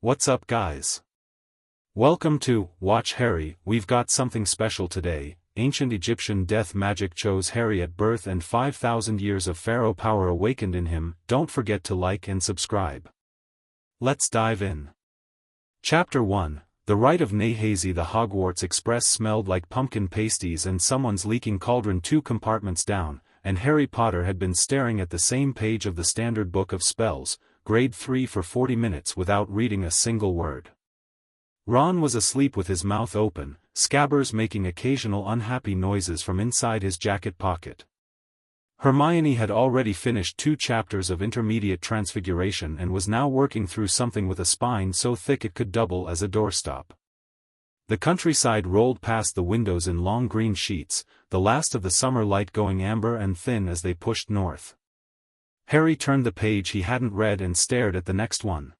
What's up, guys? Welcome to Watch Harry. We've got something special today. Ancient Egyptian death magic chose Harry at birth and 5,000 years of Pharaoh power awakened in him. Don't forget to like and subscribe. Let's dive in. Chapter 1. The Rite of Nahasi. The Hogwarts Express smelled like pumpkin pasties and someone's leaking cauldron 2 compartments down, and Harry Potter had been staring at the same page of the standard book of spells, grade 3 for 40 minutes without reading a single word. Ron was asleep with his mouth open, Scabbers making occasional unhappy noises from inside his jacket pocket. Hermione had already finished 2 chapters of Intermediate Transfiguration and was now working through something with a spine so thick it could double as a doorstop. The countryside rolled past the windows in long green sheets, the last of the summer light going amber and thin as they pushed north. Harry turned the page he hadn't read and stared at the next one.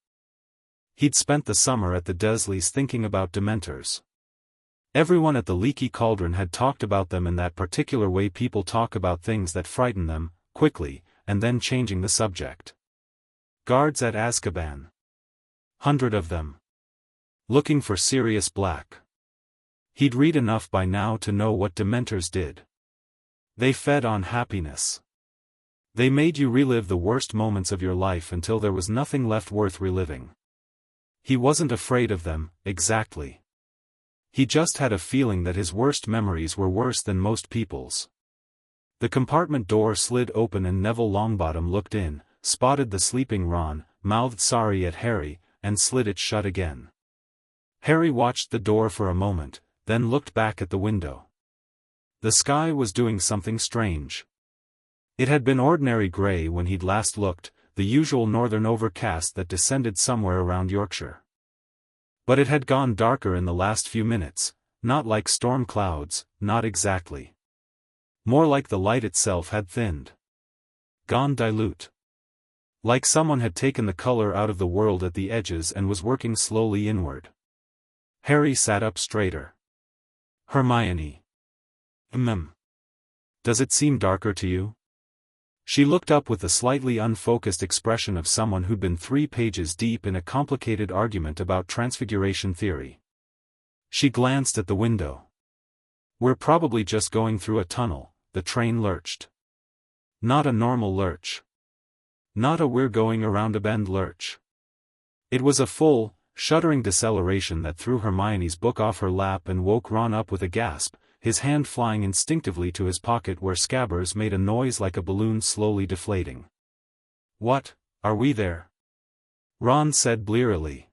He'd spent the summer at the Dursleys thinking about dementors. Everyone at the Leaky Cauldron had talked about them in that particular way people talk about things that frighten them, quickly, and then changing the subject. Guards at Azkaban. 100 of them. Looking for Sirius Black. He'd read enough by now to know what dementors did. They fed on happiness. They made you relive the worst moments of your life until there was nothing left worth reliving. He wasn't afraid of them, exactly. He just had a feeling that his worst memories were worse than most people's. The compartment door slid open and Neville Longbottom looked in, spotted the sleeping Ron, mouthed sorry at Harry, and slid it shut again. Harry watched the door for a moment, then looked back at the window. The sky was doing something strange. It had been ordinary grey when he'd last looked, the usual northern overcast that descended somewhere around Yorkshire. But it had gone darker in the last few minutes, not like storm clouds, not exactly. More like the light itself had thinned. Gone dilute. Like someone had taken the color out of the world at the edges and was working slowly inward. Harry sat up straighter. Hermione. Does it seem darker to you? She looked up with the slightly unfocused expression of someone who'd been 3 pages deep in a complicated argument about transfiguration theory. She glanced at the window. We're probably just going through a tunnel, the train lurched. Not a normal lurch. Not a we're going around a bend lurch. It was a full, shuddering deceleration that threw Hermione's book off her lap and woke Ron up with a gasp, his hand flying instinctively to his pocket where Scabbers made a noise like a balloon slowly deflating. What, are we there? Ron said blearily.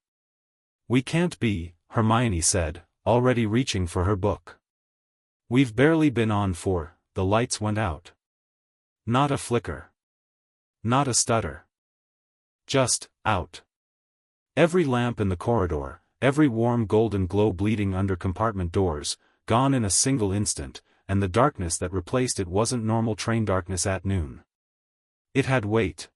We can't be, Hermione said, already reaching for her book. We've barely been on for, the lights went out. Not a flicker. Not a stutter. Just, out. Every lamp in the corridor, every warm golden glow bleeding under compartment doors, gone in a single instant, and the darkness that replaced it wasn't normal train darkness at noon. It had weight.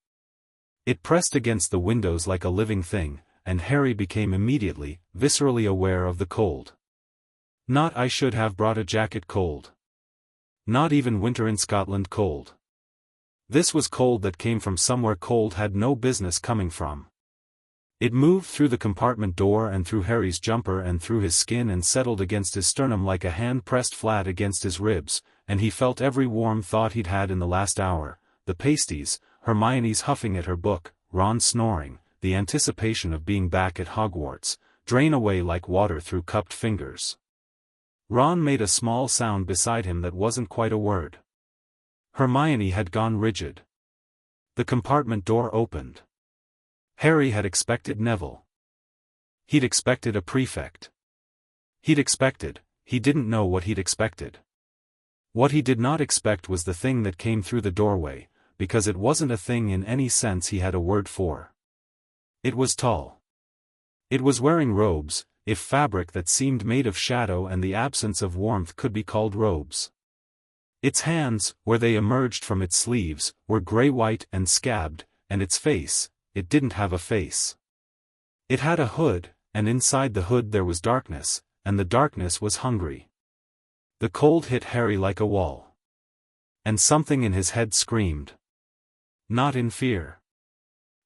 It pressed against the windows like a living thing, and Harry became immediately, viscerally aware of the cold. Not I should have brought a jacket cold. Not even winter in Scotland cold. This was cold that came from somewhere cold had no business coming from. It moved through the compartment door and through Harry's jumper and through his skin and settled against his sternum like a hand pressed flat against his ribs, and he felt every warm thought he'd had in the last hour, the pasties, Hermione's huffing at her book, Ron snoring, the anticipation of being back at Hogwarts, drain away like water through cupped fingers. Ron made a small sound beside him that wasn't quite a word. Hermione had gone rigid. The compartment door opened. Harry had expected Neville. He'd expected a prefect. He didn't know what he'd expected. What he did not expect was the thing that came through the doorway, because it wasn't a thing in any sense he had a word for. It was tall. It was wearing robes, if fabric that seemed made of shadow and the absence of warmth could be called robes. Its hands, where they emerged from its sleeves, were grey-white and scabbed, and its face, it didn't have a face. It had a hood, and inside the hood there was darkness, and the darkness was hungry. The cold hit Harry like a wall. And something in his head screamed. Not in fear.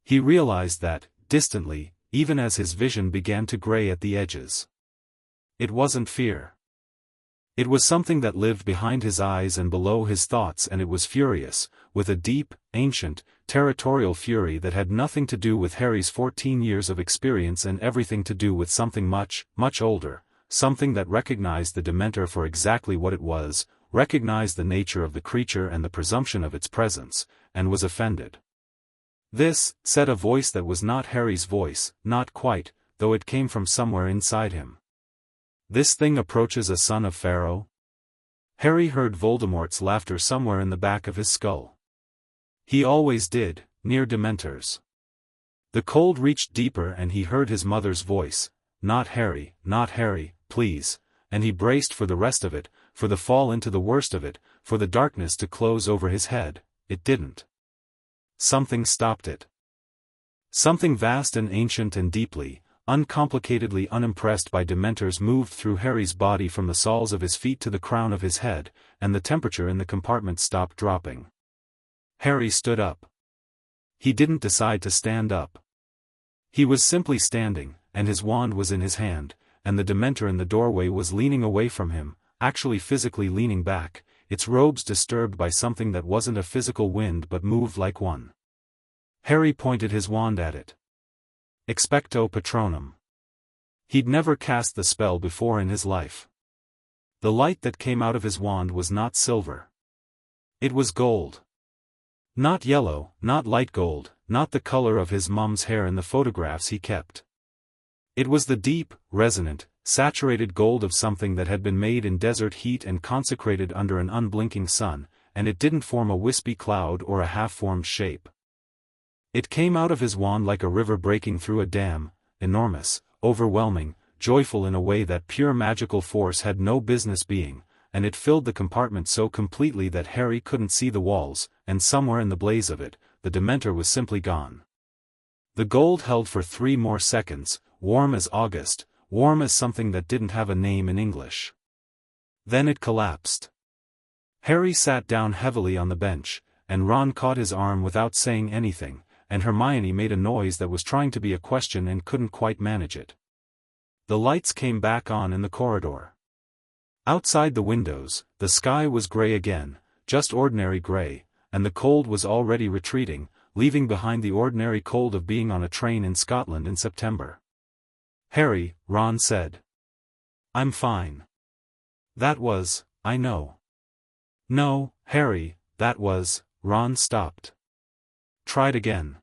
He realized that, distantly, even as his vision began to gray at the edges. It wasn't fear. It was something that lived behind his eyes and below his thoughts, and it was furious, with a deep, ancient, territorial fury that had nothing to do with Harry's 14 years of experience and everything to do with something much, much older, something that recognized the dementor for exactly what it was, recognized the nature of the creature and the presumption of its presence, and was offended. "This," said a voice that was not Harry's voice, not quite, though it came from somewhere inside him. "This thing approaches a son of Pharaoh?" Harry heard Voldemort's laughter somewhere in the back of his skull. He always did, near dementors. The cold reached deeper and he heard his mother's voice, not Harry, please," and he braced for the rest of it, for the fall into the worst of it, for the darkness to close over his head. It didn't. Something stopped it. Something vast and ancient and deeply, uncomplicatedly unimpressed by dementors moved through Harry's body from the soles of his feet to the crown of his head, and the temperature in the compartment stopped dropping. Harry stood up. He didn't decide to stand up. He was simply standing, and his wand was in his hand, and the dementor in the doorway was leaning away from him, actually physically leaning back, its robes disturbed by something that wasn't a physical wind but moved like one. Harry pointed his wand at it. Expecto Patronum. He'd never cast the spell before in his life. The light that came out of his wand was not silver. It was gold. Not yellow, not light gold, not the color of his mom's hair in the photographs he kept. It was the deep, resonant, saturated gold of something that had been made in desert heat and consecrated under an unblinking sun, and it didn't form a wispy cloud or a half-formed shape. It came out of his wand like a river breaking through a dam, enormous, overwhelming, joyful in a way that pure magical force had no business being, and it filled the compartment so completely that Harry couldn't see the walls, and somewhere in the blaze of it, the dementor was simply gone. The gold held for 3 more seconds, warm as August, warm as something that didn't have a name in English. Then it collapsed. Harry sat down heavily on the bench, and Ron caught his arm without saying anything, and Hermione made a noise that was trying to be a question and couldn't quite manage it. The lights came back on in the corridor. Outside the windows, the sky was gray again, just ordinary gray, and the cold was already retreating, leaving behind the ordinary cold of being on a train in Scotland in September. "Harry," Ron said. "I'm fine." "That was, I know." "No, Harry, that was," Ron stopped. "Tried again."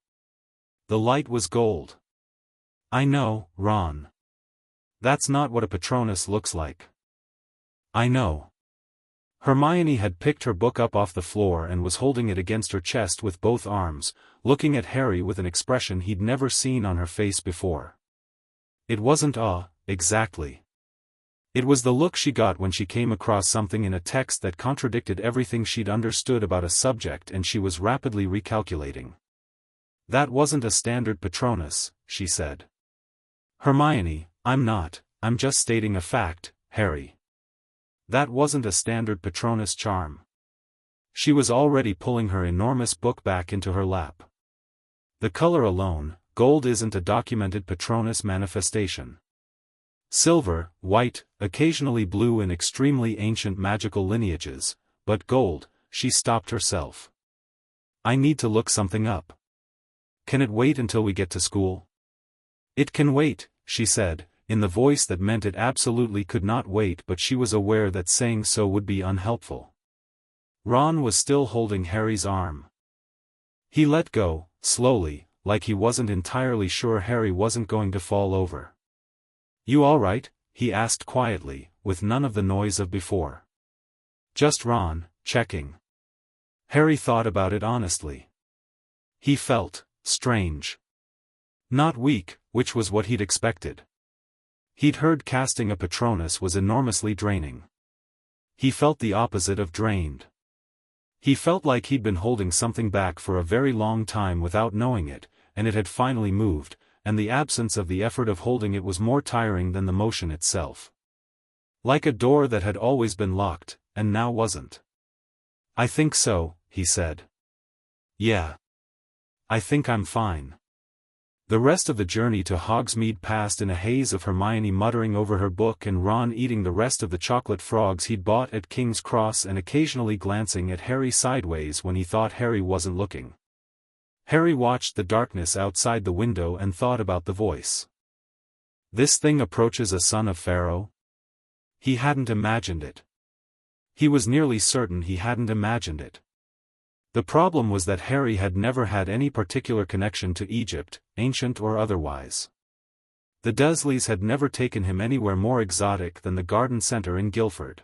"The light was gold." "I know, Ron. That's not what a Patronus looks like." "I know." Hermione had picked her book up off the floor and was holding it against her chest with both arms, looking at Harry with an expression he'd never seen on her face before. It wasn't awe, exactly. It was the look she got when she came across something in a text that contradicted everything she'd understood about a subject and she was rapidly recalculating. "That wasn't a standard Patronus," she said. "Hermione, I'm just stating a fact, Harry. That wasn't a standard Patronus charm." She was already pulling her enormous book back into her lap. "The color alone, gold isn't a documented Patronus manifestation. Silver, white, occasionally blue in extremely ancient magical lineages, but gold," she stopped herself. "I need to look something up. Can it wait until we get to school?" "It can wait," she said, in the voice that meant it absolutely could not wait, but she was aware that saying so would be unhelpful. Ron was still holding Harry's arm. He let go, slowly, like he wasn't entirely sure Harry wasn't going to fall over. "You all right?" he asked quietly, with none of the noise of before. "Just Ron, checking." Harry thought about it honestly. He felt strange. Not weak, which was what he'd expected. He'd heard casting a Patronus was enormously draining. He felt the opposite of drained. He felt like he'd been holding something back for a very long time without knowing it, and it had finally moved, and the absence of the effort of holding it was more tiring than the motion itself. Like a door that had always been locked, and now wasn't. "I think so," he said. "Yeah. I think I'm fine." The rest of the journey to Hogsmeade passed in a haze of Hermione muttering over her book and Ron eating the rest of the chocolate frogs he'd bought at King's Cross and occasionally glancing at Harry sideways when he thought Harry wasn't looking. Harry watched the darkness outside the window and thought about the voice. This thing approaches a son of Pharaoh? He hadn't imagined it. He was nearly certain he hadn't imagined it. The problem was that Harry had never had any particular connection to Egypt, ancient or otherwise. The Dursleys had never taken him anywhere more exotic than the garden centre in Guildford.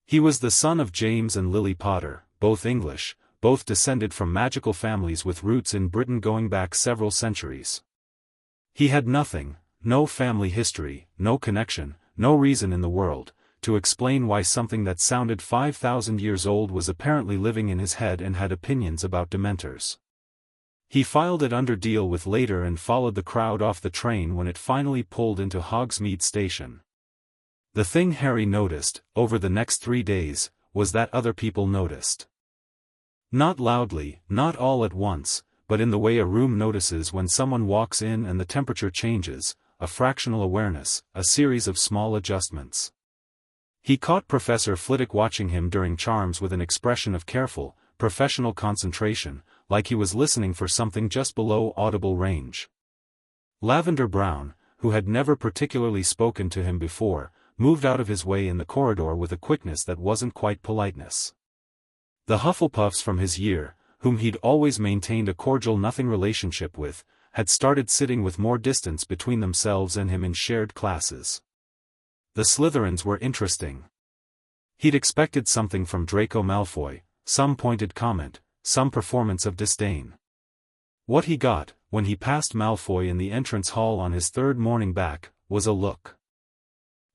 He was the son of James and Lily Potter, both English, both descended from magical families with roots in Britain going back several centuries. He had nothing, no family history, no connection, no reason in the world, to explain why something that sounded 5,000 years old was apparently living in his head and had opinions about dementors. He filed it under deal with later and followed the crowd off the train when it finally pulled into Hogsmeade station. The thing Harry noticed, over the next 3 days, was that other people noticed. Not loudly, not all at once, but in the way a room notices when someone walks in and the temperature changes, a fractional awareness, a series of small adjustments. He caught Professor Flitwick watching him during charms with an expression of careful, professional concentration, like he was listening for something just below audible range. Lavender Brown, who had never particularly spoken to him before, moved out of his way in the corridor with a quickness that wasn't quite politeness. The Hufflepuffs from his year, whom he'd always maintained a cordial nothing relationship with, had started sitting with more distance between themselves and him in shared classes. The Slytherins were interesting. He'd expected something from Draco Malfoy, some pointed comment, some performance of disdain. What he got, when he passed Malfoy in the entrance hall on his third morning back, was a look.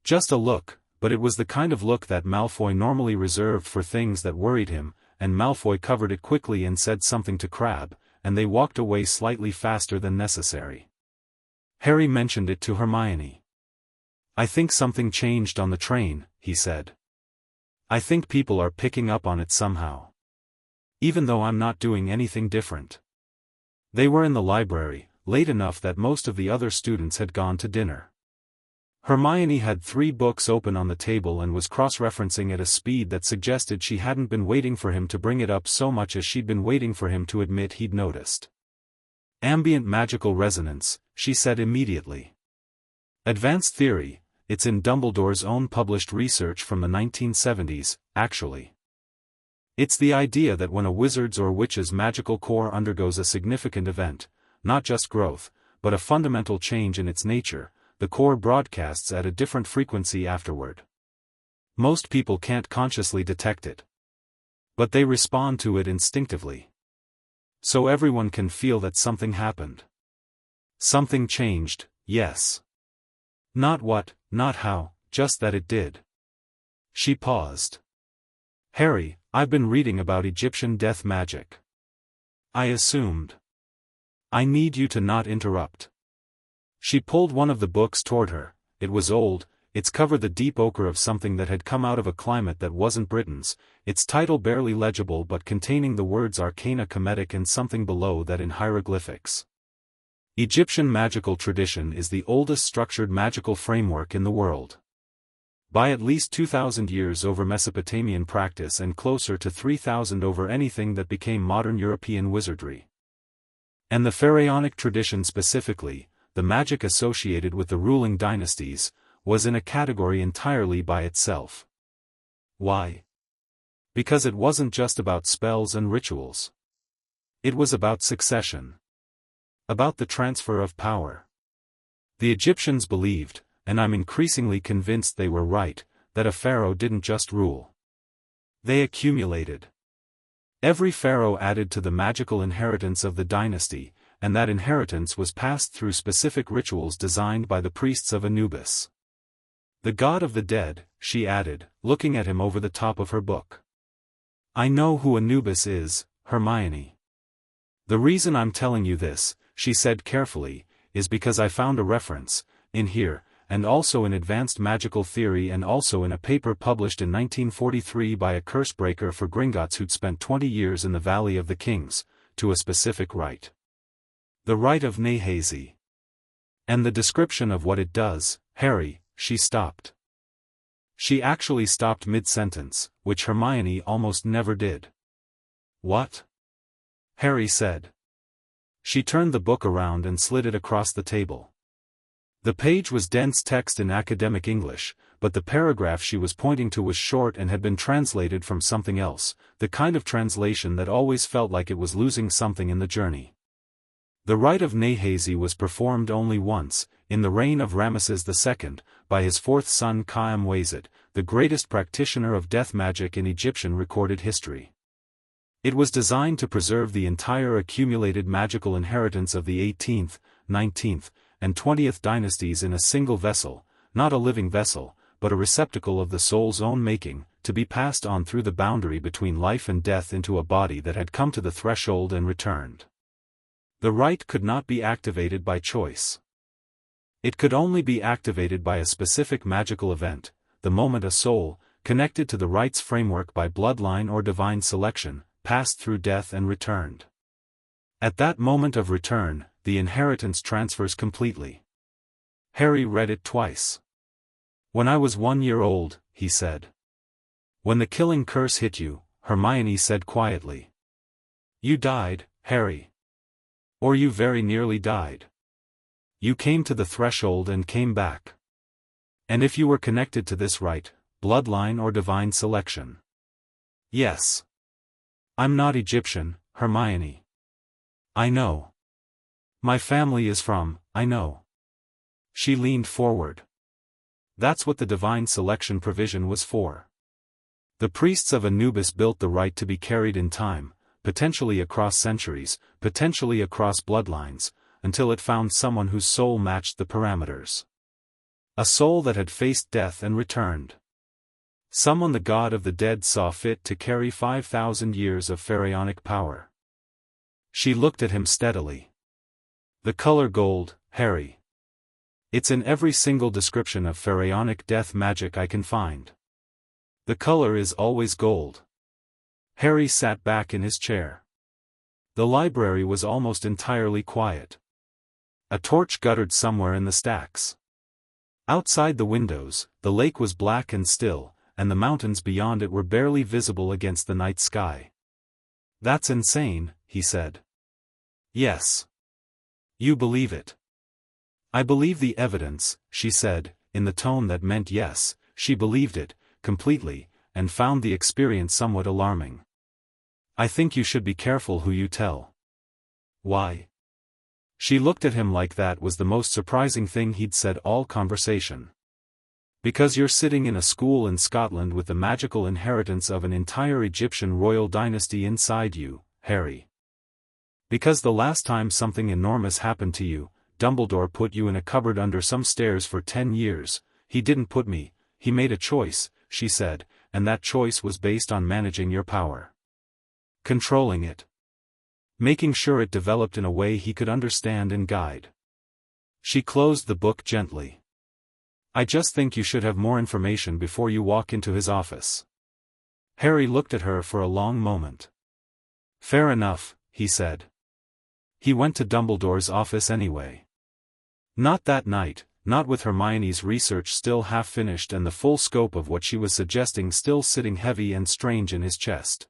Just a look, but it was the kind of look that Malfoy normally reserved for things that worried him, and Malfoy covered it quickly and said something to Crabbe, and they walked away slightly faster than necessary. Harry mentioned it to Hermione. "I think something changed on the train," he said. "I think people are picking up on it somehow. Even though I'm not doing anything different." They were in the library, late enough that most of the other students had gone to dinner. Hermione had 3 books open on the table and was cross-referencing at a speed that suggested she hadn't been waiting for him to bring it up so much as she'd been waiting for him to admit he'd noticed. "Ambient magical resonance," she said immediately. "Advanced theory, it's in Dumbledore's own published research from the 1970s, actually. It's the idea that when a wizard's or witch's magical core undergoes a significant event, not just growth, but a fundamental change in its nature, the core broadcasts at a different frequency afterward. Most people can't consciously detect it. But they respond to it instinctively. So everyone can feel that something happened. Something changed, yes. Not what, not how, just that it did." She paused. "Harry, I've been reading about Egyptian death magic. I assumed. I need you to not interrupt." She pulled one of the books toward her. It was old, its cover the deep ochre of something that had come out of a climate that wasn't Britain's, its title barely legible but containing the words Arcana Cometic and something below that in hieroglyphics. "Egyptian magical tradition is the oldest structured magical framework in the world. By at least 2,000 years over Mesopotamian practice and closer to 3,000 over anything that became modern European wizardry. And the pharaonic tradition specifically, the magic associated with the ruling dynasties, was in a category entirely by itself. Why? Because it wasn't just about spells and rituals. It was about succession. About the transfer of power. The Egyptians believed, and I'm increasingly convinced they were right, that a pharaoh didn't just rule. They accumulated. Every pharaoh added to the magical inheritance of the dynasty, and that inheritance was passed through specific rituals designed by the priests of Anubis. The god of the dead, she added, looking at him over the top of her book. "I know who Anubis is, Hermione. The reason I'm telling you this," she said carefully, "is because I found a reference, in here, and also in Advanced Magical Theory and also in a paper published in 1943 by a curse-breaker for Gringotts who'd spent 20 years in the Valley of the Kings, to a specific rite. The rite of Nehazi. And the description of what it does, Harry, she stopped. She actually stopped mid-sentence, which Hermione almost never did. What? Harry said. She turned the book around and slid it across the table. The page was dense text in academic English, but the paragraph she was pointing to was short and had been translated from something else, the kind of translation that always felt like it was losing something in the journey. The rite of Nehazi was performed only once, in the reign of Ramesses II, by his fourth son Khammwazit, the greatest practitioner of death magic in Egyptian recorded history. It was designed to preserve the entire accumulated magical inheritance of the 18th, 19th, and 20th dynasties in a single vessel, not a living vessel, but a receptacle of the soul's own making, to be passed on through the boundary between life and death into a body that had come to the threshold and returned. The rite could not be activated by choice. It could only be activated by a specific magical event, the moment a soul, connected to the rite's framework by bloodline or divine selection, passed through death and returned. At that moment of return, the inheritance transfers completely. Harry read it twice. When I was 1 year old, he said. When the killing curse hit you, Hermione said quietly. You died, Harry. Or you very nearly died. You came to the threshold and came back. And if you were connected to this rite, bloodline or divine selection. Yes. I'm not Egyptian, Hermione. I know. My family is from, I know. She leaned forward. That's what the divine selection provision was for. The priests of Anubis built the rite to be carried in time, potentially across centuries, potentially across bloodlines, until it found someone whose soul matched the parameters. A soul that had faced death and returned. Someone the god of the dead saw fit to carry 5,000 years of pharaonic power. She looked at him steadily. The color gold, Harry. It's in every single description of pharaonic death magic I can find. The color is always gold. Harry sat back in his chair. The library was almost entirely quiet. A torch guttered somewhere in the stacks. Outside the windows, the lake was black and still, and the mountains beyond it were barely visible against the night sky. That's insane, he said. Yes. You believe it. I believe the evidence, she said, in the tone that meant yes, she believed it, completely, and found the experience somewhat alarming. I think you should be careful who you tell. Why? She looked at him like that was the most surprising thing he'd said all conversation. Because you're sitting in a school in Scotland with the magical inheritance of an entire Egyptian royal dynasty inside you, Harry. Because the last time something enormous happened to you, Dumbledore put you in a cupboard under some stairs for 10 years, he didn't put me, he made a choice, she said, and that choice was based on managing your power. Controlling it. Making sure it developed in a way he could understand and guide. She closed the book gently. I just think you should have more information before you walk into his office. Harry looked at her for a long moment. Fair enough, he said. He went to Dumbledore's office anyway. Not that night, not with Hermione's research still half finished and the full scope of what she was suggesting still sitting heavy and strange in his chest.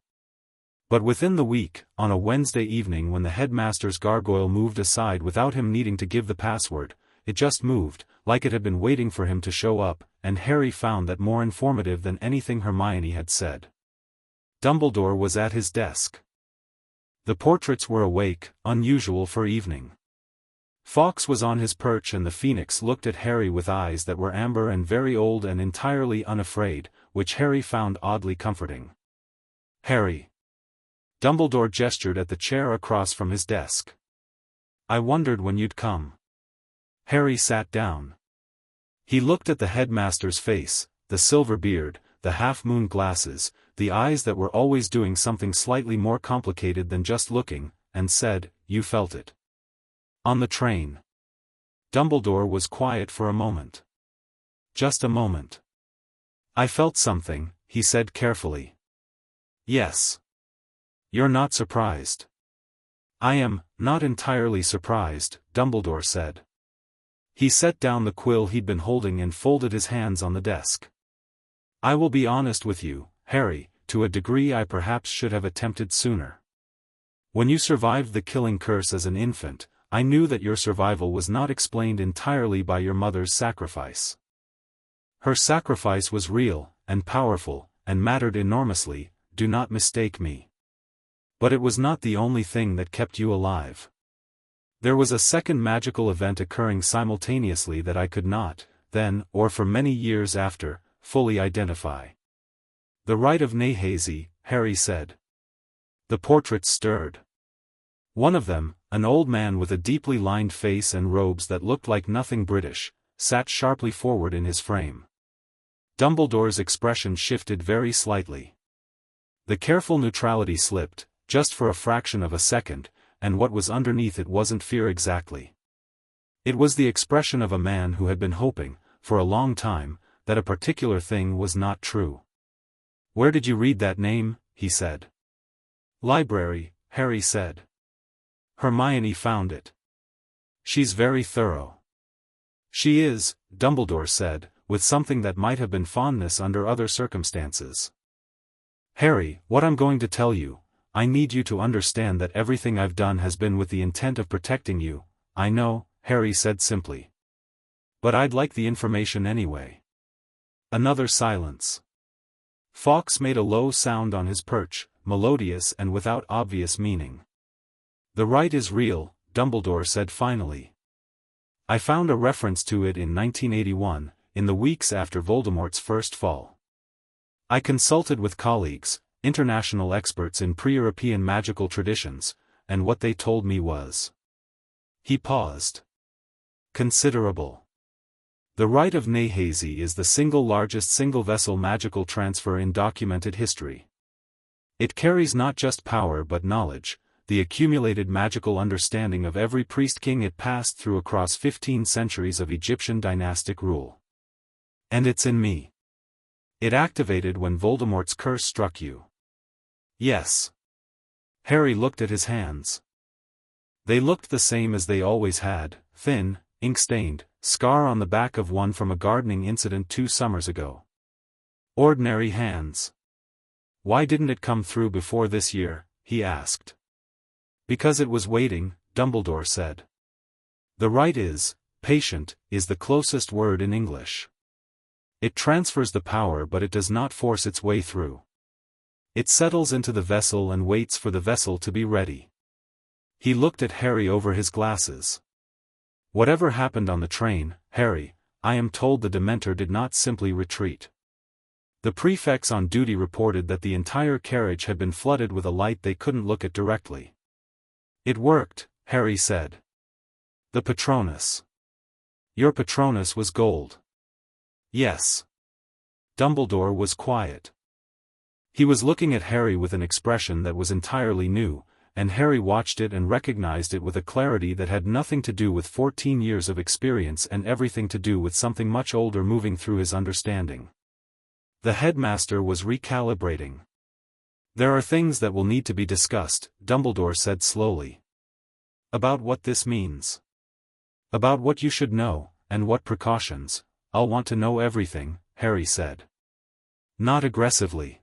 But within the week, on a Wednesday evening when the headmaster's gargoyle moved aside without him needing to give the password, it just moved, like it had been waiting for him to show up, and Harry found that more informative than anything Hermione had said. Dumbledore was at his desk. The portraits were awake, unusual for evening. Fawkes was on his perch and the Phoenix looked at Harry with eyes that were amber and very old and entirely unafraid, which Harry found oddly comforting. Harry. Dumbledore gestured at the chair across from his desk. I wondered when you'd come. Harry sat down. He looked at the headmaster's face, the silver beard, the half-moon glasses, the eyes that were always doing something slightly more complicated than just looking, and said, You felt it. On the train. Dumbledore was quiet for a moment. Just a moment. I felt something, he said carefully. Yes. You're not surprised. I am not entirely surprised, Dumbledore said. He set down the quill he'd been holding and folded his hands on the desk. I will be honest with you, Harry, to a degree I perhaps should have attempted sooner. When you survived the killing curse as an infant, I knew that your survival was not explained entirely by your mother's sacrifice. Her sacrifice was real, and powerful, and mattered enormously, do not mistake me. But it was not the only thing that kept you alive. There was a second magical event occurring simultaneously that I could not, then, or for many years after, fully identify. The rite of Nehesi, Harry said. The portraits stirred. One of them, an old man with a deeply lined face and robes that looked like nothing British, sat sharply forward in his frame. Dumbledore's expression shifted very slightly. The careful neutrality slipped, just for a fraction of a second, and what was underneath it wasn't fear exactly. It was the expression of a man who had been hoping, for a long time, that a particular thing was not true. Where did you read that name? He said. Library, Harry said. Hermione found it. She's very thorough. She is, Dumbledore said, with something that might have been fondness under other circumstances. Harry, what I'm going to tell you, I need you to understand that everything I've done has been with the intent of protecting you. I know, Harry said simply. But I'd like the information anyway. Another silence. Fawkes made a low sound on his perch, melodious and without obvious meaning. The rite is real, Dumbledore said finally. I found a reference to it in 1981, in the weeks after Voldemort's first fall. I consulted with colleagues, international experts in pre-European magical traditions, and what they told me was. He paused. Considerable. The rite of Nehesi is the single largest single-vessel magical transfer in documented history. It carries not just power but knowledge, the accumulated magical understanding of every priest-king it passed through across 15 centuries of Egyptian dynastic rule. And it's in me. It activated when Voldemort's curse struck you. Yes. Harry looked at his hands. They looked the same as they always had, thin, ink-stained, scar on the back of one from a gardening incident 2 summers ago. Ordinary hands. Why didn't it come through before this year? He asked. Because it was waiting, Dumbledore said. The rite is, patient, is the closest word in English. It transfers the power but it does not force its way through. It settles into the vessel and waits for the vessel to be ready. He looked at Harry over his glasses. Whatever happened on the train, Harry, I am told the dementor did not simply retreat. The prefects on duty reported that the entire carriage had been flooded with a light they couldn't look at directly. It worked, Harry said. The Patronus. Your Patronus was gold. Yes. Dumbledore was quiet. He was looking at Harry with an expression that was entirely new, and Harry watched it and recognized it with a clarity that had nothing to do with 14 years of experience and everything to do with something much older moving through his understanding. The headmaster was recalibrating. There are things that will need to be discussed, Dumbledore said slowly. About what this means. About what you should know, and what precautions. I'll want to know everything, Harry said. Not aggressively.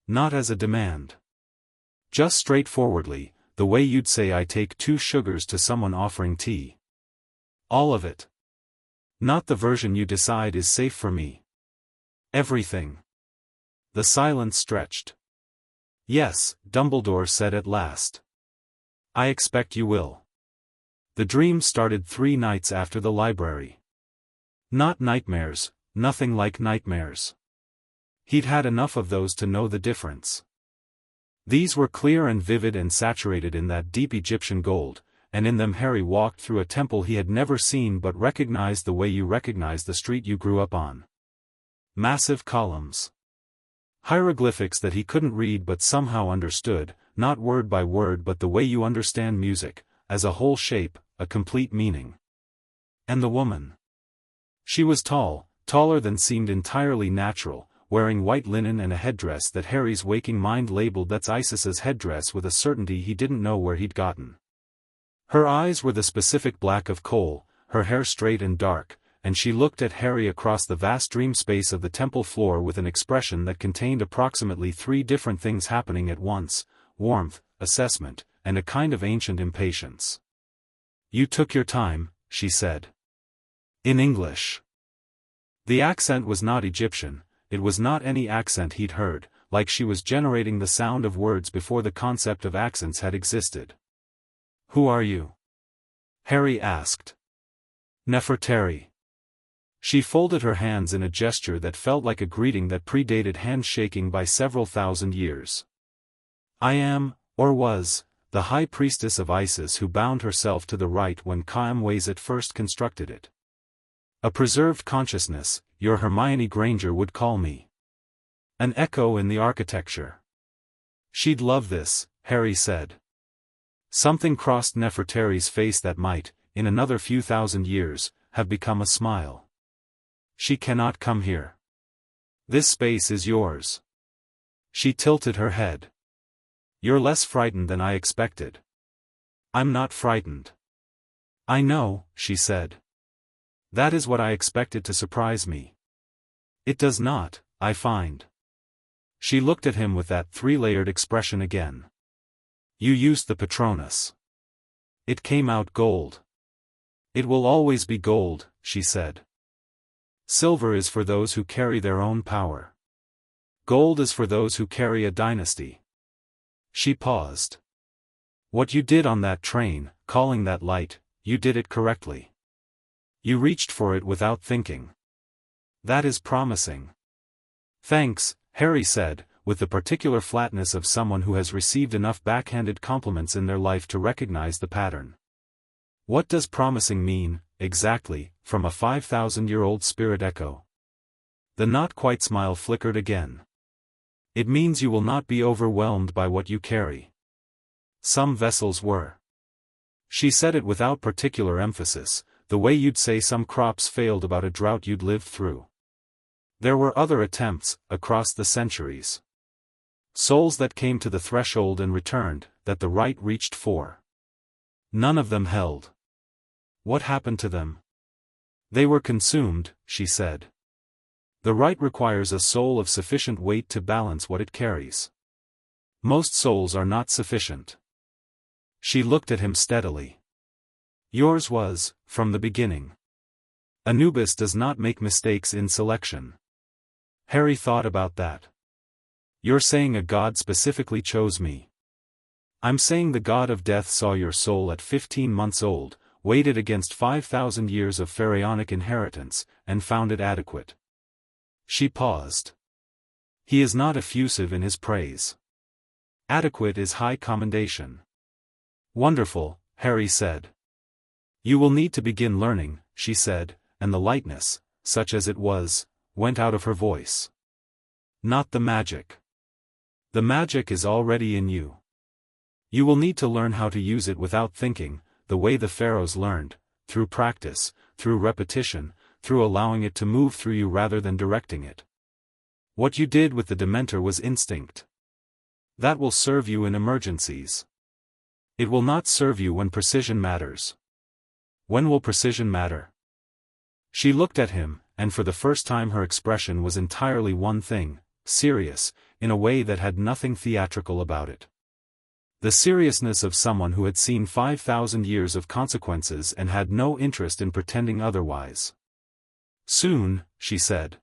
Not as a demand. Just straightforwardly, the way you'd say I take 2 sugars to someone offering tea. All of it. Not the version you decide is safe for me. Everything. The silence stretched. Yes, Dumbledore said at last. I expect you will. The dream started 3 nights after the library. Not nightmares, nothing like nightmares. He'd had enough of those to know the difference. These were clear and vivid and saturated in that deep Egyptian gold, and in them Harry walked through a temple he had never seen but recognized the way you recognize the street you grew up on. Massive columns. Hieroglyphics that he couldn't read but somehow understood, not word by word but the way you understand music, as a whole shape, a complete meaning. And the woman. She was tall, taller than seemed entirely natural, wearing white linen and a headdress that Harry's waking mind labeled that's Isis's headdress with a certainty he didn't know where he'd gotten. Her eyes were the specific black of coal, her hair straight and dark, and she looked at Harry across the vast dream space of the temple floor with an expression that contained approximately 3 different things happening at once: warmth, assessment, and a kind of ancient impatience. "You took your time," she said. In English. The accent was not Egyptian, it was not any accent he'd heard, like she was generating the sound of words before the concept of accents had existed. "Who are you?" Harry asked. "Nefertari." She folded her hands in a gesture that felt like a greeting that predated handshaking by several thousand years. "I am, or was, the high priestess of Isis who bound herself to the rite when Khaimwazit first constructed it. A preserved consciousness, your Hermione Granger would call me. An echo in the architecture." "She'd love this," Harry said. Something crossed Nefertari's face that might, in another few thousand years, have become a smile. "She cannot come here. This space is yours." She tilted her head. "You're less frightened than I expected." "I'm not frightened." "I know," she said. "That is what I expected to surprise me." "It does not, I find." She looked at him with that 3-layered expression again. "You used the Patronus. It came out gold." "It will always be gold," she said. "Silver is for those who carry their own power. Gold is for those who carry a dynasty." She paused. "What you did on that train, calling that light, you did it correctly. You reached for it without thinking. That is promising." "Thanks," Harry said, with the particular flatness of someone who has received enough backhanded compliments in their life to recognize the pattern. "What does promising mean, exactly?" from a 5,000-year-old spirit echo. The not-quite smile flickered again. "It means you will not be overwhelmed by what you carry. Some vessels were." She said it without particular emphasis, the way you'd say some crops failed about a drought you'd lived through. There were other attempts, across the centuries. Souls that came to the threshold and returned, that the rite reached for. None of them held. What happened to them? "They were consumed," she said. "The rite requires a soul of sufficient weight to balance what it carries. Most souls are not sufficient." She looked at him steadily. "Yours was, from the beginning. Anubis does not make mistakes in selection." Harry thought about that. "You're saying a god specifically chose me." "I'm saying the god of death saw your soul at 15 months old, weighed it against 5,000 years of pharaonic inheritance, and found it adequate." She paused. "He is not effusive in his praise. Adequate is high commendation." "Wonderful," Harry said. "You will need to begin learning," she said, and the lightness, such as it was, went out of her voice. "Not the magic. The magic is already in you. You will need to learn how to use it without thinking, the way the pharaohs learned, through practice, through repetition, through allowing it to move through you rather than directing it. What you did with the dementor was instinct. That will serve you in emergencies. It will not serve you when precision matters." "When will precision matter?" She looked at him, and for the first time her expression was entirely one thing, serious, in a way that had nothing theatrical about it. The seriousness of someone who had seen 5,000 years of consequences and had no interest in pretending otherwise. "Soon," she said.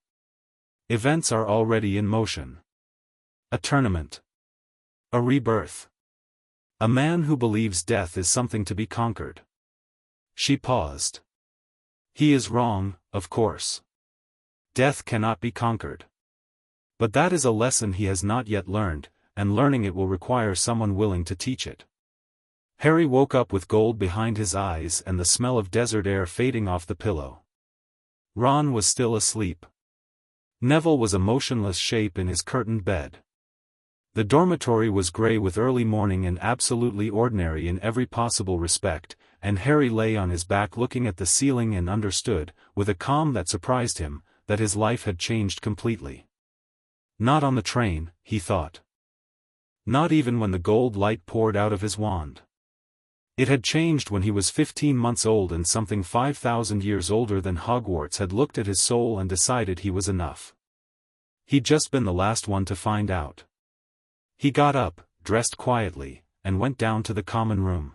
"Events are already in motion. A tournament. A rebirth. A man who believes death is something to be conquered." She paused. "He is wrong, of course. Death cannot be conquered. But that is a lesson he has not yet learned, and learning it will require someone willing to teach it." Harry woke up with gold behind his eyes and the smell of desert air fading off the pillow. Ron was still asleep. Neville was a motionless shape in his curtained bed. The dormitory was grey with early morning and absolutely ordinary in every possible respect, and Harry lay on his back looking at the ceiling and understood, with a calm that surprised him, that his life had changed completely. Not on the train, he thought. Not even when the gold light poured out of his wand. It had changed when he was 15 months old and something 5,000 years older than Hogwarts had looked at his soul and decided he was enough. He'd just been the last one to find out. He got up, dressed quietly, and went down to the common room.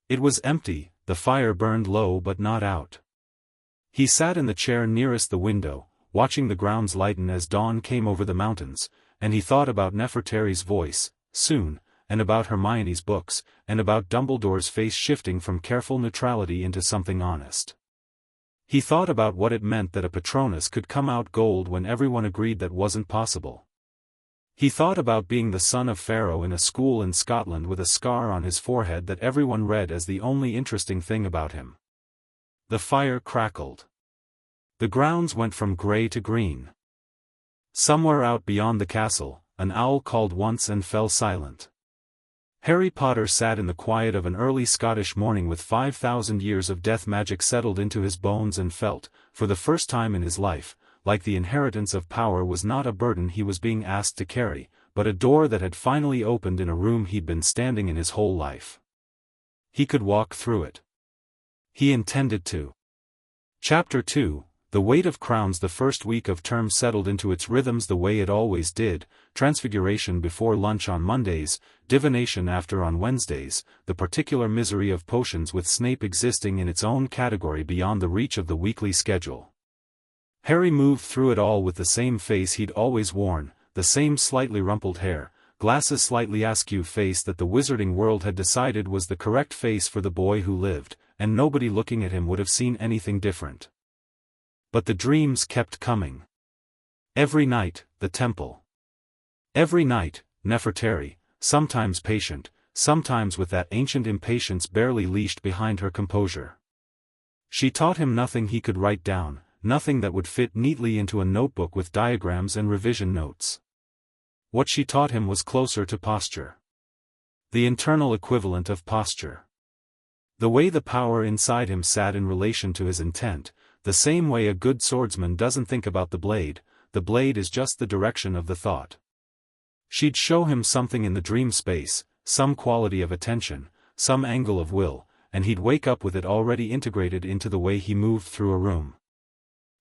It was empty, the fire burned low but not out. He sat in the chair nearest the window, watching the grounds lighten as dawn came over the mountains, and he thought about Nefertari's voice, soon, and about Hermione's books, and about Dumbledore's face shifting from careful neutrality into something honest. He thought about what it meant that a Patronus could come out gold when everyone agreed that wasn't possible. He thought about being the son of Pharaoh in a school in Scotland with a scar on his forehead that everyone read as the only interesting thing about him. The fire crackled. The grounds went from grey to green. Somewhere out beyond the castle, an owl called once and fell silent. Harry Potter sat in the quiet of an early Scottish morning with 5,000 years of death magic settled into his bones and felt, for the first time in his life, like the inheritance of power was not a burden he was being asked to carry, but a door that had finally opened in a room he'd been standing in his whole life. He could walk through it. He intended to. Chapter 2. The weight of crowns. The first week of term settled into its rhythms the way it always did, transfiguration before lunch on Mondays, divination after on Wednesdays, the particular misery of potions with Snape existing in its own category beyond the reach of the weekly schedule. Harry moved through it all with the same face he'd always worn, the same slightly rumpled hair, glasses slightly askew face that the wizarding world had decided was the correct face for the boy who lived, and nobody looking at him would have seen anything different. But the dreams kept coming. Every night, the temple. Every night, Nefertari, sometimes patient, sometimes with that ancient impatience barely leashed behind her composure. She taught him nothing he could write down, nothing that would fit neatly into a notebook with diagrams and revision notes. What she taught him was closer to posture. The internal equivalent of posture. The way the power inside him sat in relation to his intent, the same way a good swordsman doesn't think about the blade is just the direction of the thought. She'd show him something in the dream space, some quality of attention, some angle of will, and he'd wake up with it already integrated into the way he moved through a room.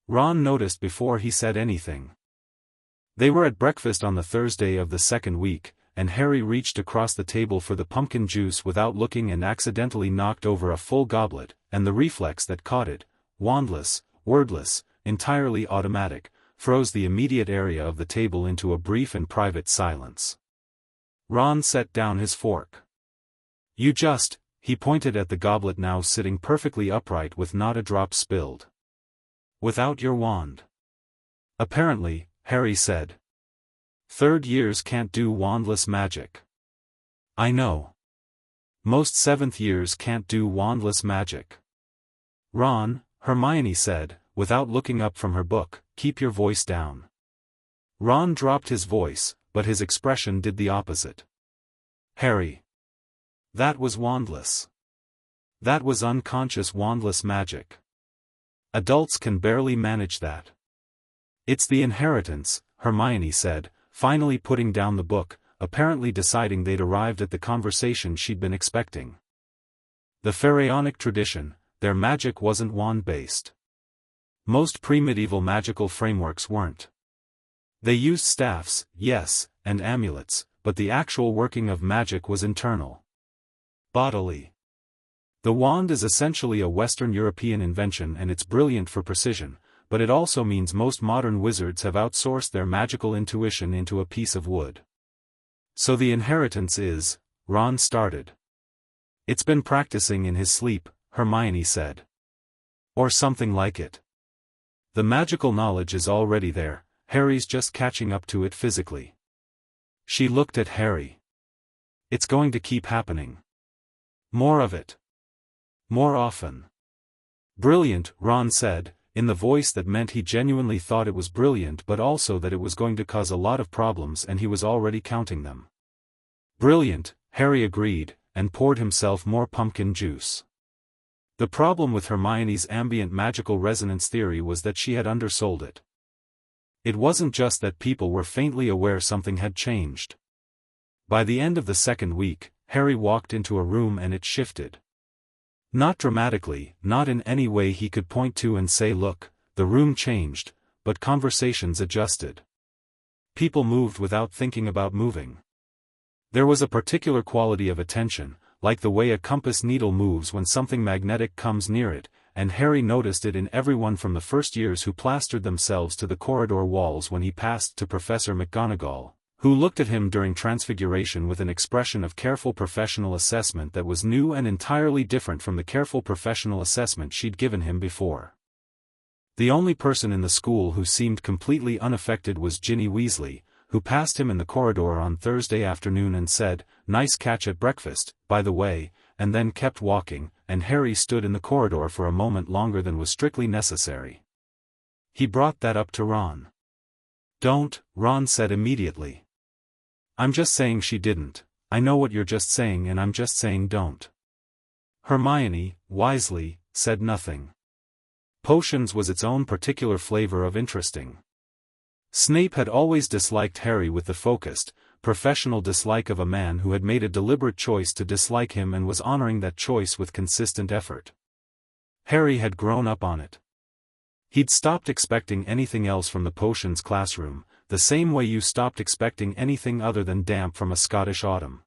Ron noticed before he said anything. They were at breakfast on the Thursday of the second week, and Harry reached across the table for the pumpkin juice without looking and accidentally knocked over a full goblet, and the reflex that caught it, wandless, wordless, entirely automatic, froze the immediate area of the table into a brief and private silence. Ron set down his fork. He pointed at the goblet now sitting perfectly upright with not a drop spilled. Without your wand. Apparently, Harry said. Third years can't do wandless magic. I know. Most seventh years can't do wandless magic. Ron, Hermione said, without looking up from her book, keep your voice down. Ron dropped his voice, but his expression did the opposite. Harry. That was wandless. That was unconscious wandless magic. Adults can barely manage that. It's the inheritance, Hermione said, finally putting down the book, apparently deciding they'd arrived at the conversation she'd been expecting. The pharaonic tradition, their magic wasn't wand-based. Most pre-medieval magical frameworks weren't. They used staffs, yes, and amulets, but the actual working of magic was internal. Bodily. The wand is essentially a Western European invention and it's brilliant for precision, but it also means most modern wizards have outsourced their magical intuition into a piece of wood. So the inheritance is, Ron started. It's been practicing in his sleep, Hermione said. Or something like it. The magical knowledge is already there, Harry's just catching up to it physically. She looked at Harry. It's going to keep happening. More of it. More often. Brilliant, Ron said, in the voice that meant he genuinely thought it was brilliant but also that it was going to cause a lot of problems and he was already counting them. Brilliant, Harry agreed, and poured himself more pumpkin juice. The problem with Hermione's ambient magical resonance theory was that she had undersold it. It wasn't just that people were faintly aware something had changed. By the end of the second week, Harry walked into a room and it shifted. Not dramatically, not in any way he could point to and say look, the room changed, but conversations adjusted. People moved without thinking about moving. There was a particular quality of attention, like the way a compass needle moves when something magnetic comes near it, and Harry noticed it in everyone from the first years who plastered themselves to the corridor walls when he passed to Professor McGonagall, who looked at him during Transfiguration with an expression of careful professional assessment that was new and entirely different from the careful professional assessment she'd given him before. The only person in the school who seemed completely unaffected was Ginny Weasley, who passed him in the corridor on Thursday afternoon and said, "Nice catch at breakfast, by the way," and then kept walking, and Harry stood in the corridor for a moment longer than was strictly necessary. He brought that up to Ron. "Don't," Ron said immediately. "I'm just saying she didn't. I know what you're just saying and I'm just saying don't." Hermione, wisely, said nothing. Potions was its own particular flavor of interesting. Snape had always disliked Harry with the focused, professional dislike of a man who had made a deliberate choice to dislike him and was honoring that choice with consistent effort. Harry had grown up on it. He'd stopped expecting anything else from the potions classroom, the same way you stopped expecting anything other than damp from a Scottish autumn.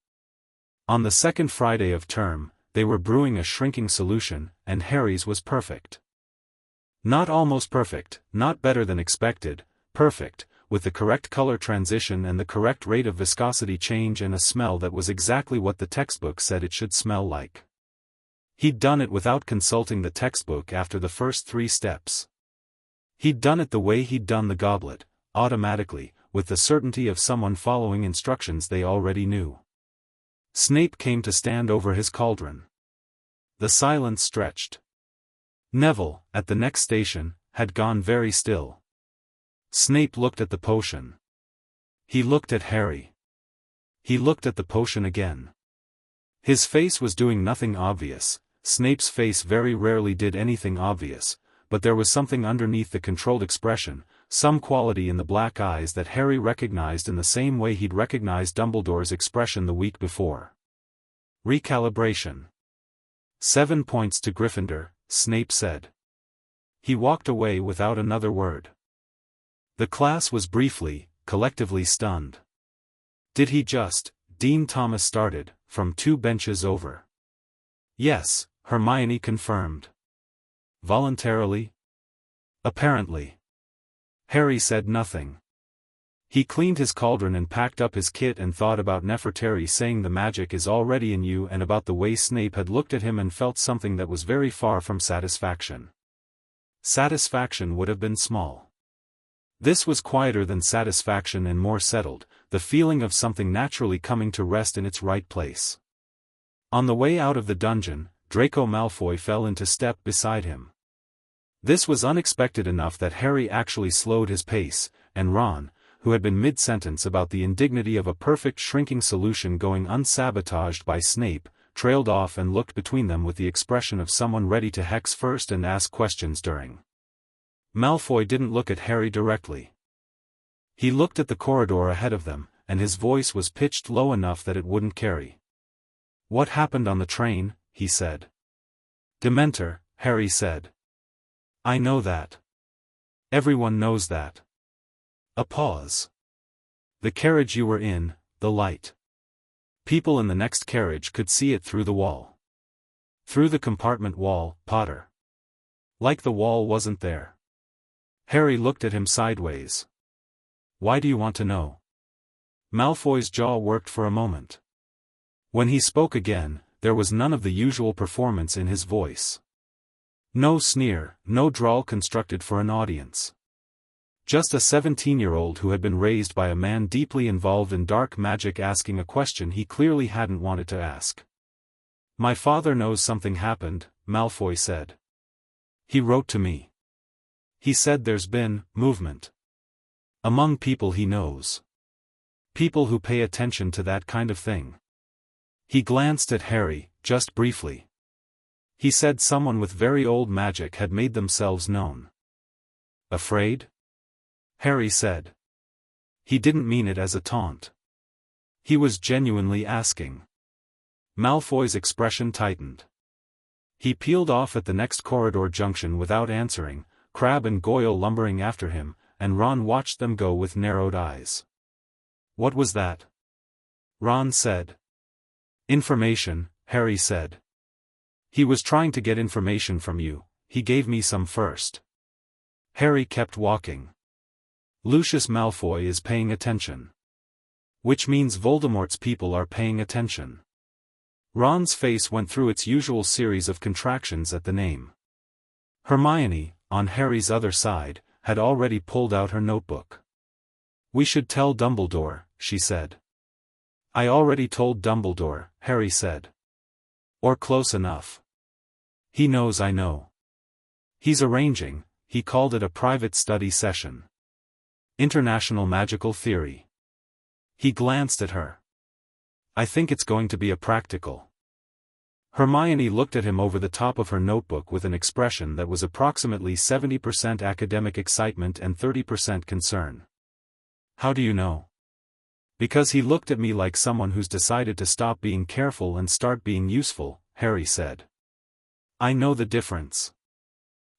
On the second Friday of term, they were brewing a shrinking solution, and Harry's was perfect. Not almost perfect, not better than expected, perfect, with the correct color transition and the correct rate of viscosity change and a smell that was exactly what the textbook said it should smell like. He'd done it without consulting the textbook after the first 3 steps. He'd done it the way he'd done the goblet, automatically, with the certainty of someone following instructions they already knew. Snape came to stand over his cauldron. The silence stretched. Neville, at the next station, had gone very still. Snape looked at the potion. He looked at Harry. He looked at the potion again. His face was doing nothing obvious. Snape's face very rarely did anything obvious, but there was something underneath the controlled expression, some quality in the black eyes that Harry recognized in the same way he'd recognized Dumbledore's expression the week before. Recalibration. 7 points to Gryffindor, Snape said. He walked away without another word. The class was briefly, collectively stunned. Did he just, Dean Thomas started, from 2 benches over. Yes, Hermione confirmed. Voluntarily? Apparently. Harry said nothing. He cleaned his cauldron and packed up his kit and thought about Nefertari saying the magic is already in you and about the way Snape had looked at him and felt something that was very far from satisfaction. Satisfaction would have been small. This was quieter than satisfaction and more settled, the feeling of something naturally coming to rest in its right place. On the way out of the dungeon, Draco Malfoy fell into step beside him. This was unexpected enough that Harry actually slowed his pace, and Ron, who had been mid-sentence about the indignity of a perfect shrinking solution going unsabotaged by Snape, trailed off and looked between them with the expression of someone ready to hex first and ask questions during. Malfoy didn't look at Harry directly. He looked at the corridor ahead of them, and his voice was pitched low enough that it wouldn't carry. "What happened on the train?" he said. "Dementor," Harry said. "I know that. Everyone knows that." A pause. "The carriage you were in, the light. People in the next carriage could see it through the wall. Through the compartment wall, Potter. Like the wall wasn't there." Harry looked at him sideways. "Why do you want to know?" Malfoy's jaw worked for a moment. When he spoke again, there was none of the usual performance in his voice. No sneer, no drawl constructed for an audience. Just a 17-year-old who had been raised by a man deeply involved in dark magic asking a question he clearly hadn't wanted to ask. "My father knows something happened," Malfoy said. "He wrote to me. He said there's been movement among people he knows. People who pay attention to that kind of thing." He glanced at Harry, just briefly. "He said someone with very old magic had made themselves known." "Afraid?" Harry said. He didn't mean it as a taunt. He was genuinely asking. Malfoy's expression tightened. He peeled off at the next corridor junction without answering, Crabbe and Goyle lumbering after him, and Ron watched them go with narrowed eyes. What was that? Ron said. Information, Harry said. He was trying to get information from you, he gave me some first. Harry kept walking. Lucius Malfoy is paying attention. Which means Voldemort's people are paying attention. Ron's face went through its usual series of contractions at the name. Hermione, on Harry's other side, had already pulled out her notebook. We should tell Dumbledore, she said. I already told Dumbledore, Harry said. Or close enough. He knows I know. He's arranging, he called it a private study session. International Magical Theory. He glanced at her. I think it's going to be a practical. Hermione looked at him over the top of her notebook with an expression that was approximately 70% academic excitement and 30% concern. How do you know? Because he looked at me like someone who's decided to stop being careful and start being useful, Harry said. I know the difference.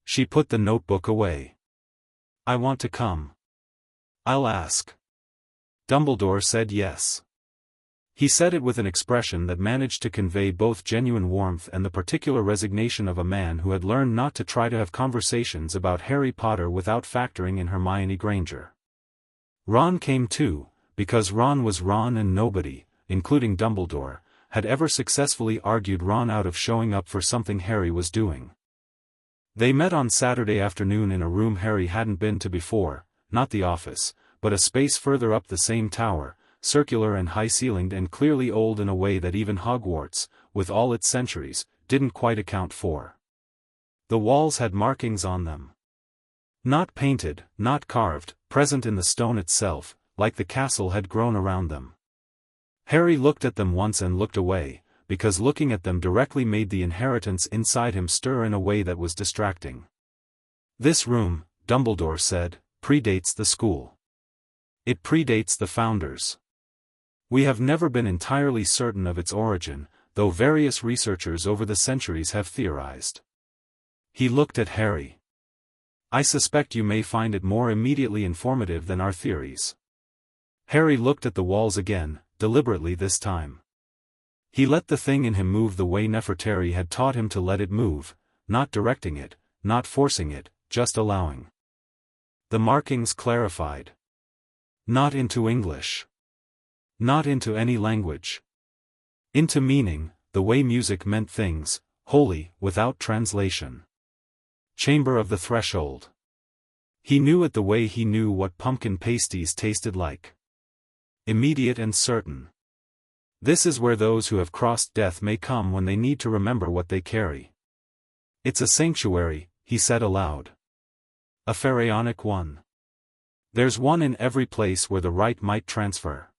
She put the notebook away. I want to come. I'll ask. Dumbledore said yes. He said it with an expression that managed to convey both genuine warmth and the particular resignation of a man who had learned not to try to have conversations about Harry Potter without factoring in Hermione Granger. Ron came too, because Ron was Ron and nobody, including Dumbledore, had ever successfully argued Ron out of showing up for something Harry was doing. They met on Saturday afternoon in a room Harry hadn't been to before, not the office, but a space further up the same tower, circular and high-ceilinged and clearly old in a way that even Hogwarts, with all its centuries, didn't quite account for. The walls had markings on them. Not painted, not carved, present in the stone itself, like the castle had grown around them. Harry looked at them once and looked away, because looking at them directly made the inheritance inside him stir in a way that was distracting. This room, Dumbledore said, predates the school. It predates the founders. We have never been entirely certain of its origin, though various researchers over the centuries have theorized. He looked at Harry. I suspect you may find it more immediately informative than our theories. Harry looked at the walls again, deliberately this time. He let the thing in him move the way Nefertari had taught him to let it move, not directing it, not forcing it, just allowing. The markings clarified. Not into English. Not into any language. Into meaning, the way music meant things, wholly, without translation. Chamber of the Threshold. He knew it the way he knew what pumpkin pasties tasted like. Immediate and certain. This is where those who have crossed death may come when they need to remember what they carry. It's a sanctuary, he said aloud. A pharaonic one. There's one in every place where the rite might transfer.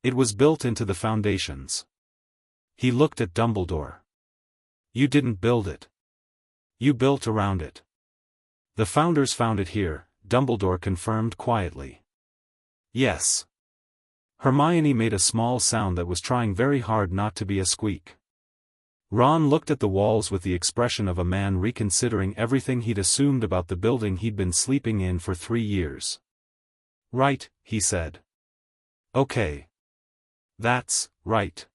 It was built into the foundations. He looked at Dumbledore. You didn't build it. You built around it. The founders found it here, Dumbledore confirmed quietly. Yes. Hermione made a small sound that was trying very hard not to be a squeak. Ron looked at the walls with the expression of a man reconsidering everything he'd assumed about the building he'd been sleeping in for 3 years. Right, he said. Okay. That's right.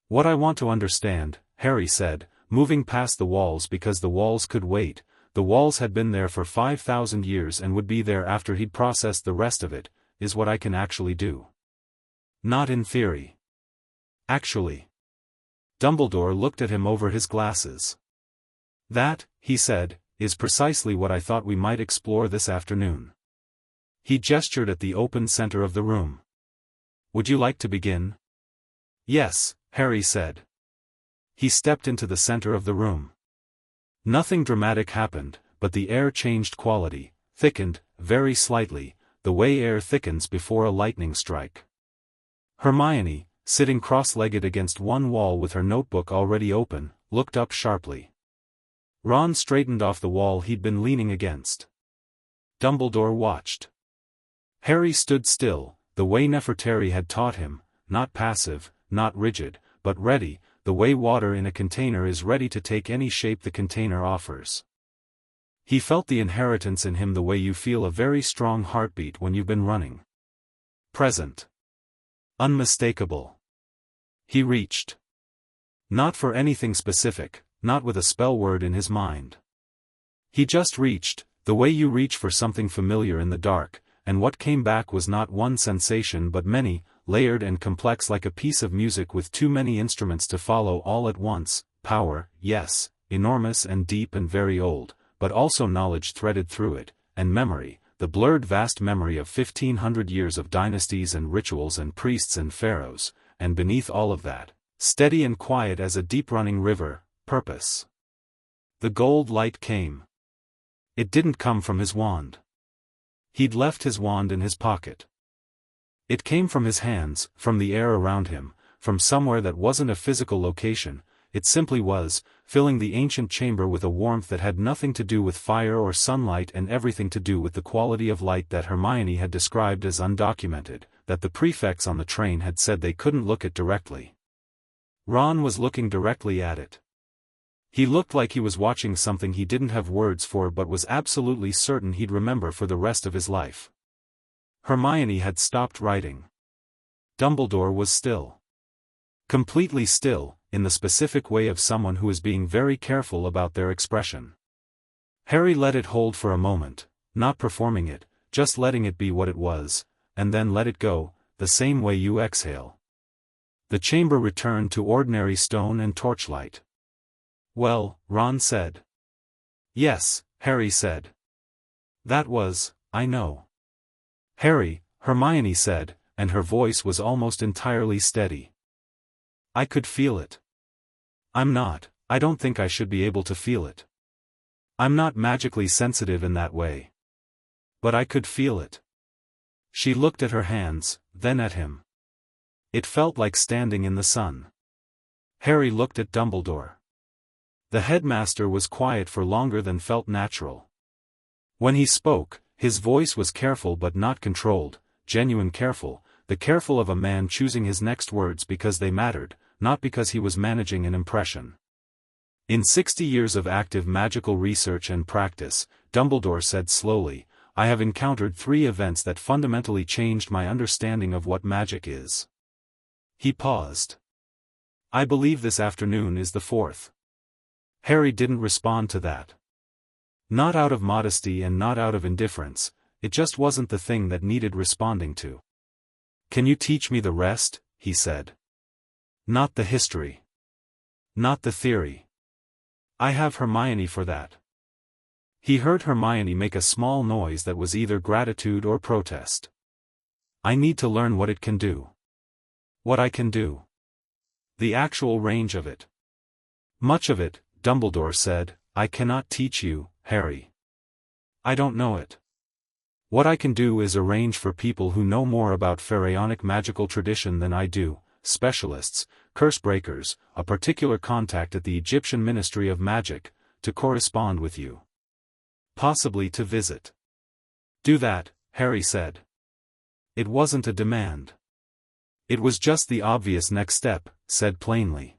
What I want to understand, Harry said, moving past the walls because the walls could wait, the walls had been there for 5,000 years and would be there after he'd processed the rest of it, is what I can actually do. Not in theory. Actually. Dumbledore looked at him over his glasses. That, he said, is precisely what I thought we might explore this afternoon. He gestured at the open center of the room. Would you like to begin? Yes, Harry said. He stepped into the center of the room. Nothing dramatic happened, but the air changed quality, thickened, very slightly, the way air thickens before a lightning strike. Hermione, sitting cross-legged against one wall with her notebook already open, looked up sharply. Ron straightened off the wall he'd been leaning against. Dumbledore watched. Harry stood still, the way Nefertari had taught him, not passive, not rigid, but ready, the way water in a container is ready to take any shape the container offers. He felt the inheritance in him the way you feel a very strong heartbeat when you've been running. Present. Unmistakable. He reached. Not for anything specific, not with a spell word in his mind. He just reached, the way you reach for something familiar in the dark, and what came back was not one sensation but many, layered and complex like a piece of music with too many instruments to follow all at once. Power, yes, enormous and deep and very old, but also knowledge threaded through it, and memory, the blurred vast memory of 1500 years of dynasties and rituals and priests and pharaohs, and beneath all of that, steady and quiet as a deep-running river, purpose. The gold light came. It didn't come from his wand. He'd left his wand in his pocket. It came from his hands, from the air around him, from somewhere that wasn't a physical location. It simply was, filling the ancient chamber with a warmth that had nothing to do with fire or sunlight and everything to do with the quality of light that Hermione had described as undocumented, that the prefects on the train had said they couldn't look at directly. Ron was looking directly at it. He looked like he was watching something he didn't have words for but was absolutely certain he'd remember for the rest of his life. Hermione had stopped writing. Dumbledore was still. Completely still, in the specific way of someone who is being very careful about their expression. Harry let it hold for a moment, not performing it, just letting it be what it was, and then let it go, the same way you exhale. The chamber returned to ordinary stone and torchlight. Well, Ron said. Yes, Harry said. That was, I know. Harry, Hermione said, and her voice was almost entirely steady. I could feel it. I don't think I should be able to feel it. I'm not magically sensitive in that way. But I could feel it. She looked at her hands, then at him. It felt like standing in the sun. Harry looked at Dumbledore. The headmaster was quiet for longer than felt natural. When he spoke, his voice was careful but not controlled, genuine careful, the careful of a man choosing his next words because they mattered, not because he was managing an impression. In 60 years of active magical research and practice, Dumbledore said slowly, I have encountered 3 events that fundamentally changed my understanding of what magic is. He paused. I believe this afternoon is the 4th. Harry didn't respond to that. Not out of modesty and not out of indifference, it just wasn't the thing that needed responding to. Can you teach me the rest? He said. Not the history. Not the theory. I have Hermione for that. He heard Hermione make a small noise that was either gratitude or protest. I need to learn what it can do. What I can do. The actual range of it. Much of it, Dumbledore said, I cannot teach you, Harry. I don't know it. What I can do is arrange for people who know more about pharaonic magical tradition than I do, specialists, curse breakers, a particular contact at the Egyptian Ministry of Magic, to correspond with you. Possibly to visit. Do that, Harry said. It wasn't a demand. It was just the obvious next step, said plainly.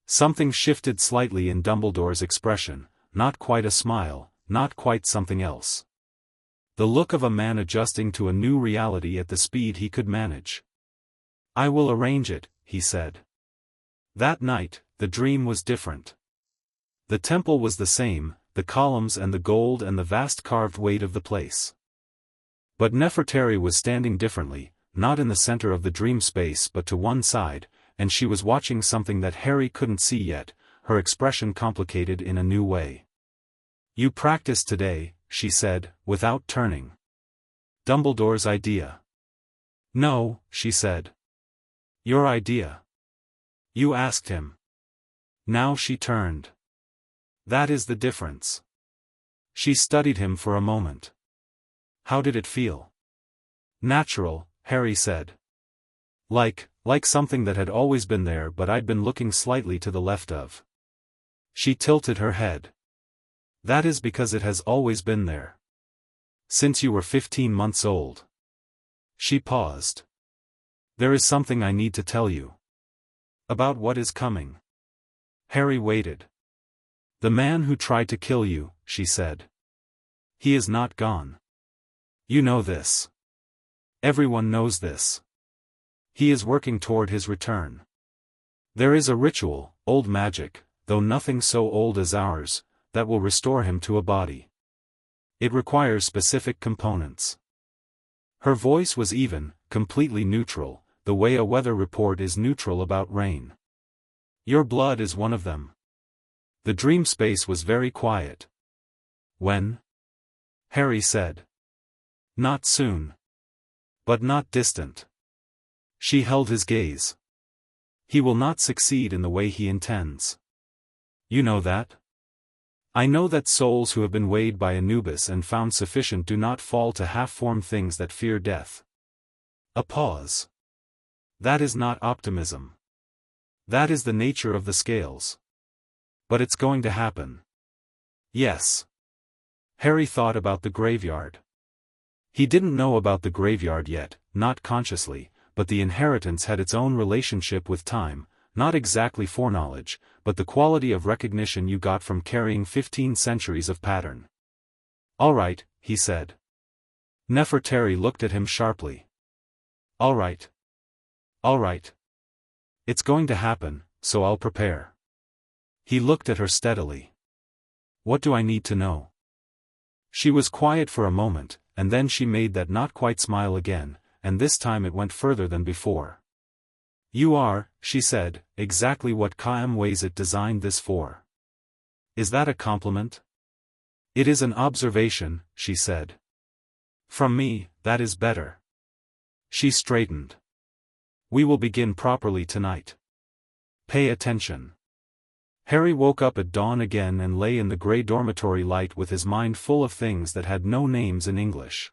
Something shifted slightly in Dumbledore's expression, not quite a smile, not quite something else. The look of a man adjusting to a new reality at the speed he could manage. I will arrange it, he said. That night, the dream was different. The temple was the same, the columns and the gold and the vast carved weight of the place. But Nefertari was standing differently, not in the center of the dream space but to one side, and she was watching something that Harry couldn't see yet, her expression complicated in a new way. You practiced today, she said, without turning. Dumbledore's idea. No, she said. Your idea. You asked him. Now she turned. That is the difference. She studied him for a moment. How did it feel? Natural, Harry said. Like something that had always been there but I'd been looking slightly to the left of. She tilted her head. That is because it has always been there. Since you were 15 months old. She paused. There is something I need to tell you. About what is coming. Harry waited. The man who tried to kill you, she said. He is not gone. You know this. Everyone knows this. He is working toward his return. There is a ritual, old magic, though nothing so old as ours, that will restore him to a body. It requires specific components. Her voice was even, completely neutral, the way a weather report is neutral about rain. Your blood is one of them. The dream space was very quiet. When? Harry said. Not soon. But not distant. She held his gaze. He will not succeed in the way he intends. You know that? I know that souls who have been weighed by Anubis and found sufficient do not fall to half-formed things that fear death. A pause. That is not optimism. That is the nature of the scales. But it's going to happen. Yes. Harry thought about the graveyard. He didn't know about the graveyard yet, not consciously, but the inheritance had its own relationship with time, not exactly foreknowledge, but the quality of recognition you got from carrying 15 centuries of pattern. All right, he said. Nefertari looked at him sharply. All right. All right. It's going to happen, so I'll prepare. He looked at her steadily. What do I need to know? She was quiet for a moment, and then she made that not quite smile again, and this time it went further than before. You are, she said, exactly what Khaim Wazit designed this for. Is that a compliment? It is an observation, she said. From me, that is better. She straightened. We will begin properly tonight. Pay attention. Harry woke up at dawn again and lay in the grey dormitory light with his mind full of things that had no names in English.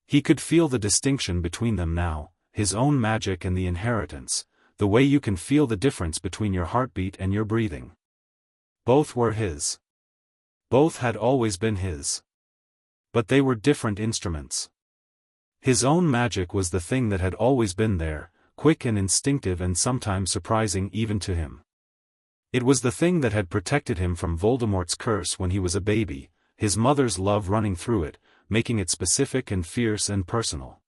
He could feel the distinction between them now, his own magic and the inheritance, the way you can feel the difference between your heartbeat and your breathing. Both were his. Both had always been his. But they were different instruments. His own magic was the thing that had always been there, quick and instinctive and sometimes surprising even to him. It was the thing that had protected him from Voldemort's curse when he was a baby, his mother's love running through it, making it specific and fierce and personal.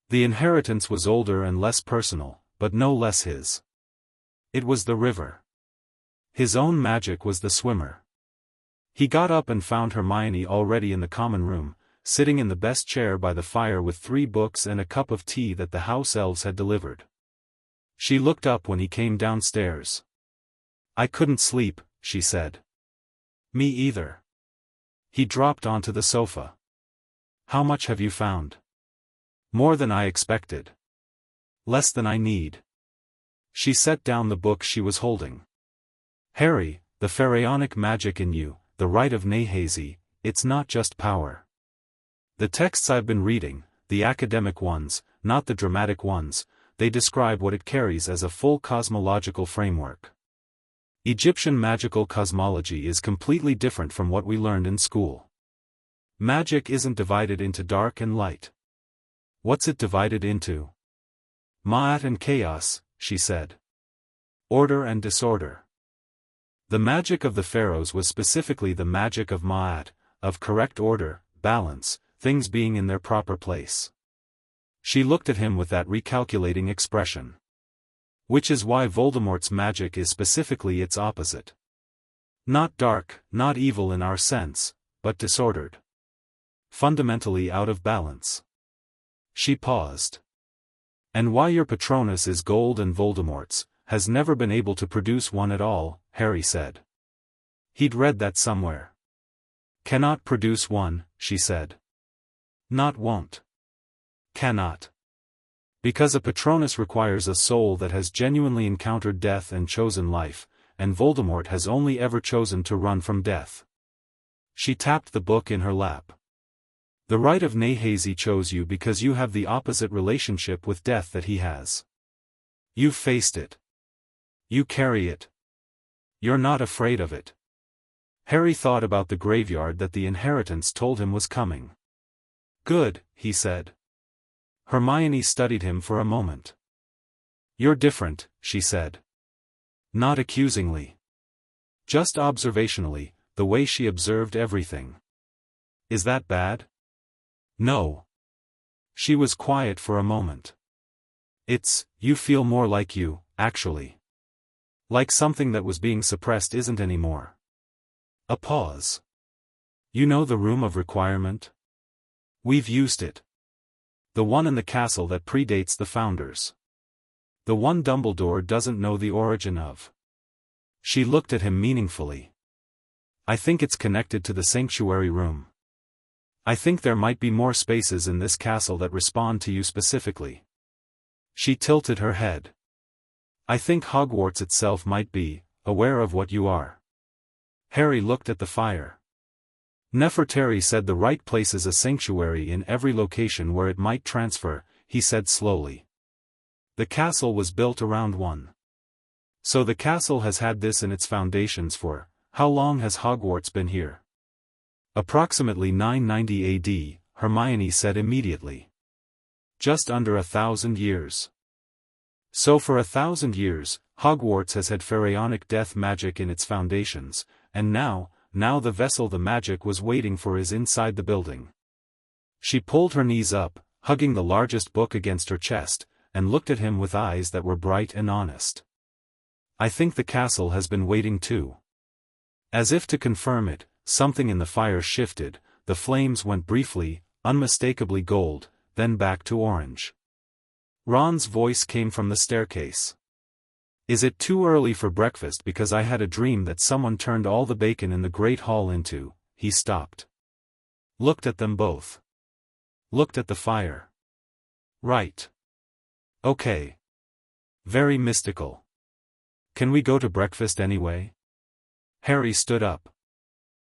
The inheritance was older and less personal, but no less his. It was the river. His own magic was the swimmer. He got up and found Hermione already in the common room, sitting in the best chair by the fire with 3 books and a cup of tea that the house elves had delivered. She looked up when he came downstairs. I couldn't sleep, she said. Me either. He dropped onto the sofa. How much have you found? More than I expected. Less than I need. She set down the book she was holding. Harry, the pharaonic magic in you, the rite of Nehazi, it's not just power. The texts I've been reading, the academic ones, not the dramatic ones, they describe what it carries as a full cosmological framework. Egyptian magical cosmology is completely different from what we learned in school. Magic isn't divided into dark and light. What's it divided into? Ma'at and chaos, she said. Order and disorder. The magic of the pharaohs was specifically the magic of Ma'at, of correct order, balance, things being in their proper place. She looked at him with that recalculating expression. Which is why Voldemort's magic is specifically its opposite. Not dark, not evil in our sense, but disordered. Fundamentally out of balance. She paused. And why your Patronus is gold and Voldemort's, has never been able to produce one at all, Harry said. He'd read that somewhere. Cannot produce one, she said. Not won't. Cannot. Because a Patronus requires a soul that has genuinely encountered death and chosen life, and Voldemort has only ever chosen to run from death. She tapped the book in her lap. The rite of Nehazi chose you because you have the opposite relationship with death that he has. You've faced it. You carry it. You're not afraid of it. Harry thought about the graveyard that the inheritance told him was coming. Good, he said. Hermione studied him for a moment. You're different, she said. Not accusingly. Just observationally, the way she observed everything. Is that bad? No. She was quiet for a moment. You feel more like you, actually. Like something that was being suppressed isn't anymore. A pause. You know the room of requirement? We've used it. The one in the castle that predates the founders. The one Dumbledore doesn't know the origin of. She looked at him meaningfully. I think it's connected to the sanctuary room. I think there might be more spaces in this castle that respond to you specifically. She tilted her head. I think Hogwarts itself might be aware of what you are. Harry looked at the fire. Nefertari said the right places a sanctuary in every location where it might transfer, he said slowly. The castle was built around one. So the castle has had this in its foundations for, how long has Hogwarts been here? Approximately 990 AD, Hermione said immediately. Just under 1,000 years. So for 1,000 years, Hogwarts has had pharaonic death magic in its foundations, and now the vessel the magic was waiting for is inside the building. She pulled her knees up, hugging the largest book against her chest, and looked at him with eyes that were bright and honest. I think the castle has been waiting too. As if to confirm it, something in the fire shifted, the flames went briefly, unmistakably gold, then back to orange. Ron's voice came from the staircase. Is it too early for breakfast because I had a dream that someone turned all the bacon in the Great Hall into, he stopped. Looked at them both. Looked at the fire. Right. Okay. Very mystical. Can we go to breakfast anyway? Harry stood up.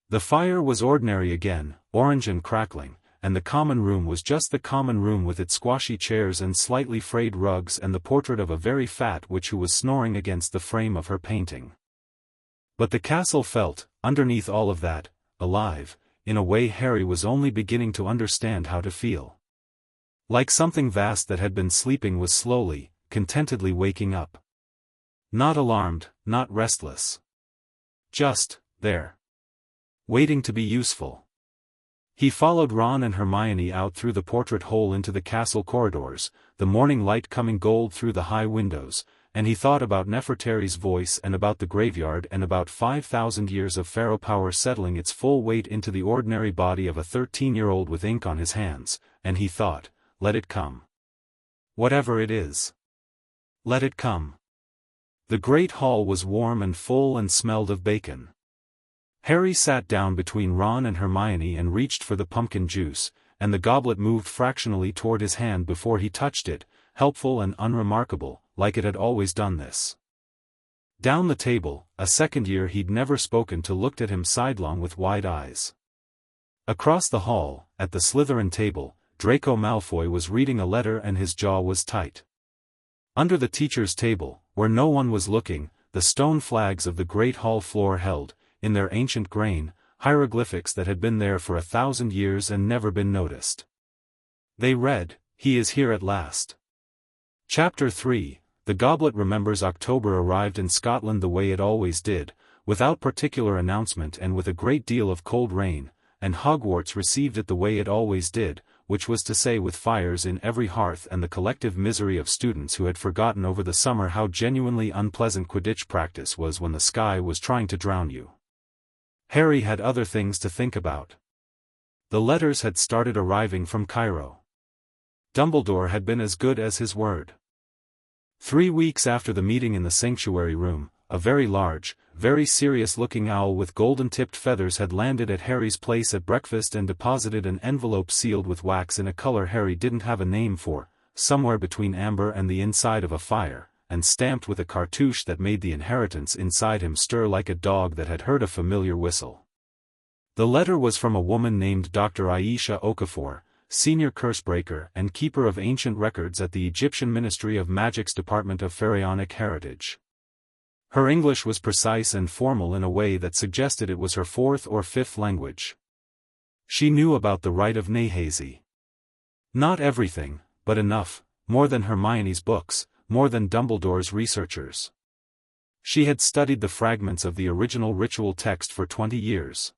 The fire was ordinary again, orange and crackling, and the common room was just the common room with its squashy chairs and slightly frayed rugs and the portrait of a very fat witch who was snoring against the frame of her painting. But the castle felt, underneath all of that, alive, in a way Harry was only beginning to understand how to feel. Like something vast that had been sleeping was slowly, contentedly waking up. Not alarmed, not restless. Just, there. Waiting to be useful. He followed Ron and Hermione out through the portrait hole into the castle corridors, the morning light coming gold through the high windows, and he thought about Nefertari's voice and about the graveyard and about 5,000 years of Pharaoh power settling its full weight into the ordinary body of a 13-year-old with ink on his hands, and he thought, let it come. Whatever it is. Let it come. The great hall was warm and full and smelled of bacon. Harry sat down between Ron and Hermione and reached for the pumpkin juice, and the goblet moved fractionally toward his hand before he touched it, helpful and unremarkable, like it had always done this. Down the table, a second year he'd never spoken to looked at him sidelong with wide eyes. Across the hall, at the Slytherin table, Draco Malfoy was reading a letter and his jaw was tight. Under the teacher's table, where no one was looking, the stone flags of the great hall floor held, in their ancient grain, hieroglyphics that had been there for 1,000 years and never been noticed. They read, He is here at last. Chapter 3, The Goblet remembers October arrived in Scotland the way it always did, without particular announcement and with a great deal of cold rain, and Hogwarts received it the way it always did, which was to say with fires in every hearth and the collective misery of students who had forgotten over the summer how genuinely unpleasant Quidditch practice was when the sky was trying to drown you. Harry had other things to think about. The letters had started arriving from Cairo. Dumbledore had been as good as his word. 3 weeks after the meeting in the sanctuary room, a very large, very serious-looking owl with golden-tipped feathers had landed at Harry's place at breakfast and deposited an envelope sealed with wax in a color Harry didn't have a name for, somewhere between amber and the inside of a fire, and stamped with a cartouche that made the inheritance inside him stir like a dog that had heard a familiar whistle. The letter was from a woman named Dr. Aisha Okafor, senior cursebreaker and keeper of ancient records at the Egyptian Ministry of Magic's Department of Pharaonic Heritage. Her English was precise and formal in a way that suggested it was her 4th or 5th language. She knew about the rite of Nehazi. Not everything, but enough, more than Hermione's books, more than Dumbledore's researchers. She had studied the fragments of the original ritual text for 20 years.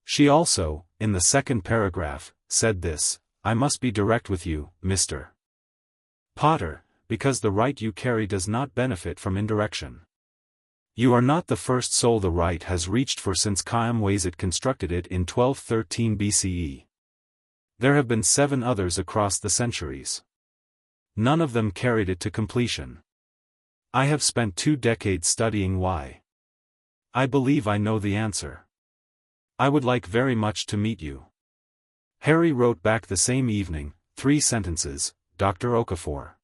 She also, in the second paragraph, said this: "I must be direct with you, Mr. Potter, because the rite you carry does not benefit from indirection. You are not the first soul the rite has reached for since Chaim Wazit constructed it in 1213 BCE. There have been 7 others across the centuries. None of them carried it to completion. I have spent 2 decades studying why. I believe I know the answer. I would like very much to meet you." Harry wrote back the same evening, 3 sentences, Dr. Okafor.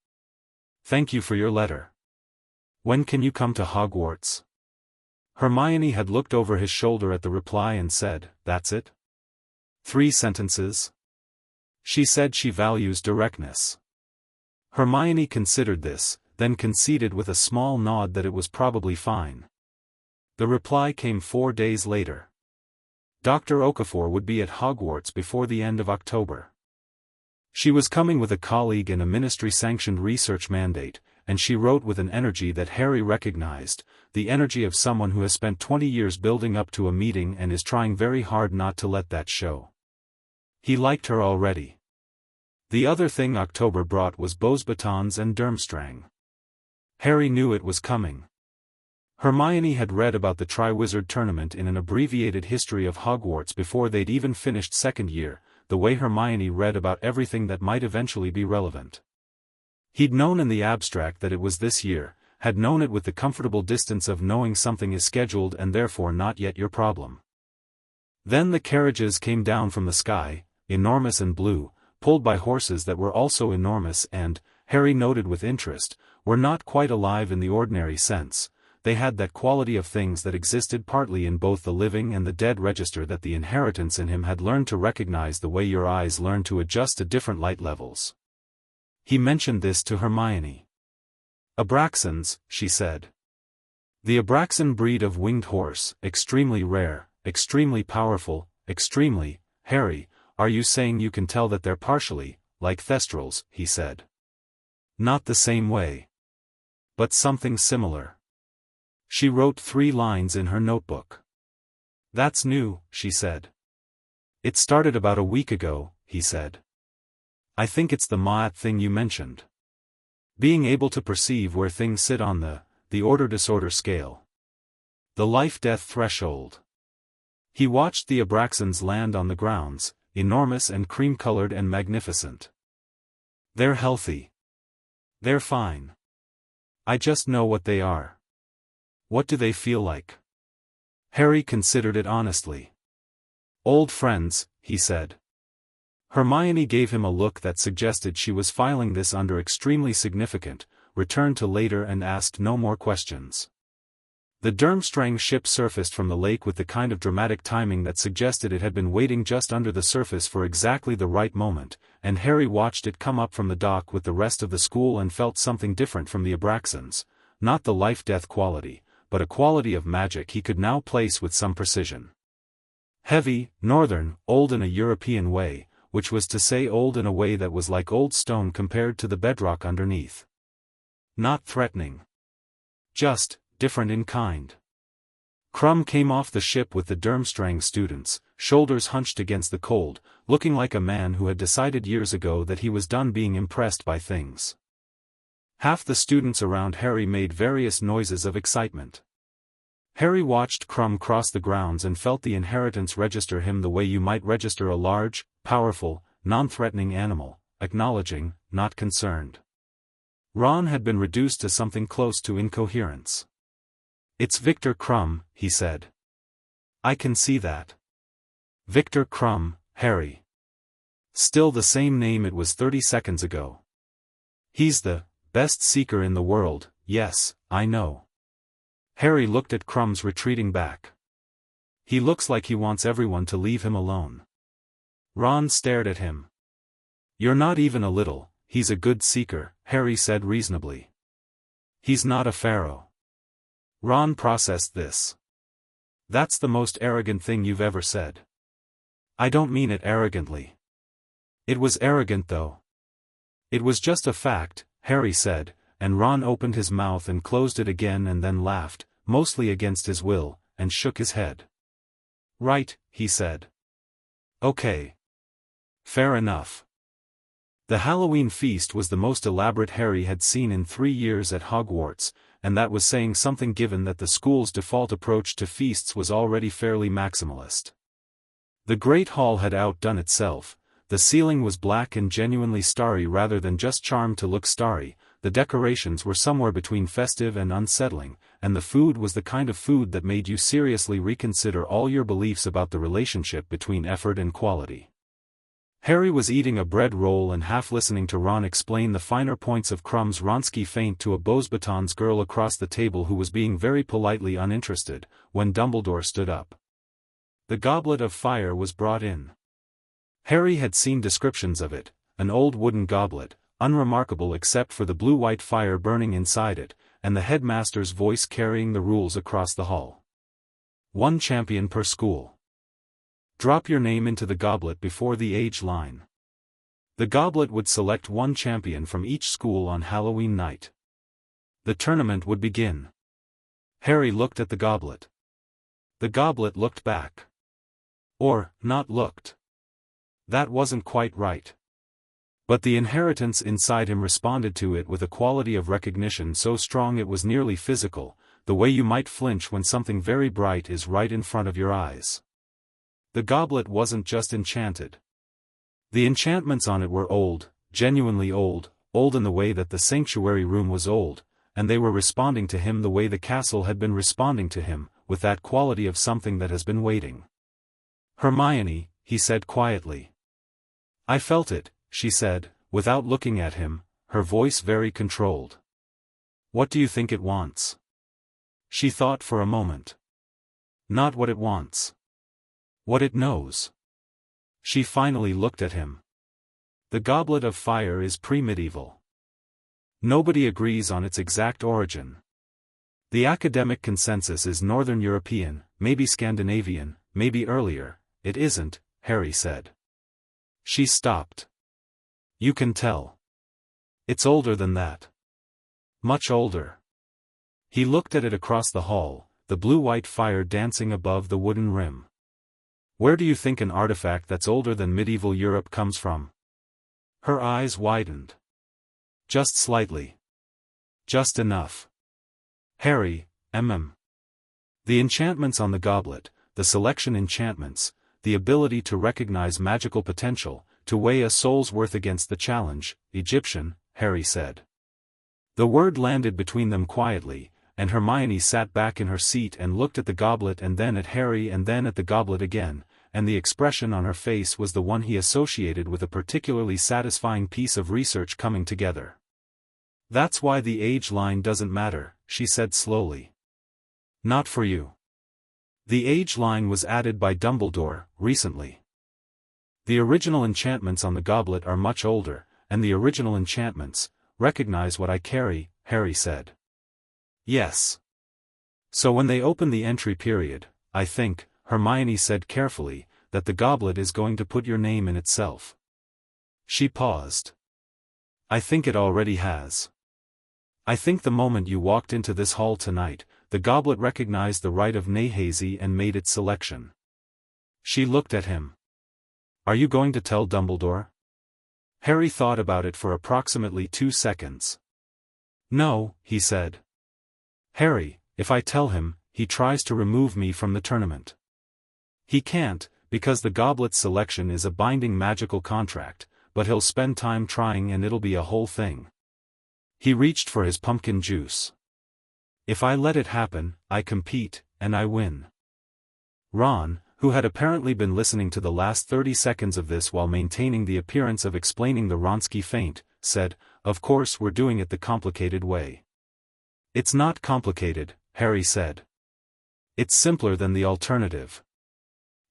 "Thank you for your letter. When can you come to Hogwarts?" Hermione had looked over his shoulder at the reply and said, "That's it? 3 sentences?" She said she values directness. Hermione considered this, then conceded with a small nod that it was probably fine. The reply came 4 days later. Dr. Okafor would be at Hogwarts before the end of October. She was coming with a colleague and a ministry-sanctioned research mandate, and she wrote with an energy that Harry recognized, the energy of someone who has spent 20 years building up to a meeting and is trying very hard not to let that show. He liked her already. The other thing October brought was bows batons and Durmstrang. Harry knew it was coming. Hermione had read about the Triwizard Tournament in an abbreviated history of Hogwarts before they'd even finished second year, the way Hermione read about everything that might eventually be relevant. He'd known in the abstract that it was this year, had known it with the comfortable distance of knowing something is scheduled and therefore not yet your problem. Then the carriages came down from the sky, enormous and blue, pulled by horses that were also enormous and, Harry noted with interest, were not quite alive in the ordinary sense. They had that quality of things that existed partly in both the living and the dead register that the inheritance in him had learned to recognize the way your eyes learn to adjust to different light levels. He mentioned this to Hermione. "Abraxans," she said. "The Abraxan breed of winged horse, extremely rare, extremely powerful, extremely, Harry, are you saying you can tell that they're partially, like Thestrals?" he said. "Not the same way. But something similar." She wrote 3 lines in her notebook. "That's new," she said. "It started about a week ago," he said. "I think it's the Ma'at thing you mentioned. Being able to perceive where things sit on the order-disorder scale. The life-death threshold." He watched the Abraxans land on the grounds, enormous and cream-colored and magnificent. "They're healthy. They're fine. I just know what they are." "What do they feel like?" Harry considered it honestly. "Old friends," he said. Hermione gave him a look that suggested she was filing this under extremely significant, returned to later and asked no more questions. The Durmstrang ship surfaced from the lake with the kind of dramatic timing that suggested it had been waiting just under the surface for exactly the right moment, and Harry watched it come up from the dock with the rest of the school and felt something different from the Abraxans, not the life-death quality, but a quality of magic he could now place with some precision. Heavy, northern, old in a European way, which was to say old in a way that was like old stone compared to the bedrock underneath. Not threatening. Just different in kind. Crumb came off the ship with the Durmstrang students, shoulders hunched against the cold, looking like a man who had decided years ago that he was done being impressed by things. Half the students around Harry made various noises of excitement. Harry watched Crumb cross the grounds and felt the inheritance register him the way you might register a large, powerful, non-threatening animal, acknowledging, not concerned. Ron had been reduced to something close to incoherence. "It's Victor Crumb," he said. "I can see that. Victor Crumb, Harry. Still the same name it was 30 seconds ago. He's the best seeker in the world, yes, I know." Harry looked at Crumb's retreating back. "He looks like he wants everyone to leave him alone." Ron stared at him. "You're not even a little, he's a good seeker," Harry said reasonably. "He's not a Pharaoh." Ron processed this. "That's the most arrogant thing you've ever said." "I don't mean it arrogantly. It was arrogant though. It was just a fact, Harry said, and Ron opened his mouth and closed it again and then laughed, mostly against his will, and shook his head. Right, he said. Okay. Fair enough. The Halloween feast was the most elaborate Harry had seen in 3 years at Hogwarts, and that was saying something given that the school's default approach to feasts was already fairly maximalist. The Great Hall had outdone itself. The ceiling was black and genuinely starry rather than just charmed to look starry, the decorations were somewhere between festive and unsettling, and the food was the kind of food that made you seriously reconsider all your beliefs about the relationship between effort and quality. Harry was eating a bread roll and half listening to Ron explain the finer points of Crum's Wronski feint to a Beauxbatons girl across the table who was being very politely uninterested, when Dumbledore stood up. The goblet of fire was brought in. Harry had seen descriptions of it, an old wooden goblet, unremarkable except for the blue-white fire burning inside it, and the headmaster's voice carrying the rules across the hall. 1 champion per school. Drop your name into the goblet before the age line. The goblet would select 1 champion from each school on Halloween night. The tournament would begin. Harry looked at the goblet. The goblet looked back. Or, not looked. That wasn't quite right. But the inheritance inside him responded to it with a quality of recognition so strong it was nearly physical, the way you might flinch when something very bright is right in front of your eyes. The goblet wasn't just enchanted. The enchantments on it were old, genuinely old, old in the way that the sanctuary room was old, and they were responding to him the way the castle had been responding to him, with that quality of something that has been waiting. Hermione, he said quietly. I felt it, she said, without looking at him, her voice very controlled. What do you think it wants? She thought for a moment. Not what it wants. What it knows. She finally looked at him. The goblet of fire is pre-medieval. Nobody agrees on its exact origin. The academic consensus is Northern European, maybe Scandinavian, maybe earlier. It isn't, Harry said. She stopped. You can tell. It's older than that. Much older. He looked at it across the hall, the blue-white fire dancing above the wooden rim. Where do you think an artifact that's older than medieval Europe comes from? Her eyes widened. Just slightly. Just enough. Harry, The enchantments on the goblet, the selection enchantments, the ability to recognize magical potential, to weigh a soul's worth against the challenge, Egyptian, Harry said. The word landed between them quietly, and Hermione sat back in her seat and looked at the goblet and then at Harry and then at the goblet again, and the expression on her face was the one he associated with a particularly satisfying piece of research coming together. That's why the age line doesn't matter, she said slowly. Not for you. The age line was added by Dumbledore, recently. The original enchantments on the goblet are much older, and the original enchantments, recognize what I carry, Harry said. Yes. So when they open the entry period, I think, Hermione said carefully, that the goblet is going to put your name in itself. She paused. I think it already has. I think the moment you walked into this hall tonight, the goblet recognized the rite of Nehazi and made its selection. She looked at him. Are you going to tell Dumbledore? Harry thought about it for approximately 2 seconds. No, he said. Harry, if I tell him, he tries to remove me from the tournament. He can't, because the goblet's selection is a binding magical contract, but he'll spend time trying and it'll be a whole thing. He reached for his pumpkin juice. If I let it happen, I compete, and I win. Ron, who had apparently been listening to the last 30 seconds of this while maintaining the appearance of explaining the Wronski feint, said, Of course we're doing it the complicated way. It's not complicated, Harry said. It's simpler than the alternative.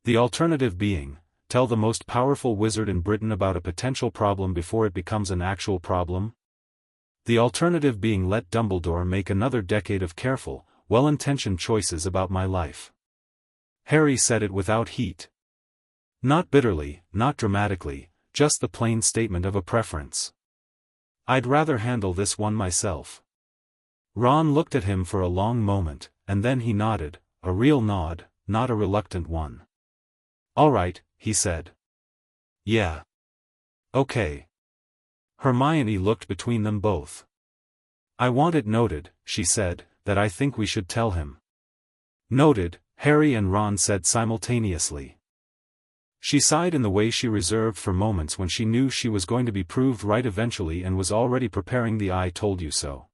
The alternative being, tell the most powerful wizard in Britain about a potential problem before it becomes an actual problem? The alternative being let Dumbledore make another decade of careful, well-intentioned choices about my life. Harry said it without heat. Not bitterly, not dramatically, just the plain statement of a preference. I'd rather handle this one myself. Ron looked at him for a long moment, and then he nodded, a real nod, not a reluctant one. All right, he said. Yeah. Okay. Hermione looked between them both. I want it noted, she said, that I think we should tell him. Noted, Harry and Ron said simultaneously. She sighed in the way she reserved for moments when she knew she was going to be proved right eventually and was already preparing the I told you so.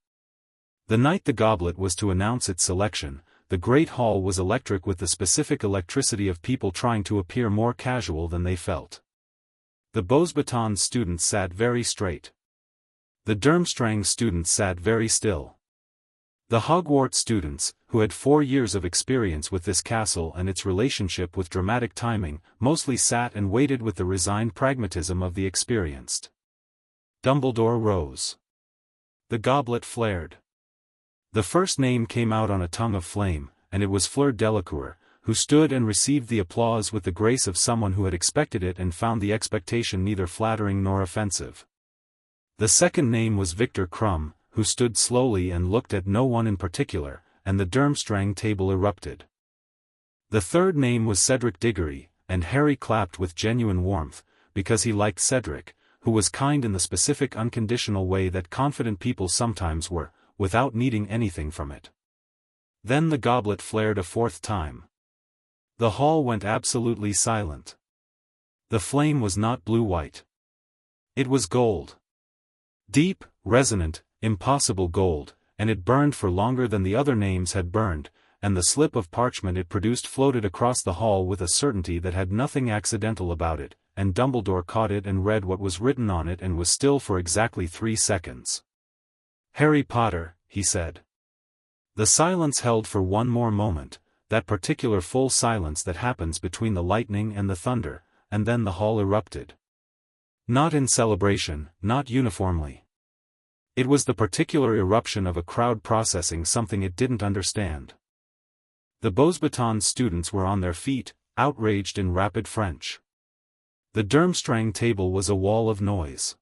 The night the goblet was to announce its selection, the Great Hall was electric with the specific electricity of people trying to appear more casual than they felt. The Beauxbatons students sat very straight. The Durmstrang students sat very still. The Hogwarts students, who had 4 years of experience with this castle and its relationship with dramatic timing, mostly sat and waited with the resigned pragmatism of the experienced. Dumbledore rose. The goblet flared. The first name came out on a tongue of flame, and it was Fleur Delacour, who stood and received the applause with the grace of someone who had expected it and found the expectation neither flattering nor offensive. The second name was Victor Krum, who stood slowly and looked at no one in particular, and the Durmstrang table erupted. The third name was Cedric Diggory, and Harry clapped with genuine warmth, because he liked Cedric, who was kind in the specific unconditional way that confident people sometimes were, without needing anything from it. Then the goblet flared a fourth time. The hall went absolutely silent. The flame was not blue-white. It was gold. Deep, resonant, impossible gold, and it burned for longer than the other names had burned, and the slip of parchment it produced floated across the hall with a certainty that had nothing accidental about it, and Dumbledore caught it and read what was written on it and was still for exactly 3 seconds. Harry Potter, he said. The silence held for one more moment, that particular full silence that happens between the lightning and the thunder, and then the hall erupted. Not in celebration, not uniformly. It was the particular eruption of a crowd processing something it didn't understand. The Beauxbatons students were on their feet, outraged in rapid French. The Durmstrang table was a wall of noise.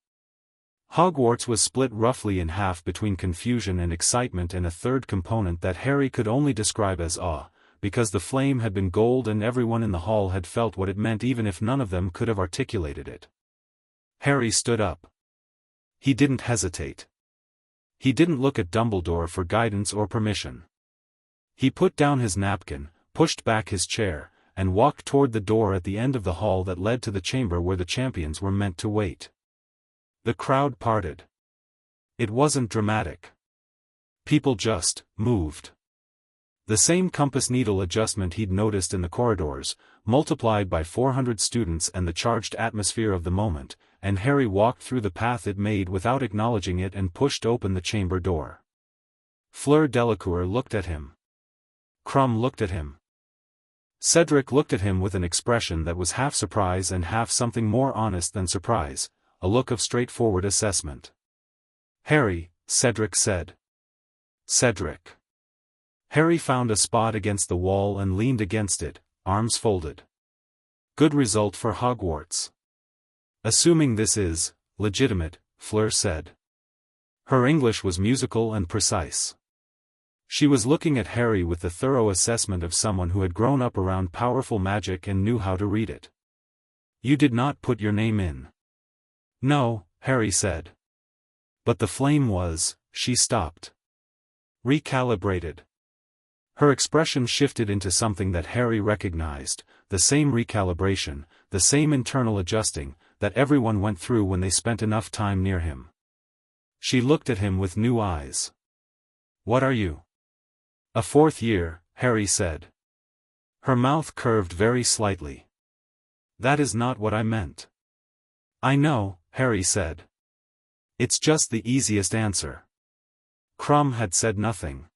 Hogwarts was split roughly in half between confusion and excitement and a third component that Harry could only describe as awe, because the flame had been gold and everyone in the hall had felt what it meant even if none of them could have articulated it. Harry stood up. He didn't hesitate. He didn't look at Dumbledore for guidance or permission. He put down his napkin, pushed back his chair, and walked toward the door at the end of the hall that led to the chamber where the champions were meant to wait. The crowd parted. It wasn't dramatic. People just moved. The same compass needle adjustment he'd noticed in the corridors, multiplied by 400 students and the charged atmosphere of the moment, and Harry walked through the path it made without acknowledging it and pushed open the chamber door. Fleur Delacour looked at him. Krum looked at him. Cedric looked at him with an expression that was half surprise and half something more honest than surprise, a look of straightforward assessment. Harry, Cedric said. Cedric. Harry found a spot against the wall and leaned against it, arms folded. Good result for Hogwarts. Assuming this is legitimate, Fleur said. Her English was musical and precise. She was looking at Harry with the thorough assessment of someone who had grown up around powerful magic and knew how to read it. You did not put your name in. No, Harry said. But the flame was, she stopped. Recalibrated. Her expression shifted into something that Harry recognized, the same recalibration, the same internal adjusting, that everyone went through when they spent enough time near him. She looked at him with new eyes. What are you? A 4th year, Harry said. Her mouth curved very slightly. That is not what I meant. I know, Harry said. It's just the easiest answer. Krum had said nothing.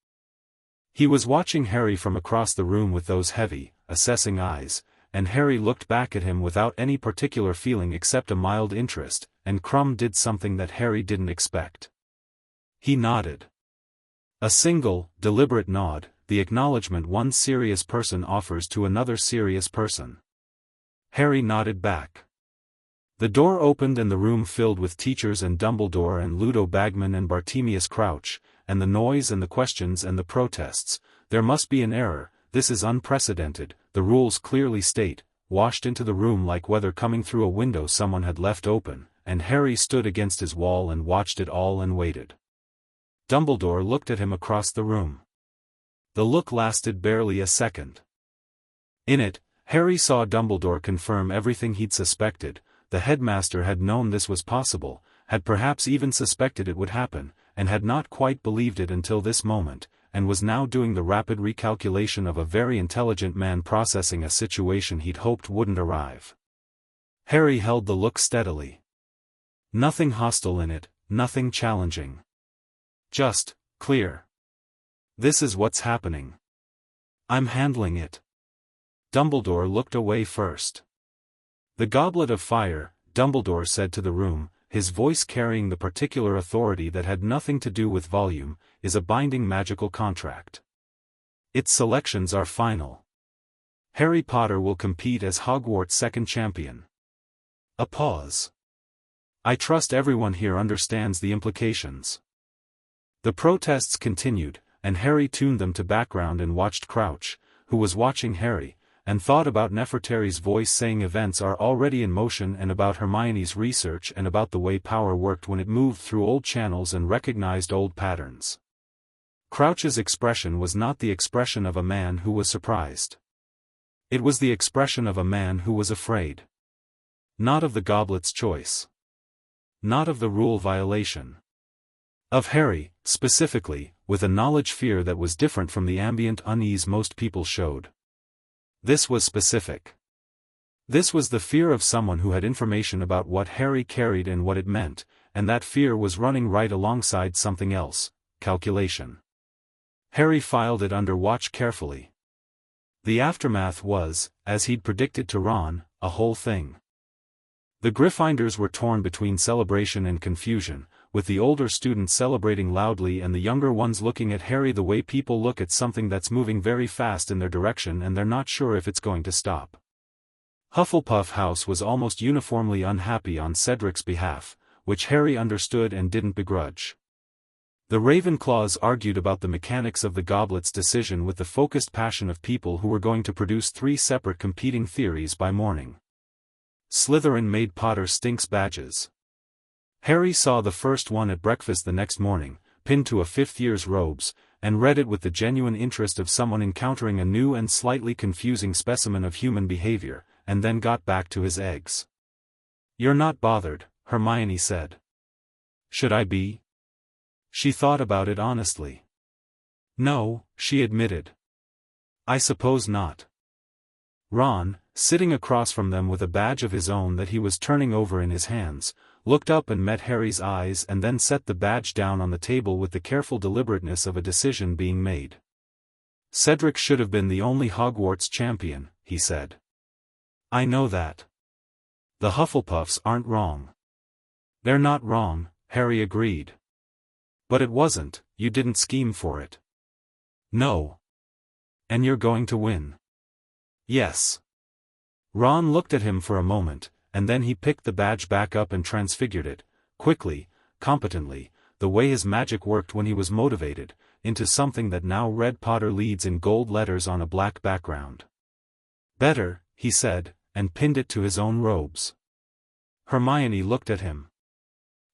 He was watching Harry from across the room with those heavy, assessing eyes, and Harry looked back at him without any particular feeling except a mild interest, and Krum did something that Harry didn't expect. He nodded. A single, deliberate nod, the acknowledgement one serious person offers to another serious person. Harry nodded back. The door opened and the room filled with teachers and Dumbledore and Ludo Bagman and Bartemius Crouch, and the noise and the questions and the protests. "There must be an error, this is unprecedented, the rules clearly state," washed into the room like weather coming through a window someone had left open, and Harry stood against his wall and watched it all and waited. Dumbledore looked at him across the room. The look lasted barely a second. In it, Harry saw Dumbledore confirm everything he'd suspected. The headmaster had known this was possible, had perhaps even suspected it would happen, and had not quite believed it until this moment, and was now doing the rapid recalculation of a very intelligent man processing a situation he'd hoped wouldn't arrive. Harry held the look steadily. Nothing hostile in it, nothing challenging. Just, clear. "This is what's happening. I'm handling it." Dumbledore looked away first. "The Goblet of Fire," Dumbledore said to the room, his voice carrying the particular authority that had nothing to do with volume, "is a binding magical contract. Its selections are final. Harry Potter will compete as Hogwarts' second champion." A pause. "I trust everyone here understands the implications." The protests continued, and Harry tuned them to background and watched Crouch, who was watching Harry, and thought about Nefertari's voice saying events are already in motion and about Hermione's research and about the way power worked when it moved through old channels and recognized old patterns. Crouch's expression was not the expression of a man who was surprised. It was the expression of a man who was afraid. Not of the goblet's choice. Not of the rule violation. Of Harry, specifically, with a knowledge fear that was different from the ambient unease most people showed. This was specific. This was the fear of someone who had information about what Harry carried and what it meant, and that fear was running right alongside something else, calculation. Harry filed it under watch carefully. The aftermath was, as he'd predicted to Ron, a whole thing. The Gryffindors were torn between celebration and confusion, with the older students celebrating loudly and the younger ones looking at Harry the way people look at something that's moving very fast in their direction and they're not sure if it's going to stop. Hufflepuff House was almost uniformly unhappy on Cedric's behalf, which Harry understood and didn't begrudge. The Ravenclaws argued about the mechanics of the Goblet's decision with the focused passion of people who were going to produce 3 separate competing theories by morning. Slytherin made Potter stinks badges. Harry saw the first one at breakfast the next morning, pinned to a 5th year's robes, and read it with the genuine interest of someone encountering a new and slightly confusing specimen of human behavior, and then got back to his eggs. "You're not bothered," Hermione said. "Should I be?" She thought about it honestly. "No," she admitted. "I suppose not." Ron, sitting across from them with a badge of his own that he was turning over in his hands, looked up and met Harry's eyes and then set the badge down on the table with the careful deliberateness of a decision being made. "Cedric should have been the only Hogwarts champion," he said. "I know that. The Hufflepuffs aren't wrong." "They're not wrong," Harry agreed. "But it wasn't, you didn't scheme for it." "No. And you're going to win." "Yes." Ron looked at him for a moment, and then he picked the badge back up and transfigured it, quickly, competently, the way his magic worked when he was motivated, into something that now read Potter leads in gold letters on a black background. "Better," he said, and pinned it to his own robes. Hermione looked at him.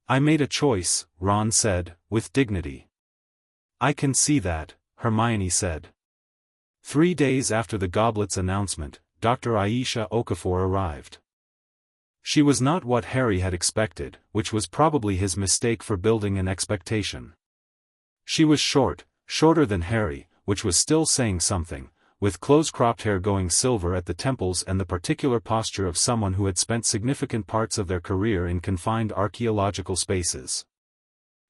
"I made a choice," Ron said, with dignity. "I can see that," Hermione said. 3 days after the Goblet's announcement, Dr. Aisha Okafor arrived. She was not what Harry had expected, which was probably his mistake for building an expectation. She was short, shorter than Harry, which was still saying something, with close-cropped hair going silver at the temples and the particular posture of someone who had spent significant parts of their career in confined archaeological spaces.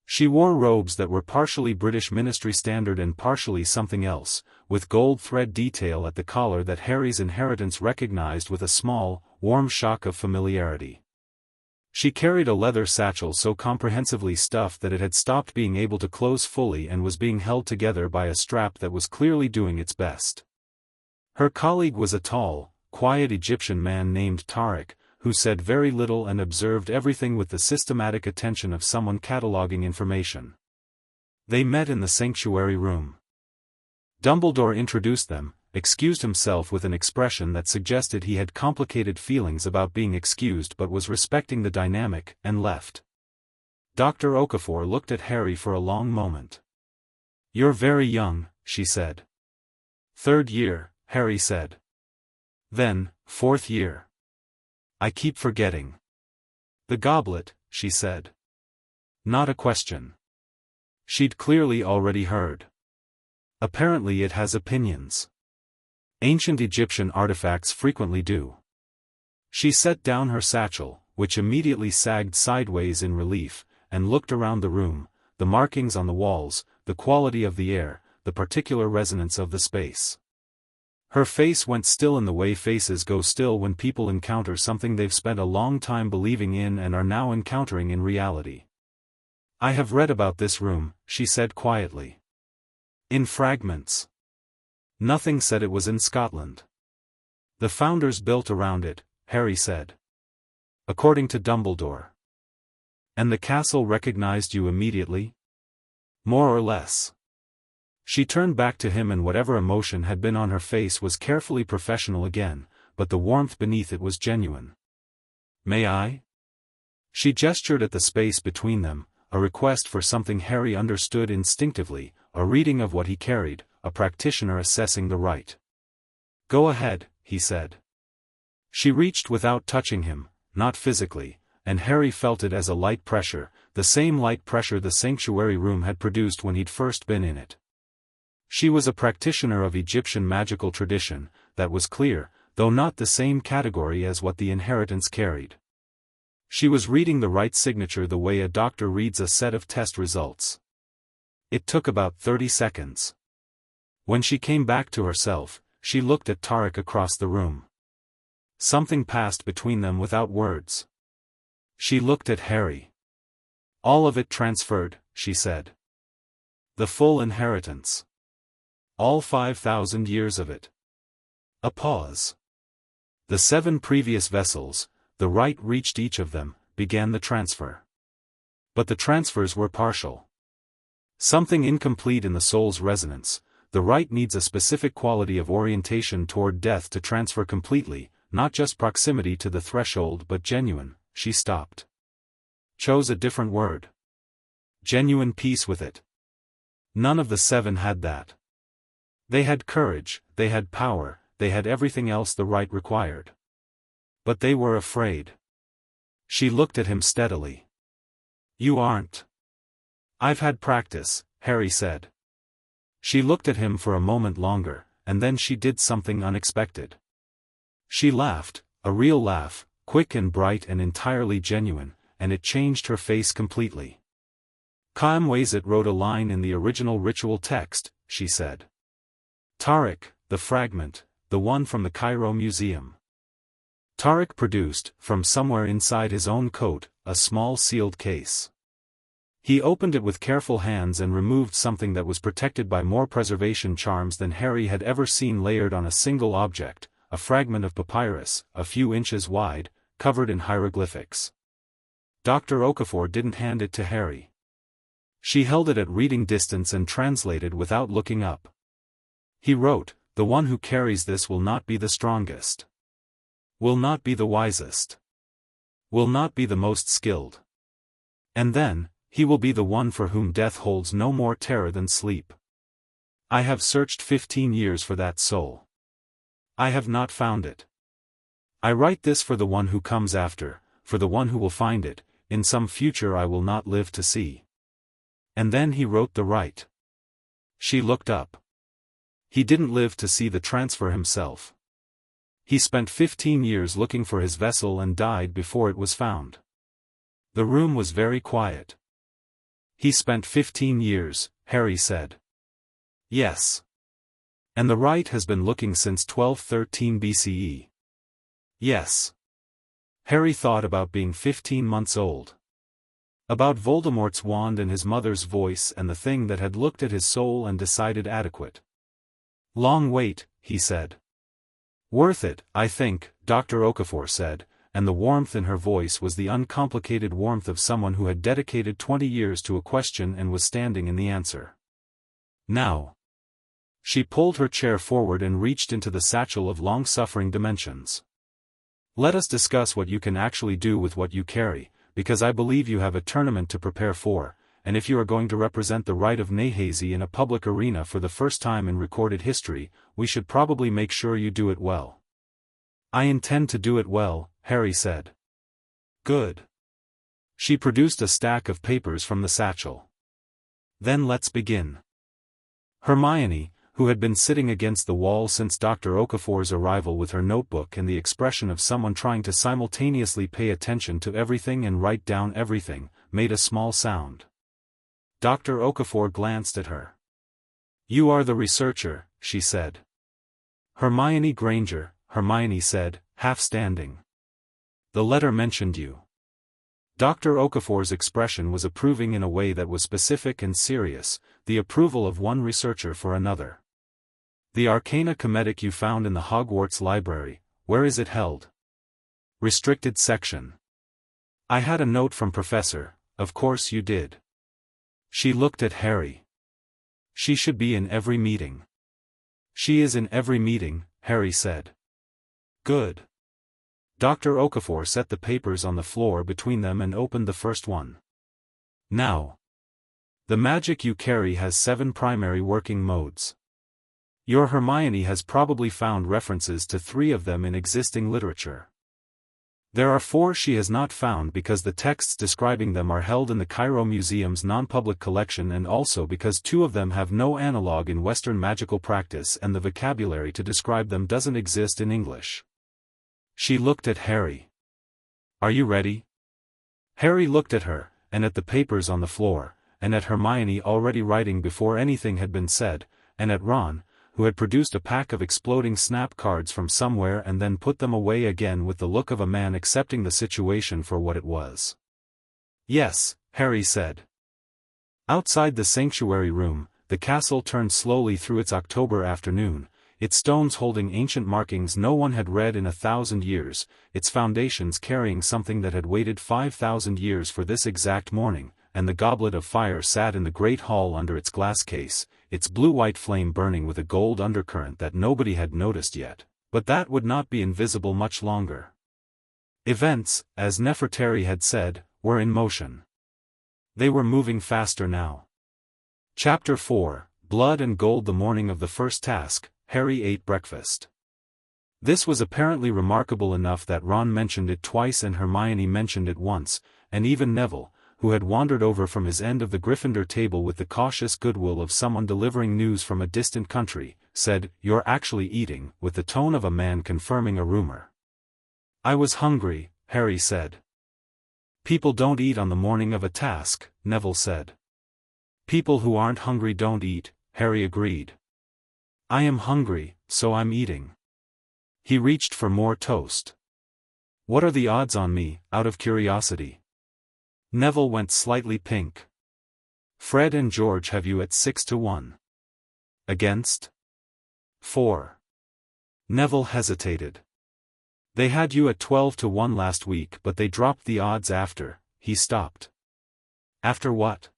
She wore robes that were partially British ministry standard and partially something else, with gold thread detail at the collar that Harry's inheritance recognized with a small, warm shock of familiarity. She carried a leather satchel so comprehensively stuffed that it had stopped being able to close fully and was being held together by a strap that was clearly doing its best. Her colleague was a tall, quiet Egyptian man named Tariq, who said very little and observed everything with the systematic attention of someone cataloging information. They met in the sanctuary room. Dumbledore introduced them, excused himself with an expression that suggested he had complicated feelings about being excused but was respecting the dynamic, and left. Dr. Okafor looked at Harry for a long moment. "You're very young," she said. "Third year," Harry said. "Then, fourth year. I keep forgetting." "The goblet," she said. Not a question. She'd clearly already heard. "Apparently it has opinions. Ancient Egyptian artifacts frequently do." She set down her satchel, which immediately sagged sideways in relief, and looked around the room, the markings on the walls, the quality of the air, the particular resonance of the space. Her face went still in the way faces go still when people encounter something they've spent a long time believing in and are now encountering in reality. "I have read about this room," she said quietly. "In fragments. Nothing said it was in Scotland." "The founders built around it," Harry said. "According to Dumbledore." "And the castle recognized you immediately?" "More or less." She turned back to him and whatever emotion had been on her face was carefully professional again, but the warmth beneath it was genuine. "May I?" She gestured at the space between them, a request for something Harry understood instinctively, a reading of what he carried, a practitioner assessing the rite. "Go ahead," he said. She reached without touching him, not physically, and Harry felt it as a light pressure, the same light pressure the sanctuary room had produced when he'd first been in it. She was a practitioner of Egyptian magical tradition, that was clear, though not the same category as what the inheritance carried. She was reading the rite signature the way a doctor reads a set of test results. It took about 30 seconds. When she came back to herself, she looked at Tarek across the room. Something passed between them without words. She looked at Harry. "All of it transferred," she said. "The full inheritance. All 5,000 years of it." A pause. "The 7 previous vessels, the rite reached each of them, began the transfer. But the transfers were partial. Something incomplete in the soul's resonance, the rite needs a specific quality of orientation toward death to transfer completely, not just proximity to the threshold but genuine." She stopped. Chose a different word. "Genuine peace with it." None of the 7 had that. They had courage, they had power, they had everything else the rite required. But they were afraid. She looked at him steadily. "You aren't." "I've had practice," Harry said. She looked at him for a moment longer, and then she did something unexpected. She laughed, a real laugh, quick and bright and entirely genuine, and it changed her face completely. "Kaimwazit wrote a line in the original ritual text," she said. "Tarek, the fragment, the one from the Cairo Museum." Tarek produced, from somewhere inside his own coat, a small sealed case. He opened it with careful hands and removed something that was protected by more preservation charms than Harry had ever seen layered on a single object, a fragment of papyrus, a few inches wide, covered in hieroglyphics. Dr. Okafor didn't hand it to Harry. She held it at reading distance and translated without looking up. He wrote, "The one who carries this will not be the strongest. Will not be the wisest. Will not be the most skilled. And then, he will be the one for whom death holds no more terror than sleep. I have searched 15 years for that soul. I have not found it. I write this for the one who comes after, for the one who will find it, in some future I will not live to see." And then he wrote the rite. She looked up. He didn't live to see the transfer himself. He spent 15 years looking for his vessel and died before it was found. The room was very quiet. "He spent 15 years, Harry said. "Yes. And the rite has been looking since 1213 BCE. "Yes." Harry thought about being 15 months old. About Voldemort's wand and his mother's voice and the thing that had looked at his soul and decided adequate. "Long wait," he said. "Worth it, I think," Dr. Okafor said, and the warmth in her voice was the uncomplicated warmth of someone who had dedicated 20 years to a question and was standing in the answer. Now. She pulled her chair forward and reached into the satchel of long-suffering dimensions. Let us discuss what you can actually do with what you carry, because I believe you have a tournament to prepare for, and if you are going to represent the rite of Nehazi in a public arena for the first time in recorded history, we should probably make sure you do it well. I intend to do it well, Harry said. Good. She produced a stack of papers from the satchel. Then let's begin. Hermione, who had been sitting against the wall since Dr. Okafor's arrival with her notebook and the expression of someone trying to simultaneously pay attention to everything and write down everything, made a small sound. Dr. Okafor glanced at her. You are the researcher, she said. Hermione Granger, Hermione said, half standing. The letter mentioned you. Dr. Okafor's expression was approving in a way that was specific and serious, the approval of one researcher for another. The Arcana Cometic you found in the Hogwarts library, where is it held? Restricted section. I had a note from Professor, of course you did. She looked at Harry. She should be in every meeting. She is in every meeting, Harry said. Good. Dr. Okafor set the papers on the floor between them and opened the first one. Now. The magic you carry has 7 primary working modes. Your Hermione has probably found references to 3 of them in existing literature. There are 4 she has not found because the texts describing them are held in the Cairo Museum's non-public collection and also because 2 of them have no analog in Western magical practice and the vocabulary to describe them doesn't exist in English. She looked at Harry. Are you ready? Harry looked at her, and at the papers on the floor, and at Hermione already writing before anything had been said, and at Ron, who had produced a pack of exploding snap cards from somewhere and then put them away again with the look of a man accepting the situation for what it was. Yes, Harry said. Outside the sanctuary room, the castle turned slowly through its October afternoon, its stones holding ancient markings no one had read in 1,000 years, its foundations carrying something that had waited 5,000 years for this exact morning, and the goblet of fire sat in the great hall under its glass case, its blue-white flame burning with a gold undercurrent that nobody had noticed yet, but that would not be invisible much longer. Events, as Nefertari had said, were in motion. They were moving faster now. Chapter 4, Blood and Gold. The morning of the first task, Harry ate breakfast. This was apparently remarkable enough that Ron mentioned it twice and Hermione mentioned it once, and even Neville, who had wandered over from his end of the Gryffindor table with the cautious goodwill of someone delivering news from a distant country, said, "You're actually eating," with the tone of a man confirming a rumor. I was hungry, Harry said. People don't eat on the morning of a task, Neville said. People who aren't hungry don't eat, Harry agreed. I am hungry, so I'm eating. He reached for more toast. What are the odds on me, out of curiosity? Neville went slightly pink. Fred and George have you at 6-1. Against? 4. Neville hesitated. They had you at 12-1 last week but they dropped the odds after, he stopped. After what?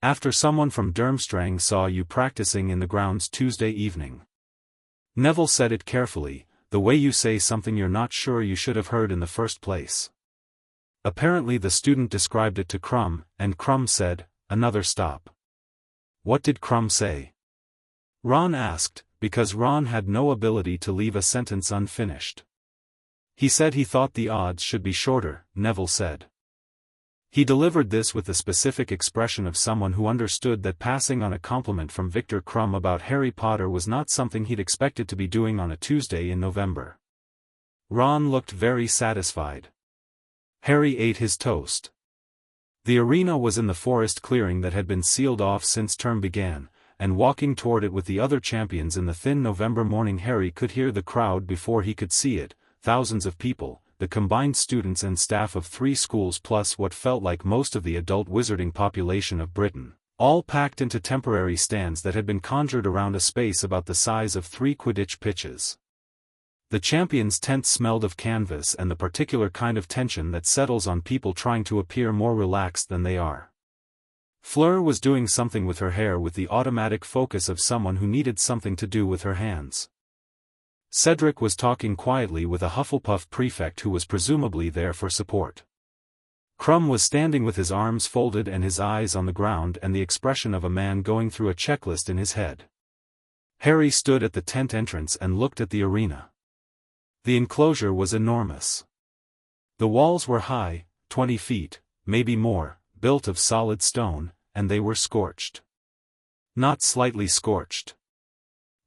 After someone from Durmstrang saw you practicing in the grounds Tuesday evening. Neville said it carefully, the way you say something you're not sure you should have heard in the first place. Apparently the student described it to Crumb, and Crumb said, another stop. What did Crumb say? Ron asked, because Ron had no ability to leave a sentence unfinished. He said he thought the odds should be shorter, Neville said. He delivered this with the specific expression of someone who understood that passing on a compliment from Victor Crumb about Harry Potter was not something he'd expected to be doing on a Tuesday in November. Ron looked very satisfied. Harry ate his toast. The arena was in the forest clearing that had been sealed off since term began, and walking toward it with the other champions in the thin November morning Harry could hear the crowd before he could see it, thousands of people, the combined students and staff of 3 schools plus what felt like most of the adult wizarding population of Britain, all packed into temporary stands that had been conjured around a space about the size of 3 Quidditch pitches. The champion's tent smelled of canvas and the particular kind of tension that settles on people trying to appear more relaxed than they are. Fleur was doing something with her hair with the automatic focus of someone who needed something to do with her hands. Cedric was talking quietly with a Hufflepuff prefect who was presumably there for support. Crumb was standing with his arms folded and his eyes on the ground and the expression of a man going through a checklist in his head. Harry stood at the tent entrance and looked at the arena. The enclosure was enormous. The walls were high, 20 feet, maybe more, built of solid stone, and they were scorched. Not slightly scorched.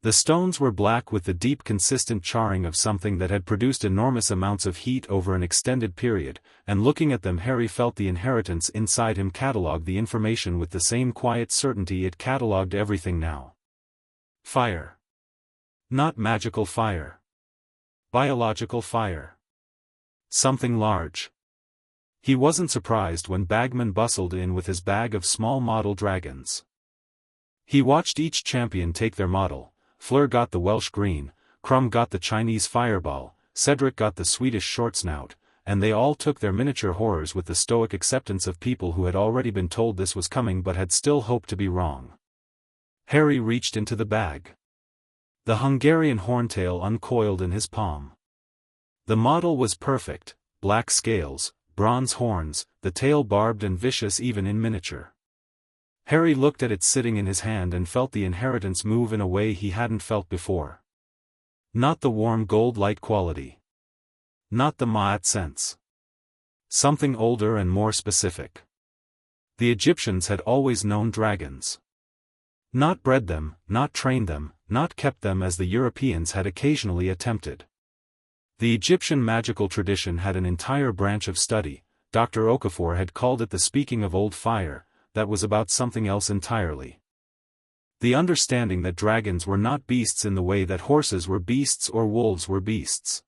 The stones were black with the deep consistent charring of something that had produced enormous amounts of heat over an extended period, and looking at them Harry felt the inheritance inside him catalog the information with the same quiet certainty it catalogued everything now. Fire. Not magical fire. Biological fire. Something large. He wasn't surprised when Bagman bustled in with his bag of small model dragons. He watched each champion take their model. Fleur got the Welsh green, Crumb got the Chinese fireball, Cedric got the Swedish short snout, and they all took their miniature horrors with the stoic acceptance of people who had already been told this was coming but had still hoped to be wrong. Harry reached into the bag. The Hungarian horntail uncoiled in his palm. The model was perfect, black scales, bronze horns, the tail barbed and vicious even in miniature. Harry looked at it sitting in his hand and felt the inheritance move in a way he hadn't felt before. Not the warm gold-light quality. Not the Ma'at sense. Something older and more specific. The Egyptians had always known dragons. Not bred them, not trained them, not kept them as the Europeans had occasionally attempted. The Egyptian magical tradition had an entire branch of study. Dr. Okafor had called it the speaking of old fire, that was about something else entirely. The understanding that dragons were not beasts in the way that horses were beasts or wolves were beasts.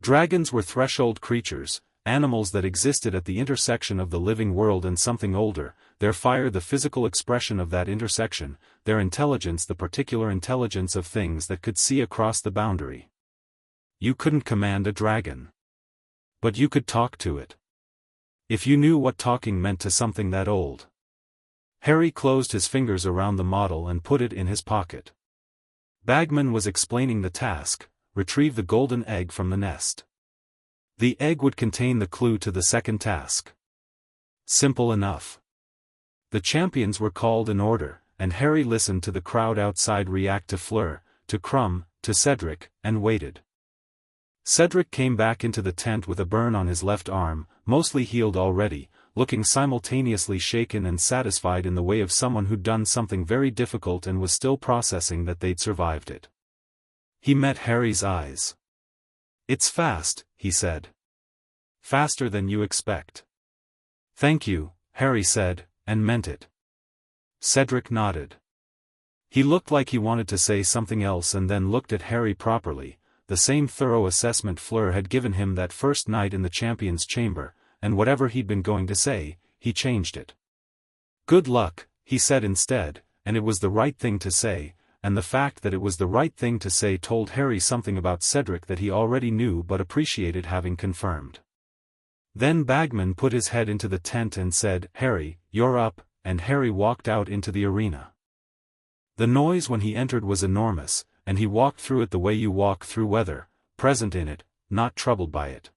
Dragons were threshold creatures, animals that existed at the intersection of the living world and something older, their fire the physical expression of that intersection, their intelligence the particular intelligence of things that could see across the boundary. You couldn't command a dragon. But you could talk to it. If you knew what talking meant to something that old. Harry closed his fingers around the model and put it in his pocket. Bagman was explaining the task: retrieve the golden egg from the nest. The egg would contain the clue to the second task. Simple enough. The champions were called in order, and Harry listened to the crowd outside react to Fleur, to Crumb, to Cedric, and waited. Cedric came back into the tent with a burn on his left arm, mostly healed already, looking simultaneously shaken and satisfied in the way of someone who'd done something very difficult and was still processing that they'd survived it. He met Harry's eyes. "It's fast," he said. "Faster than you expect." "Thank you," Harry said, and meant it. Cedric nodded. He looked like he wanted to say something else and then looked at Harry properly, the same thorough assessment Fleur had given him that first night in the champion's chamber, and whatever he'd been going to say, he changed it. "Good luck," he said instead, and it was the right thing to say, and the fact that it was the right thing to say told Harry something about Cedric that he already knew but appreciated having confirmed. Then Bagman put his head into the tent and said, "Harry, you're up," and Harry walked out into the arena. The noise when he entered was enormous, and he walked through it the way you walk through weather, present in it, not troubled by it.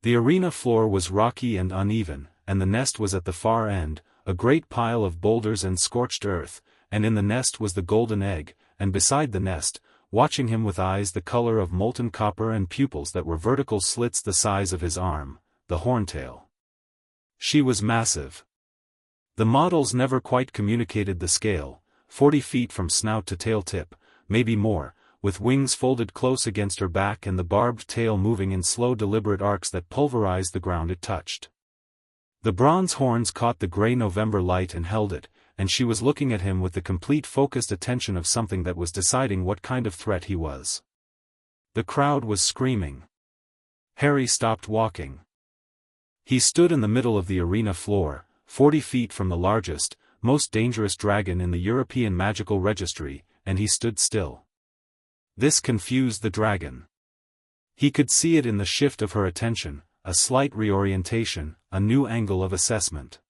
The arena floor was rocky and uneven, and the nest was at the far end, a great pile of boulders and scorched earth, and in the nest was the golden egg, and beside the nest, watching him with eyes the color of molten copper and pupils that were vertical slits the size of his arm, the horntail. She was massive. The models never quite communicated the scale, 40 feet from snout to tail tip, maybe more, with wings folded close against her back and the barbed tail moving in slow deliberate arcs that pulverized the ground it touched. The bronze horns caught the gray November light and held it, and she was looking at him with the complete focused attention of something that was deciding what kind of threat he was. The crowd was screaming. Harry stopped walking. He stood in the middle of the arena floor, 40 feet from the largest, most dangerous dragon in the European magical registry, and he stood still. This confused the dragon. He could see it in the shift of her attention, a slight reorientation, a new angle of assessment.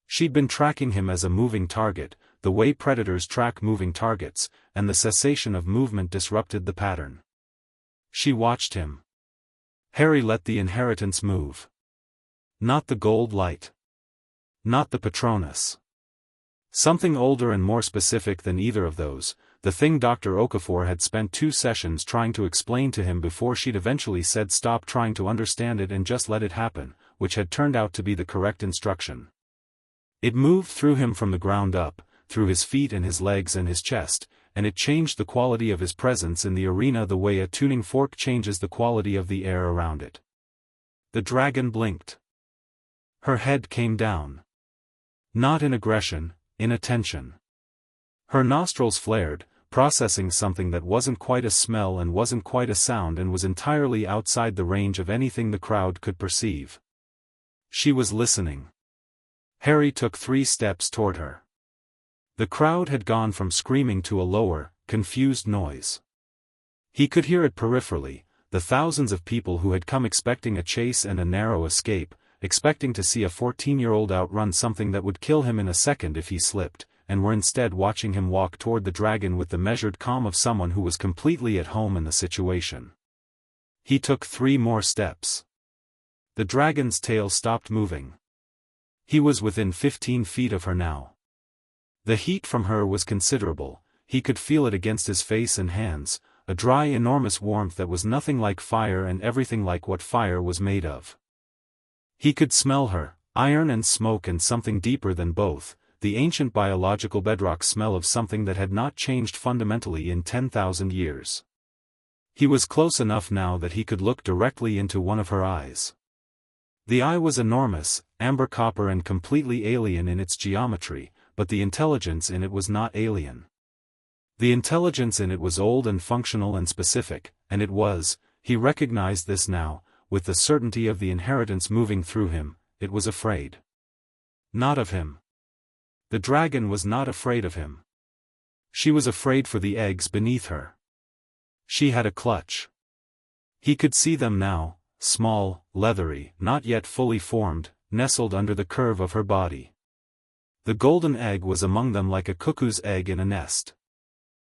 She'd been tracking him as a moving target, the way predators track moving targets, and the cessation of movement disrupted the pattern. She watched him. Harry let the inheritance move. Not the gold light. Not the Patronus. Something older and more specific than either of those, the thing Dr. Okafor had spent 2 sessions trying to explain to him before she'd eventually said stop trying to understand it and just let it happen, which had turned out to be the correct instruction. It moved through him from the ground up, through his feet and his legs and his chest, and it changed the quality of his presence in the arena the way a tuning fork changes the quality of the air around it. The dragon blinked. Her head came down. Not in aggression, in attention. Her nostrils flared, processing something that wasn't quite a smell and wasn't quite a sound and was entirely outside the range of anything the crowd could perceive. She was listening. Harry took 3 steps toward her. The crowd had gone from screaming to a lower, confused noise. He could hear it peripherally, the thousands of people who had come expecting a chase and a narrow escape, expecting to see a 14-year-old outrun something that would kill him in a second if he slipped, and were instead watching him walk toward the dragon with the measured calm of someone who was completely at home in the situation. He took 3 more steps. The dragon's tail stopped moving. He was within 15 feet of her now. The heat from her was considerable, he could feel it against his face and hands, a dry enormous warmth that was nothing like fire and everything like what fire was made of. He could smell her, iron and smoke and something deeper than both, the ancient biological bedrock smell of something that had not changed fundamentally in 10,000 years. He was close enough now that he could look directly into one of her eyes. The eye was enormous, amber copper and completely alien in its geometry, but the intelligence in it was not alien. The intelligence in it was old and functional and specific, and it was, he recognized this now, with the certainty of the inheritance moving through him, it was afraid. Not of him. The dragon was not afraid of him. She was afraid for the eggs beneath her. She had a clutch. He could see them now, small, leathery, not yet fully formed, nestled under the curve of her body. The golden egg was among them like a cuckoo's egg in a nest.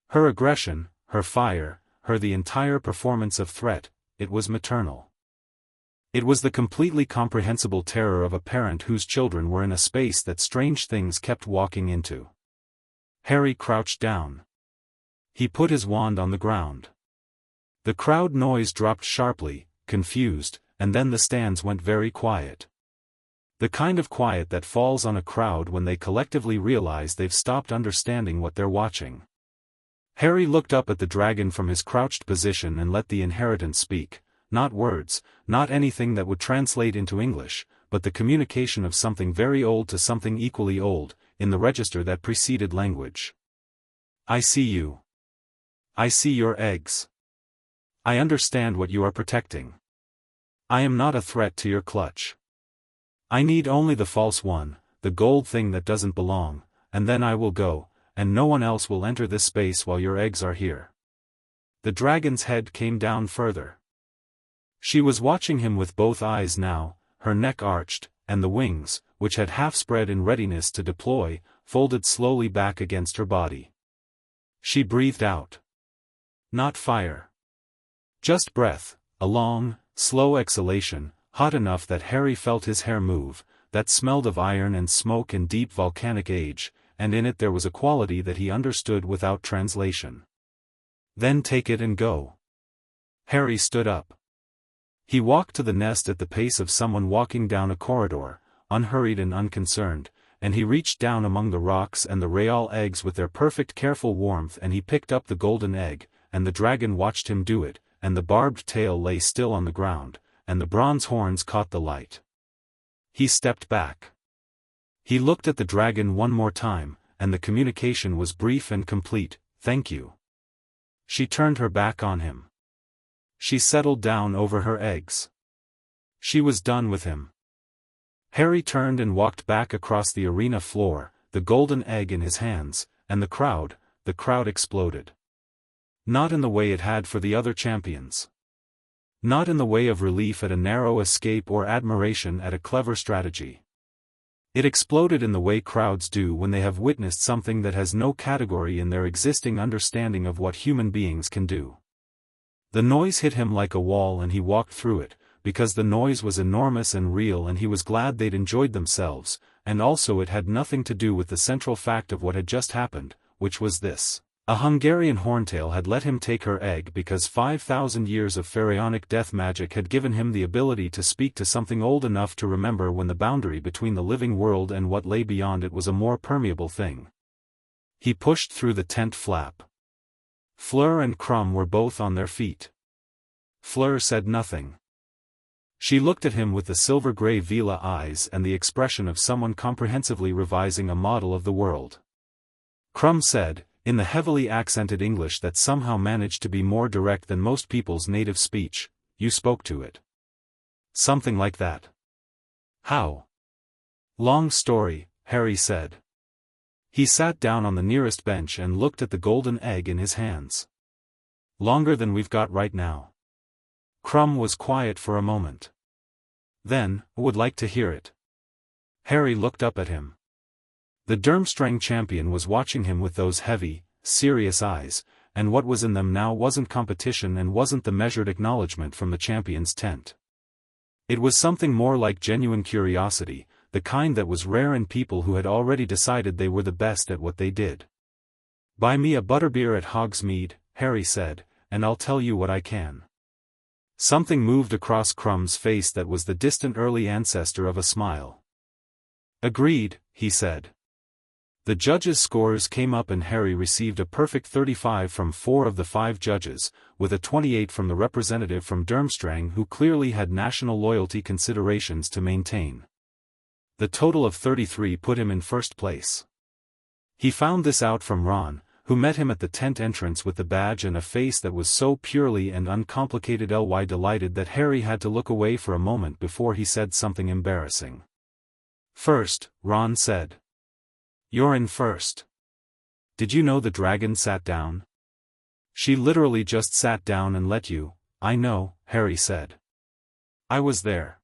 Her aggression, her fire, the entire performance of threat, it was maternal. It was the completely comprehensible terror of a parent whose children were in a space that strange things kept walking into. Harry crouched down. He put his wand on the ground. The crowd noise dropped sharply, confused, and then the stands went very quiet. The kind of quiet that falls on a crowd when they collectively realize they've stopped understanding what they're watching. Harry looked up at the dragon from his crouched position and let the inheritance speak, not words, not anything that would translate into English, but the communication of something very old to something equally old, in the register that preceded language. I see you. I see your eggs. I understand what you are protecting. I am not a threat to your clutch. I need only the false one, the gold thing that doesn't belong, and then I will go, and no one else will enter this space while your eggs are here. The dragon's head came down further. She was watching him with both eyes now, her neck arched, and the wings, which had half spread in readiness to deploy, folded slowly back against her body. She breathed out. Not fire. Just breath, a long, slow exhalation, hot enough that Harry felt his hair move, that smelled of iron and smoke and deep volcanic age, and in it there was a quality that he understood without translation. Then take it and go. Harry stood up. He walked to the nest at the pace of someone walking down a corridor, unhurried and unconcerned, and he reached down among the rocks and the real eggs with their perfect careful warmth and he picked up the golden egg, and the dragon watched him do it, and the barbed tail lay still on the ground, and the bronze horns caught the light. He stepped back. He looked at the dragon one more time, and the communication was brief and complete, "Thank you." She turned her back on him. She settled down over her eggs. She was done with him. Harry turned and walked back across the arena floor, the golden egg in his hands, and the crowd exploded. Not in the way it had for the other champions. Not in the way of relief at a narrow escape or admiration at a clever strategy. It exploded in the way crowds do when they have witnessed something that has no category in their existing understanding of what human beings can do. The noise hit him like a wall and he walked through it, because the noise was enormous and real and he was glad they'd enjoyed themselves, and also it had nothing to do with the central fact of what had just happened, which was this. A Hungarian horntail had let him take her egg because 5,000 years of pharaonic death magic had given him the ability to speak to something old enough to remember when the boundary between the living world and what lay beyond it was a more permeable thing. He pushed through the tent flap. Fleur and Crumb were both on their feet. Fleur said nothing. She looked at him with the silver-gray Vila eyes and the expression of someone comprehensively revising a model of the world. Crumb said, in the heavily accented English that somehow managed to be more direct than most people's native speech, "You spoke to it." Something like that. How? Long story, Harry said. He sat down on the nearest bench and looked at the golden egg in his hands. Longer than we've got right now. Crumb was quiet for a moment. Then, would like to hear it. Harry looked up at him. The Durmstrang champion was watching him with those heavy, serious eyes, and what was in them now wasn't competition and wasn't the measured acknowledgement from the champion's tent. It was something more like genuine curiosity, the kind that was rare in people who had already decided they were the best at what they did. "Buy me a butterbeer at Hogsmeade," Harry said, "and I'll tell you what I can." Something moved across Crumb's face that was the distant early ancestor of a smile. "Agreed," he said. The judges' scores came up and Harry received a perfect 35 from 4 of the 5 judges, with a 28 from the representative from Durmstrang who clearly had national loyalty considerations to maintain. The total of 33 put him in first place. He found this out from Ron, who met him at the tent entrance with the badge and a face that was so purely and uncomplicated delighted that Harry had to look away for a moment before he said something embarrassing. "First," Ron said. "You're in first. Did you know the dragon sat down?" "She literally just sat down and let you." "I know," Harry said. "I was there."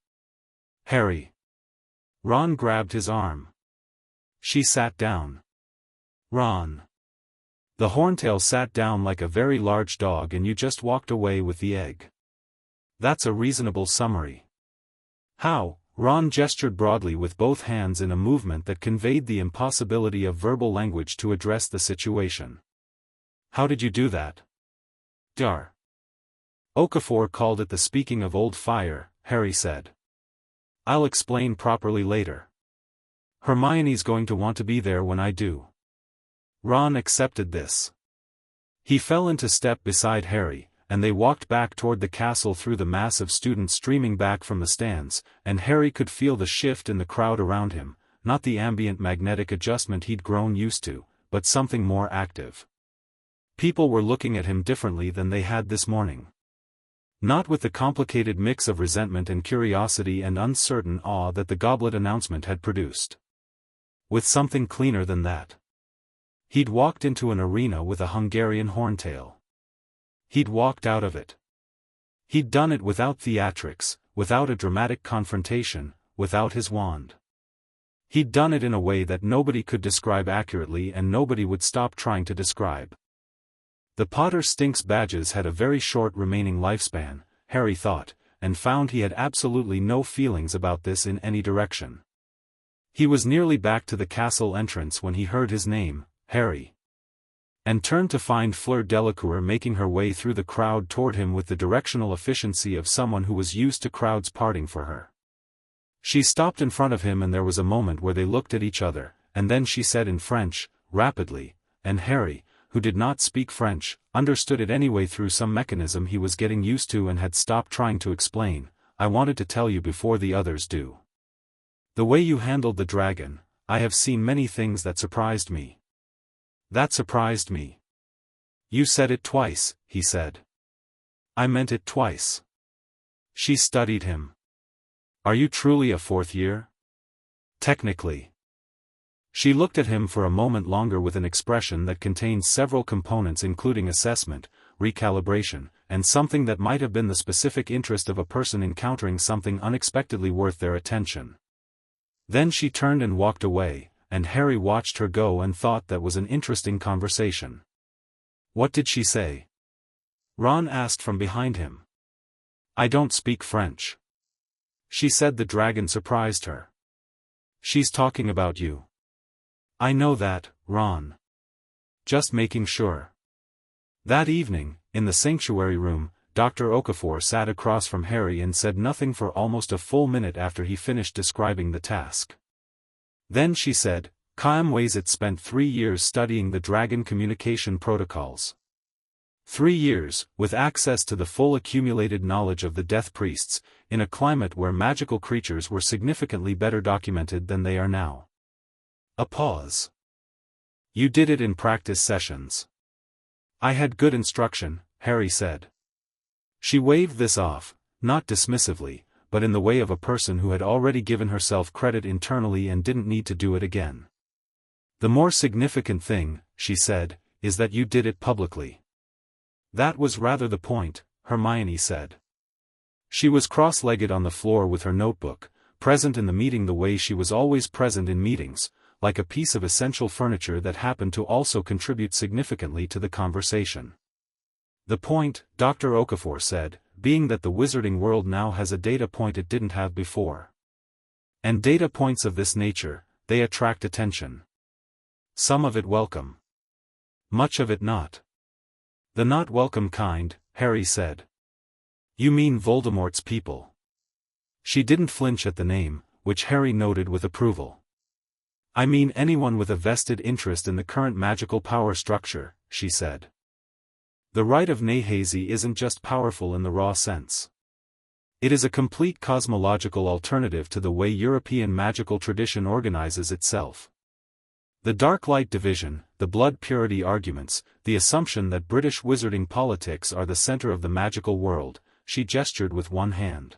"Harry." Ron grabbed his arm. "She sat down." "Ron." "The horntail sat down like a very large dog and you just walked away with the egg." "That's a reasonable summary." "How?" Ron gestured broadly with both hands in a movement that conveyed the impossibility of verbal language to address the situation. "How did you do that?" "Dar." "Okafor called it the speaking of old fire," Harry said. "I'll explain properly later. Hermione's going to want to be there when I do." Ron accepted this. He fell into step beside Harry, and they walked back toward the castle through the mass of students streaming back from the stands, and Harry could feel the shift in the crowd around him, not the ambient magnetic adjustment he'd grown used to, but something more active. People were looking at him differently than they had this morning. Not with the complicated mix of resentment and curiosity and uncertain awe that the goblet announcement had produced. With something cleaner than that. He'd walked into an arena with a Hungarian horntail. He'd walked out of it. He'd done it without theatrics, without a dramatic confrontation, without his wand. He'd done it in a way that nobody could describe accurately and nobody would stop trying to describe. The Potter Stinks badges had a very short remaining lifespan, Harry thought, and found he had absolutely no feelings about this in any direction. He was nearly back to the castle entrance when he heard his name, Harry. And turned to find Fleur Delacour making her way through the crowd toward him with the directional efficiency of someone who was used to crowds parting for her. She stopped in front of him and there was a moment where they looked at each other, and then she said in French, rapidly, and Harry, who did not speak French, understood it anyway through some mechanism he was getting used to and had stopped trying to explain, "I wanted to tell you before the others do. The way you handled the dragon, I have seen many things that surprised me." "That surprised me." "You said it twice," he said. "I meant it twice." She studied him. "Are you truly a 4th year?" "Technically." She looked at him for a moment longer with an expression that contained several components including assessment, recalibration, and something that might have been the specific interest of a person encountering something unexpectedly worth their attention. Then she turned and walked away, and Harry watched her go and thought that was an interesting conversation. "What did she say?" Ron asked from behind him. "I don't speak French." She said the dragon surprised her. "She's talking about you." "I know that, Ron. Just making sure." That evening, in the sanctuary room, Dr. Okafor sat across from Harry and said nothing for almost a full minute after he finished describing the task. Then she said, "Chaim Wazit spent 3 years studying the dragon communication protocols. 3 years, with access to the full accumulated knowledge of the Death Priests, in a climate where magical creatures were significantly better documented than they are now." A pause. "You did it in practice sessions." "I had good instruction," Harry said. She waved this off, not dismissively, but in the way of a person who had already given herself credit internally and didn't need to do it again. "The more significant thing," she said, "is that you did it publicly." "That was rather the point," Hermione said. She was cross-legged on the floor with her notebook, present in the meeting the way she was always present in meetings, like a piece of essential furniture that happened to also contribute significantly to the conversation. "The point," Dr. Okafor said, "being that the wizarding world now has a data point it didn't have before. And data points of this nature, they attract attention. Some of it welcome. Much of it not." "The not welcome kind," Harry said. "You mean Voldemort's people?" She didn't flinch at the name, which Harry noted with approval. "I mean anyone with a vested interest in the current magical power structure," she said. "The rite of Nehazi isn't just powerful in the raw sense. It is a complete cosmological alternative to the way European magical tradition organizes itself. The dark light division, the blood purity arguments, the assumption that British wizarding politics are the center of the magical world," she gestured with one hand.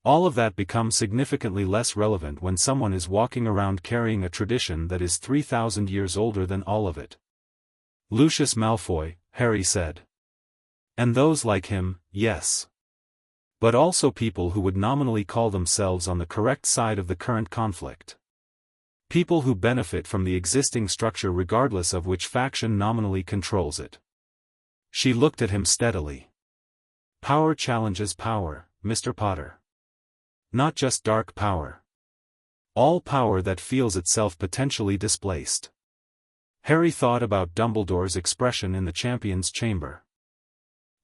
"All of that becomes significantly less relevant when someone is walking around carrying a tradition that is 3,000 years older than all of it." "Lucius Malfoy," Harry said. "And those like him, yes. But also people who would nominally call themselves on the correct side of the current conflict. People who benefit from the existing structure regardless of which faction nominally controls it." She looked at him steadily. "Power challenges power, Mr. Potter. Not just dark power. All power that feels itself potentially displaced." Harry thought about Dumbledore's expression in the Champion's Chamber.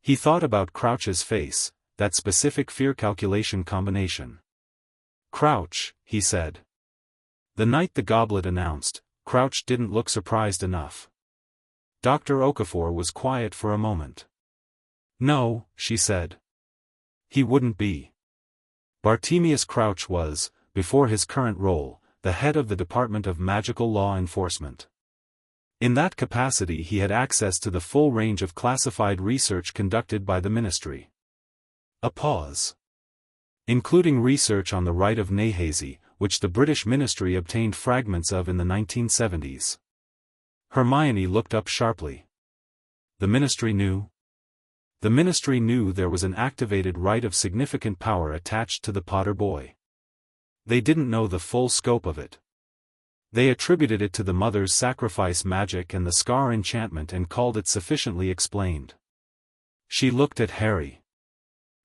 He thought about Crouch's face, that specific fear calculation combination. "Crouch," he said. The night the goblet announced, Crouch didn't look surprised enough. Dr. Okafor was quiet for a moment. "No," she said. "He wouldn't be." Bartemius Crouch was, before his current role, the head of the Department of Magical Law Enforcement. In that capacity he had access to the full range of classified research conducted by the ministry. A pause. "Including research on the rite of Nehazi, which the British ministry obtained fragments of in the 1970s. Hermione looked up sharply. "The ministry knew?" "The ministry knew there was an activated rite of significant power attached to the Potter boy. They didn't know the full scope of it. They attributed it to the mother's sacrifice magic and the scar enchantment and called it sufficiently explained." She looked at Harry.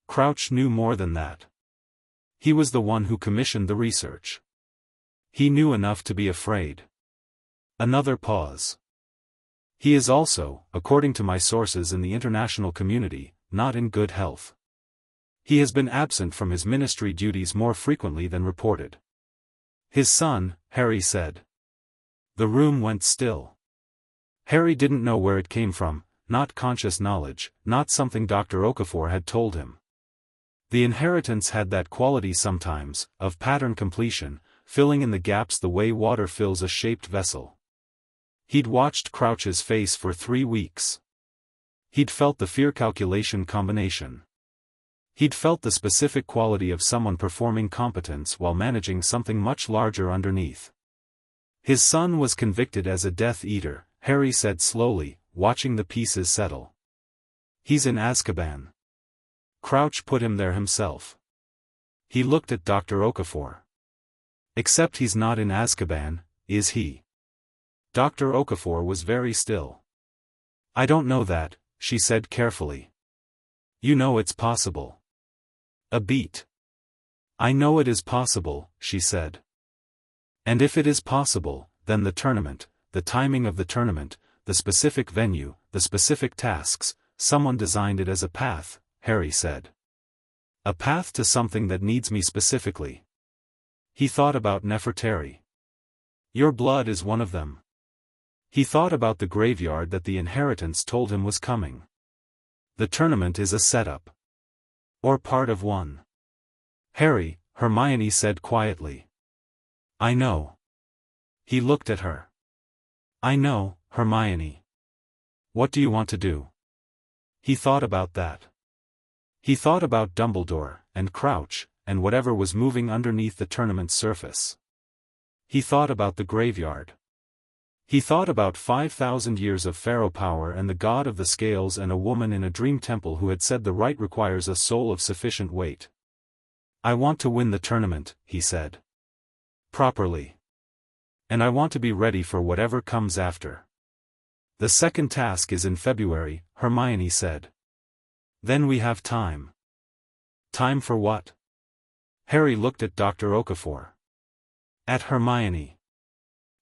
"Crouch knew more than that. He was the one who commissioned the research. He knew enough to be afraid." Another pause. "He is also, according to my sources in the international community, not in good health. He has been absent from his ministry duties more frequently than reported." "His son," Harry said. The room went still. Harry didn't know where it came from, not conscious knowledge, not something Dr. Okafor had told him. The inheritance had that quality sometimes, of pattern completion, filling in the gaps the way water fills a shaped vessel. He'd watched Crouch's face for 3 weeks. He'd felt the fear calculation combination. He'd felt the specific quality of someone performing competence while managing something much larger underneath. "His son was convicted as a Death Eater," Harry said slowly, watching the pieces settle. He's in Azkaban. Crouch put him there himself. He looked at Dr. Okafor. Except he's not in Azkaban, is he? Dr. Okafor was very still. I don't know that, she said carefully. You know it's possible. A beat. I know it is possible, she said. And if it is possible, then the tournament, the timing of the tournament, the specific venue, the specific tasks, someone designed it as a path, Harry said. A path to something that needs me specifically. He thought about Nefertari. Your blood is one of them. He thought about the graveyard that the inheritance told him was coming. The tournament is a setup. Or part of one. Harry, Hermione said quietly. I know. He looked at her. I know, Hermione. What do you want to do? He thought about that. He thought about Dumbledore, and Crouch, and whatever was moving underneath the tournament's surface. He thought about the graveyard. He thought about 5,000 years of Pharaoh power and the god of the scales and a woman in a dream temple who had said the rite requires a soul of sufficient weight. I want to win the tournament, he said. Properly. And I want to be ready for whatever comes after. The second task is in February, Hermione said. Then we have time. Time for what? Harry looked at Dr. Okafor. At Hermione.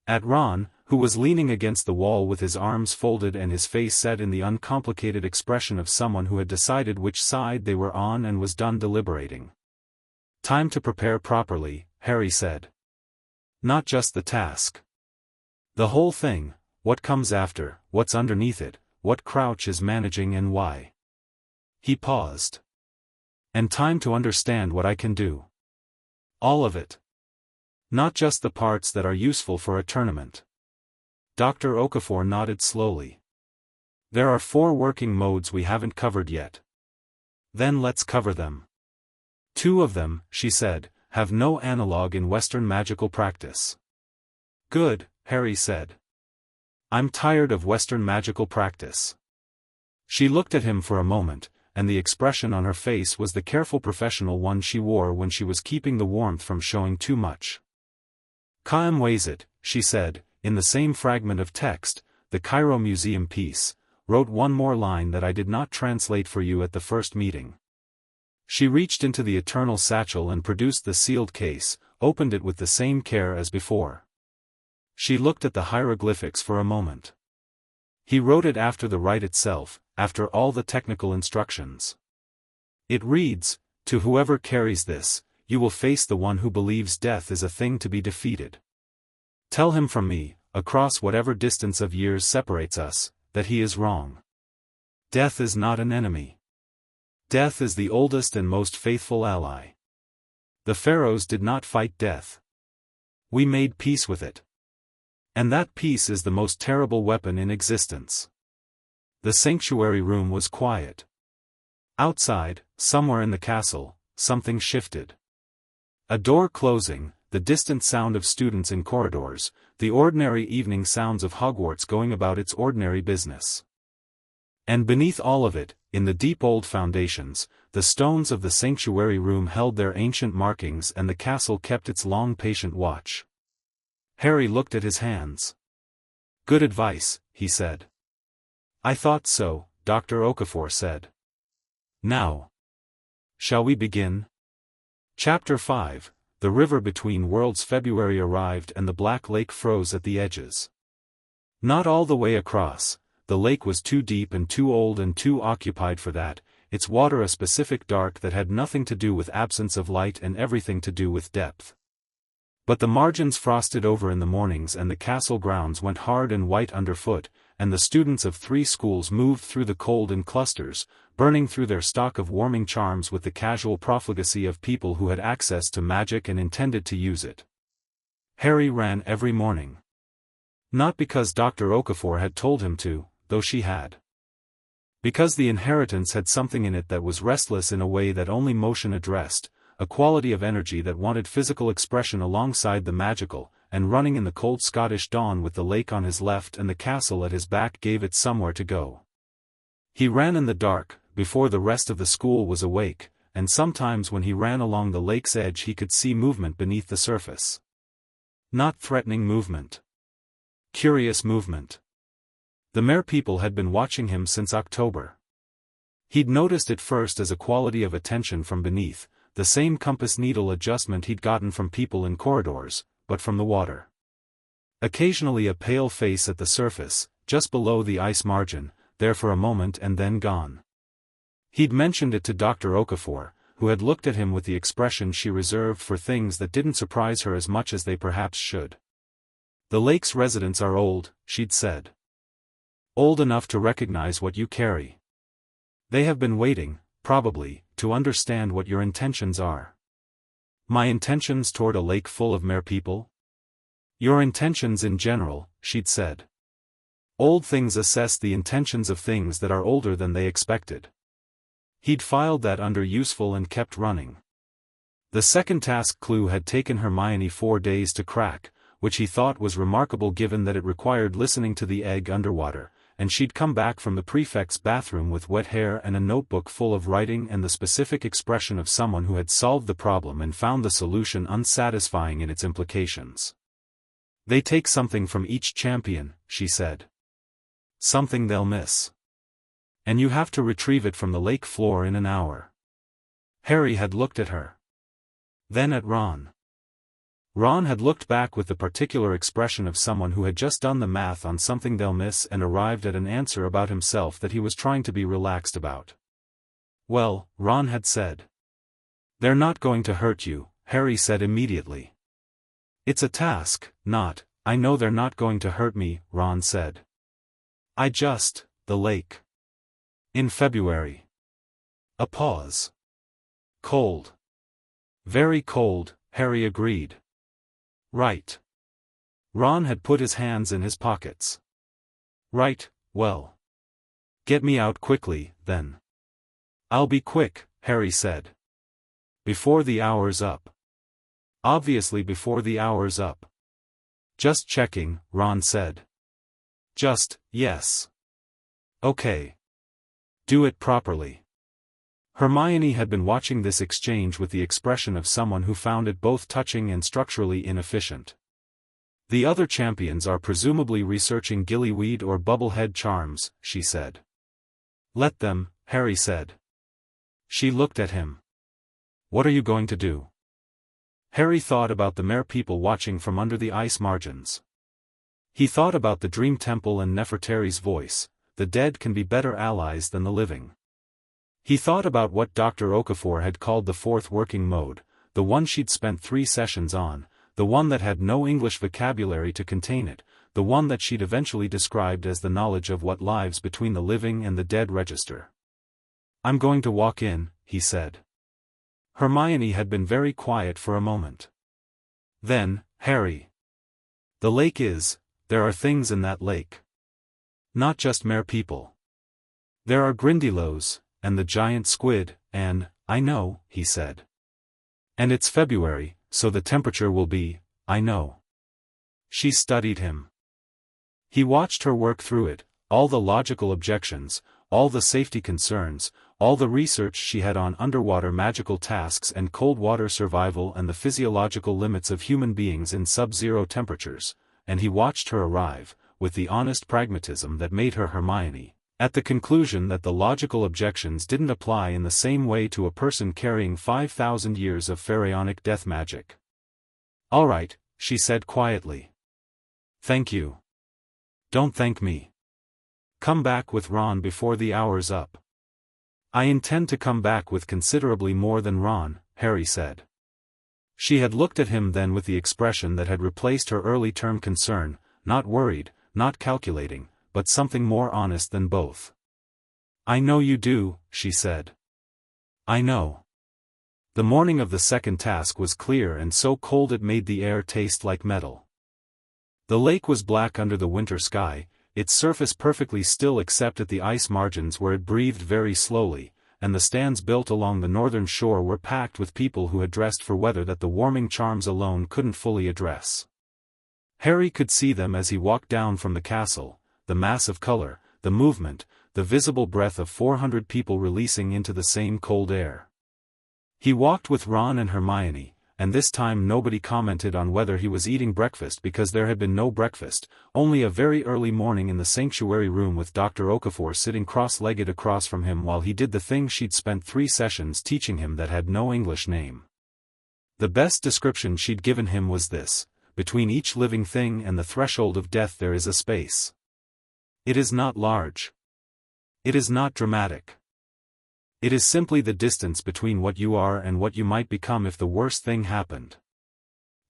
At Ron, who was leaning against the wall with his arms folded and his face set in the uncomplicated expression of someone who had decided which side they were on and was done deliberating. Time to prepare properly, Harry said. Not just the task. The whole thing, what comes after, what's underneath it, what Crouch is managing and why. He paused. And time to understand what I can do. All of it. Not just the parts that are useful for a tournament. Dr. Okafor nodded slowly. There are 4 working modes we haven't covered yet. Then let's cover them. 2 of them, she said, have no analog in Western magical practice. Good, Harry said. I'm tired of Western magical practice. She looked at him for a moment, and the expression on her face was the careful professional one she wore when she was keeping the warmth from showing too much. Caem weighs it, she said, in the same fragment of text, the Cairo Museum piece, wrote one more line that I did not translate for you at the first meeting. She reached into the eternal satchel and produced the sealed case, opened it with the same care as before. She looked at the hieroglyphics for a moment. He wrote it after the rite itself, after all the technical instructions. It reads, to whoever carries this, you will face the one who believes death is a thing to be defeated. Tell him from me, across whatever distance of years separates us, that he is wrong. Death is not an enemy. Death is the oldest and most faithful ally. The pharaohs did not fight death. We made peace with it. And that peace is the most terrible weapon in existence. The sanctuary room was quiet. Outside, somewhere in the castle, something shifted. A door closing, the distant sound of students in corridors, the ordinary evening sounds of Hogwarts going about its ordinary business. And beneath all of it, in the deep old foundations, the stones of the sanctuary room held their ancient markings and the castle kept its long patient watch. Harry looked at his hands. Good advice, he said. I thought so, Dr. Okafor said. Now. Shall we begin? Chapter 5, The River Between Worlds. February arrived and the Black Lake froze at the edges. Not all the way across, the lake was too deep and too old and too occupied for that, its water a specific dark that had nothing to do with absence of light and everything to do with depth. But the margins frosted over in the mornings and the castle grounds went hard and white underfoot, and the students of 3 schools moved through the cold in clusters, burning through their stock of warming charms with the casual profligacy of people who had access to magic and intended to use it. Harry ran every morning. Not because Dr. Okafor had told him to, though she had. Because the inheritance had something in it that was restless in a way that only motion addressed, a quality of energy that wanted physical expression alongside the magical, and running in the cold Scottish dawn with the lake on his left and the castle at his back gave it somewhere to go. He ran in the dark, before the rest of the school was awake, and sometimes when he ran along the lake's edge he could see movement beneath the surface. Not threatening movement. Curious movement. The merpeople had been watching him since October. He'd noticed it first as a quality of attention from beneath, the same compass needle adjustment he'd gotten from people in corridors, but from the water. Occasionally a pale face at the surface, just below the ice margin, there for a moment and then gone. He'd mentioned it to Dr. Okafor, who had looked at him with the expression she reserved for things that didn't surprise her as much as they perhaps should. The lake's residents are old, she'd said. Old enough to recognize what you carry. They have been waiting, probably, to understand what your intentions are. My intentions toward a lake full of merpeople? Your intentions in general, she'd said. Old things assess the intentions of things that are older than they expected. He'd filed that under useful and kept running. The second task clue had taken Hermione 4 days to crack, which he thought was remarkable given that it required listening to the egg underwater, and she'd come back from the prefect's bathroom with wet hair and a notebook full of writing and the specific expression of someone who had solved the problem and found the solution unsatisfying in its implications. They take something from each champion, she said. Something they'll miss. And you have to retrieve it from the lake floor in an hour. Harry had looked at her. Then at Ron. Ron had looked back with the particular expression of someone who had just done the math on something they'll miss and arrived at an answer about himself that he was trying to be relaxed about. Well, Ron had said. They're not going to hurt you, Harry said immediately. It's a task, not, I know they're not going to hurt me, Ron said. The lake. In February. A pause. Cold. Very cold, Harry agreed. Right. Ron had put his hands in his pockets. Right, well. Get me out quickly, then. I'll be quick, Harry said. Before the hour's up. Obviously before the hour's up. Just checking, Ron said. Yes. Okay. Do it properly. Hermione had been watching this exchange with the expression of someone who found it both touching and structurally inefficient. The other champions are presumably researching gillyweed or bubblehead charms, she said. Let them, Harry said. She looked at him. What are you going to do? Harry thought about the merpeople watching from under the ice margins. He thought about the Dream Temple and Nefertari's voice, the dead can be better allies than the living. He thought about what Dr. Okafor had called the fourth working mode, the one she'd spent 3 sessions on, the one that had no English vocabulary to contain it, the one that she'd eventually described as the knowledge of what lives between the living and the dead register. I'm going to walk in, he said. Hermione had been very quiet for a moment. Then, Harry. The lake is, there are things in that lake. Not just merpeople. There are Grindylows, and the giant squid, and, I know, he said. And it's February, so the temperature will be, I know. She studied him. He watched her work through it, all the logical objections, all the safety concerns, all the research she had on underwater magical tasks and cold water survival and the physiological limits of human beings in sub-zero temperatures, and he watched her arrive, with the honest pragmatism that made her Hermione, at the conclusion that the logical objections didn't apply in the same way to a person carrying 5,000 years of pharaonic death magic. All right, she said quietly. Thank you. Don't thank me. Come back with Ron before the hour's up. I intend to come back with considerably more than Ron, Harry said. She had looked at him then with the expression that had replaced her early-term concern, not worried, not calculating, but something more honest than both. I know you do, she said. I know. The morning of the second task was clear and so cold it made the air taste like metal. The lake was black under the winter sky, its surface perfectly still except at the ice margins where it breathed very slowly, and the stands built along the northern shore were packed with people who had dressed for weather that the warming charms alone couldn't fully address. Harry could see them as he walked down from the castle, the mass of color, the movement, the visible breath of 400 people releasing into the same cold air. He walked with Ron and Hermione, and this time nobody commented on whether he was eating breakfast because there had been no breakfast, only a very early morning in the sanctuary room with Dr. Okafor sitting cross-legged across from him while he did the thing she'd spent 3 sessions teaching him that had no English name. The best description she'd given him was this: between each living thing and the threshold of death there is a space. It is not large. It is not dramatic. It is simply the distance between what you are and what you might become if the worst thing happened.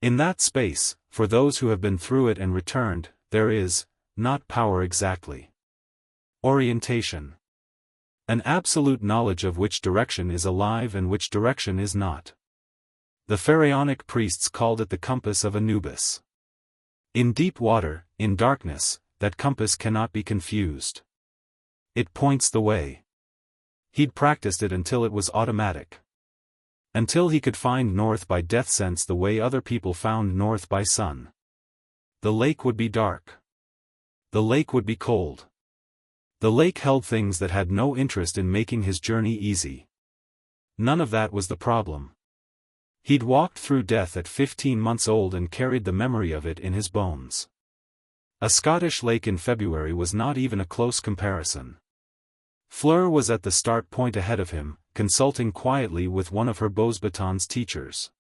In that space, for those who have been through it and returned, there is, not power exactly. Orientation. An absolute knowledge of which direction is alive and which direction is not. The Pharaonic priests called it the compass of Anubis. In deep water, in darkness, that compass cannot be confused. It points the way. He'd practiced it until it was automatic. Until he could find north by death sense the way other people found north by sun. The lake would be dark. The lake would be cold. The lake held things that had no interest in making his journey easy. None of that was the problem. He'd walked through death at 15 months old and carried the memory of it in his bones. A Scottish lake in February was not even a close comparison. Fleur was at the start point ahead of him, consulting quietly with one of her Beauxbatons teachers.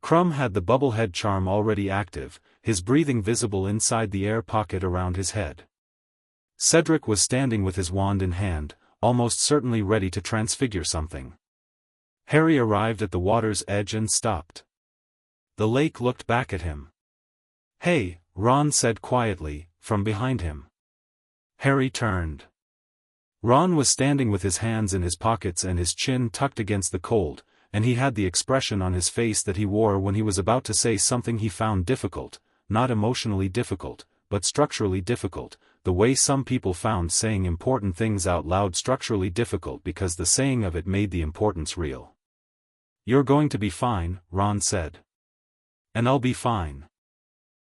Crumb had the bubblehead charm already active, his breathing visible inside the air pocket around his head. Cedric was standing with his wand in hand, almost certainly ready to transfigure something. Harry arrived at the water's edge and stopped. The lake looked back at him. "Hey," Ron said quietly, from behind him. Harry turned. Ron was standing with his hands in his pockets and his chin tucked against the cold, and he had the expression on his face that he wore when he was about to say something he found difficult, not emotionally difficult, but structurally difficult, the way some people found saying important things out loud structurally difficult because the saying of it made the importance real. "You're going to be fine," Ron said. "And I'll be fine.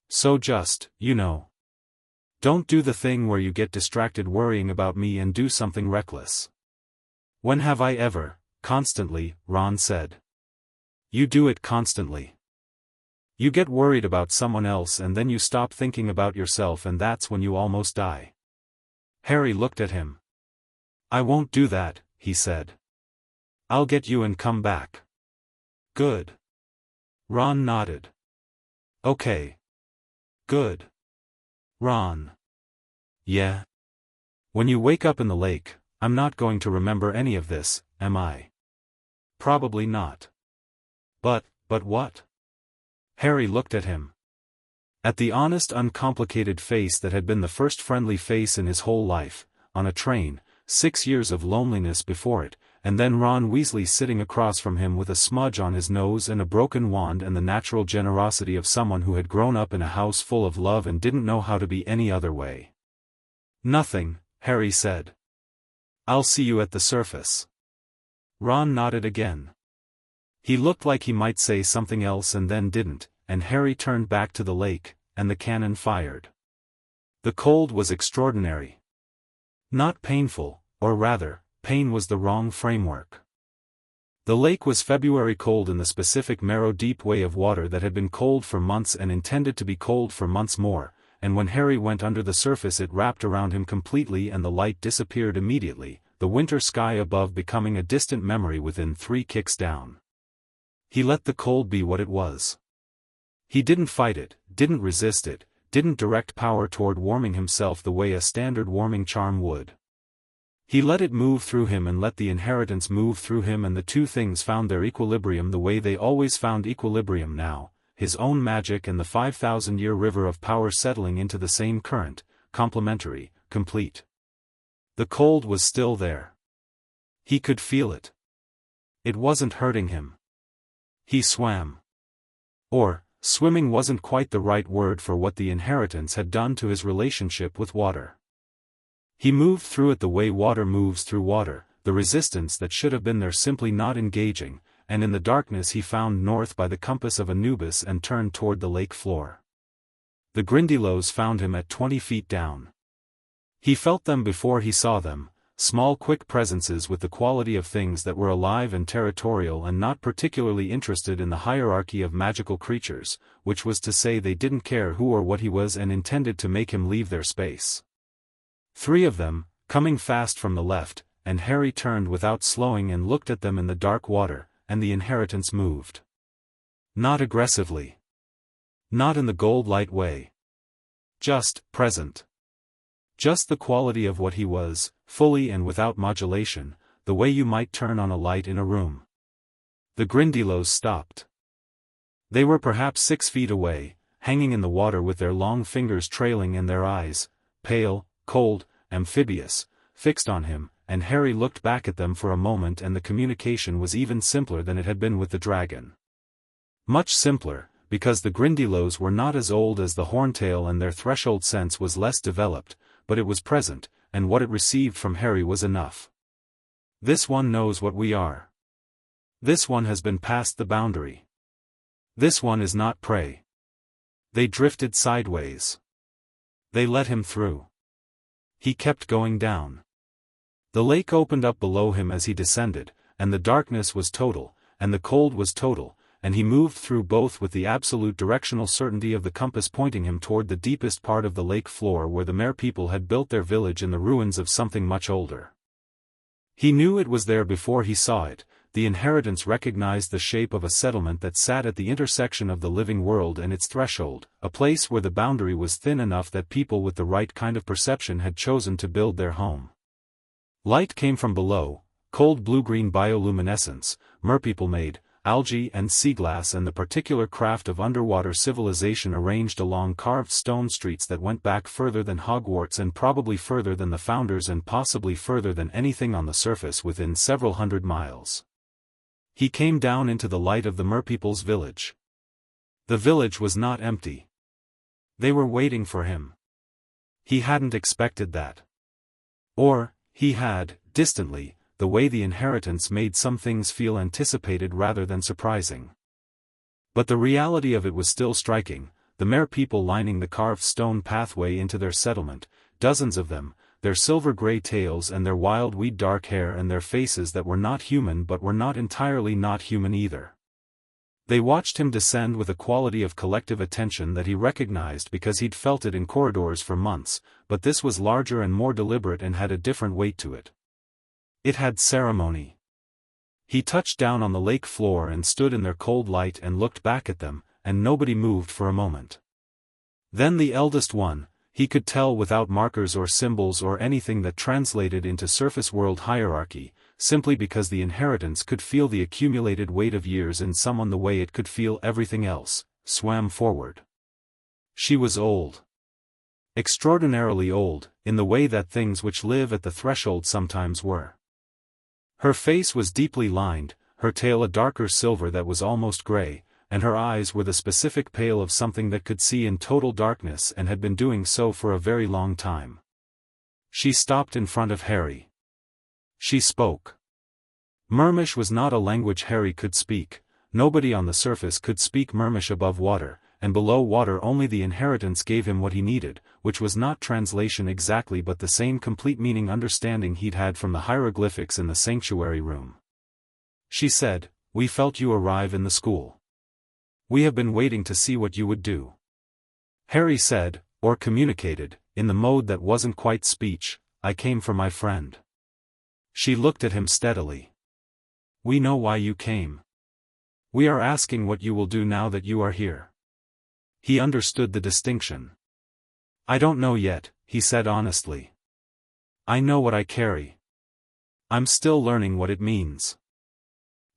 So just, don't do the thing where you get distracted worrying about me and do something reckless." "When have I ever?" "Constantly," Ron said. "You do it constantly. You get worried about someone else and then you stop thinking about yourself and that's when you almost die." Harry looked at him. "I won't do that," he said. "I'll get you and come back." "Good." Ron nodded. "Okay. Good." "Ron." "Yeah? When you wake up in the lake, I'm not going to remember any of this, am I?" "Probably not." But what?" Harry looked at him. At the honest uncomplicated face that had been the first friendly face in his whole life, on a train, 6 years of loneliness before it, and then Ron Weasley sitting across from him with a smudge on his nose and a broken wand and the natural generosity of someone who had grown up in a house full of love and didn't know how to be any other way. "Nothing," Harry said. "I'll see you at the surface." Ron nodded again. He looked like he might say something else and then didn't, and Harry turned back to the lake, and the cannon fired. The cold was extraordinary. Not painful, or rather, pain was the wrong framework. The lake was February cold in the specific marrow-deep way of water that had been cold for months and intended to be cold for months more, and when Harry went under the surface it wrapped around him completely and the light disappeared immediately, the winter sky above becoming a distant memory within 3 kicks down. He let the cold be what it was. He didn't fight it, didn't resist it, didn't direct power toward warming himself the way a standard warming charm would. He let it move through him and let the inheritance move through him, and the two things found their equilibrium the way they always found equilibrium now, his own magic and the 5,000-year river of power settling into the same current, complementary, complete. The cold was still there. He could feel it. It wasn't hurting him. He swam. Or, swimming wasn't quite the right word for what the inheritance had done to his relationship with water. He moved through it the way water moves through water, the resistance that should have been there simply not engaging, and in the darkness he found north by the compass of Anubis and turned toward the lake floor. The Grindylows found him at 20 feet down. He felt them before he saw them, small quick presences with the quality of things that were alive and territorial and not particularly interested in the hierarchy of magical creatures, which was to say they didn't care who or what he was and intended to make him leave their space. 3 of them, coming fast from the left, and Harry turned without slowing and looked at them in the dark water, and the inheritance moved. Not aggressively. Not in the gold light way. Just present. Just the quality of what he was, fully and without modulation, the way you might turn on a light in a room. The Grindylows stopped. They were perhaps 6 feet away, hanging in the water with their long fingers trailing and their eyes, pale, cold, amphibious, fixed on him, and Harry looked back at them for a moment and the communication was even simpler than it had been with the dragon. Much simpler, because the Grindylows were not as old as the Horntail and their threshold sense was less developed, but it was present, and what it received from Harry was enough. This one knows what we are. This one has been past the boundary. This one is not prey. They drifted sideways. They let him through. He kept going down. The lake opened up below him as he descended, and the darkness was total, and the cold was total, and he moved through both with the absolute directional certainty of the compass pointing him toward the deepest part of the lake floor where the Mer people had built their village in the ruins of something much older. He knew it was there before he saw it. The inheritance recognized the shape of a settlement that sat at the intersection of the living world and its threshold, a place where the boundary was thin enough that people with the right kind of perception had chosen to build their home. Light came from below, cold blue-green bioluminescence, merpeople made, algae and sea glass and the particular craft of underwater civilization arranged along carved stone streets that went back further than Hogwarts and probably further than the Founders and possibly further than anything on the surface within several hundred miles. He came down into the light of the merpeople's village. The village was not empty. They were waiting for him. He hadn't expected that. Or, he had, distantly, the way the inheritance made some things feel anticipated rather than surprising. But the reality of it was still striking, the Mer people lining the carved stone pathway into their settlement, dozens of them, their silver-gray tails and their wild weed dark hair and their faces that were not human but were not entirely not human either. They watched him descend with a quality of collective attention that he recognized because he'd felt it in corridors for months, but this was larger and more deliberate and had a different weight to it. It had ceremony. He touched down on the lake floor and stood in their cold light and looked back at them, and nobody moved for a moment. Then the eldest one, he could tell without markers or symbols or anything that translated into surface world hierarchy, simply because the inheritance could feel the accumulated weight of years in someone the way it could feel everything else, swam forward. She was old. Extraordinarily old, in the way that things which live at the threshold sometimes were. Her face was deeply lined, her tail a darker silver that was almost gray, and her eyes were the specific pale of something that could see in total darkness and had been doing so for a very long time. She stopped in front of Harry. She spoke. Mermish was not a language Harry could speak. Nobody on the surface could speak Mermish above water, and below water only the inheritance gave him what he needed, which was not translation exactly but the same complete meaning understanding he'd had from the hieroglyphics in the sanctuary room. She said, "We felt you arrive in the school. We have been waiting to see what you would do." Harry said, or communicated, in the mode that wasn't quite speech, "I came for my friend." She looked at him steadily. "We know why you came. We are asking what you will do now that you are here." He understood the distinction. "I don't know yet," he said honestly. "I know what I carry. I'm still learning what it means."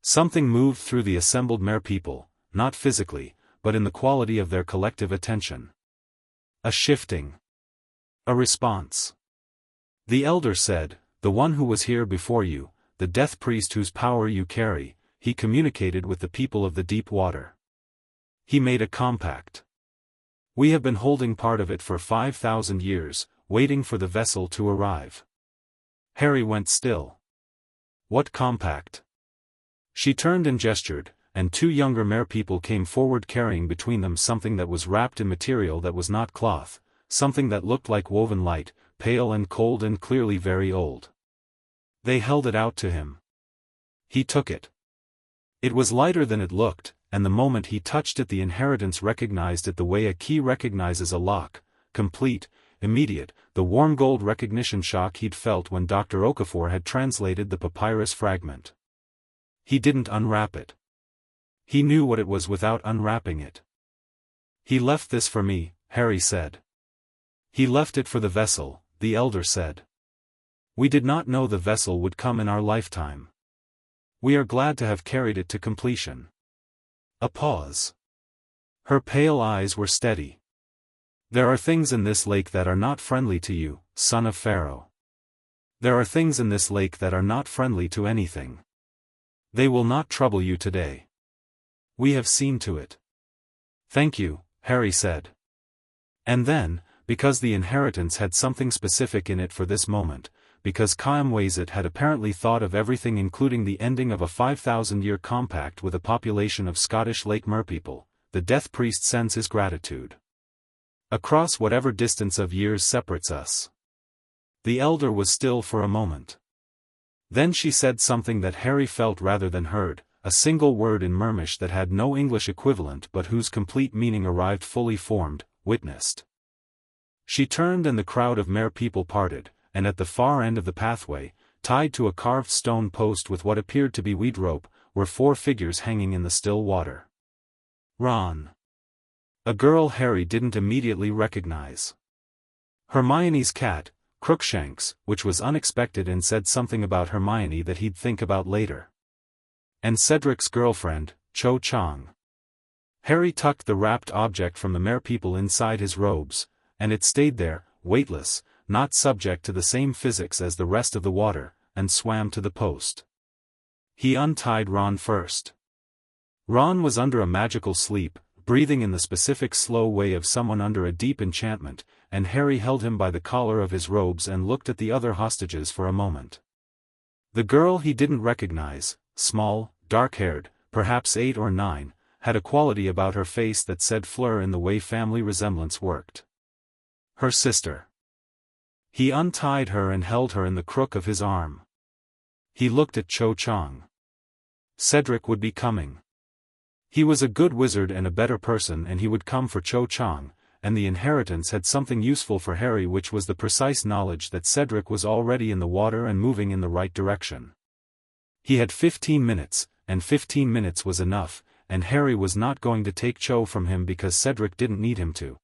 Something moved through the assembled Mer people, not physically, but in the quality of their collective attention. A shifting. A response. The elder said, "The one who was here before you, the death priest whose power you carry, he communicated with the people of the deep water. He made a compact. We have been holding part of it for 5,000 years, waiting for the vessel to arrive." Harry went still. "What compact?" She turned and gestured, and 2 younger Mer people came forward carrying between them something that was wrapped in material that was not cloth, something that looked like woven light, pale and cold and clearly very old. They held it out to him. He took it. It was lighter than it looked, and the moment he touched it the inheritance recognized it the way a key recognizes a lock, complete, immediate, the warm gold recognition shock he'd felt when Dr. Okafor had translated the papyrus fragment. He didn't unwrap it. He knew what it was without unwrapping it. "He left this for me," Harry said. "He left it for the vessel," the elder said. "We did not know the vessel would come in our lifetime. We are glad to have carried it to completion." A pause. Her pale eyes were steady. "There are things in this lake that are not friendly to you, son of Pharaoh. There are things in this lake that are not friendly to anything. They will not trouble you today. We have seen to it." "Thank you," Harry said. And then, because the inheritance had something specific in it for this moment, because Kayamwazit had apparently thought of everything including the ending of a 5,000-year compact with a population of Scottish Lake merpeople, the Death Priest sends his gratitude. Across whatever distance of years separates us. The elder was still for a moment. Then she said something that Harry felt rather than heard, a single word in Mermish that had no English equivalent but whose complete meaning arrived fully formed, witnessed. She turned and the crowd of merpeople parted, and at the far end of the pathway, tied to a carved stone post with what appeared to be weed rope, were 4 figures hanging in the still water. Ron. A girl Harry didn't immediately recognize. Hermione's cat, Crookshanks, which was unexpected and said something about Hermione that he'd think about later. And Cedric's girlfriend, Cho Chang. Harry tucked the wrapped object from the merpeople inside his robes, and it stayed there, weightless, not subject to the same physics as the rest of the water, and swam to the post. He untied Ron first. Ron was under a magical sleep, breathing in the specific slow way of someone under a deep enchantment, and Harry held him by the collar of his robes and looked at the other hostages for a moment. The girl he didn't recognize, small, dark-haired, perhaps 8 or 9, had a quality about her face that said Fleur in the way family resemblance worked. Her sister. He untied her and held her in the crook of his arm. He looked at Cho Chang. Cedric would be coming. He was a good wizard and a better person and he would come for Cho Chang, and the inheritance had something useful for Harry which was the precise knowledge that Cedric was already in the water and moving in the right direction. He had 15 minutes, and 15 minutes was enough, and Harry was not going to take Cho from him because Cedric didn't need him to.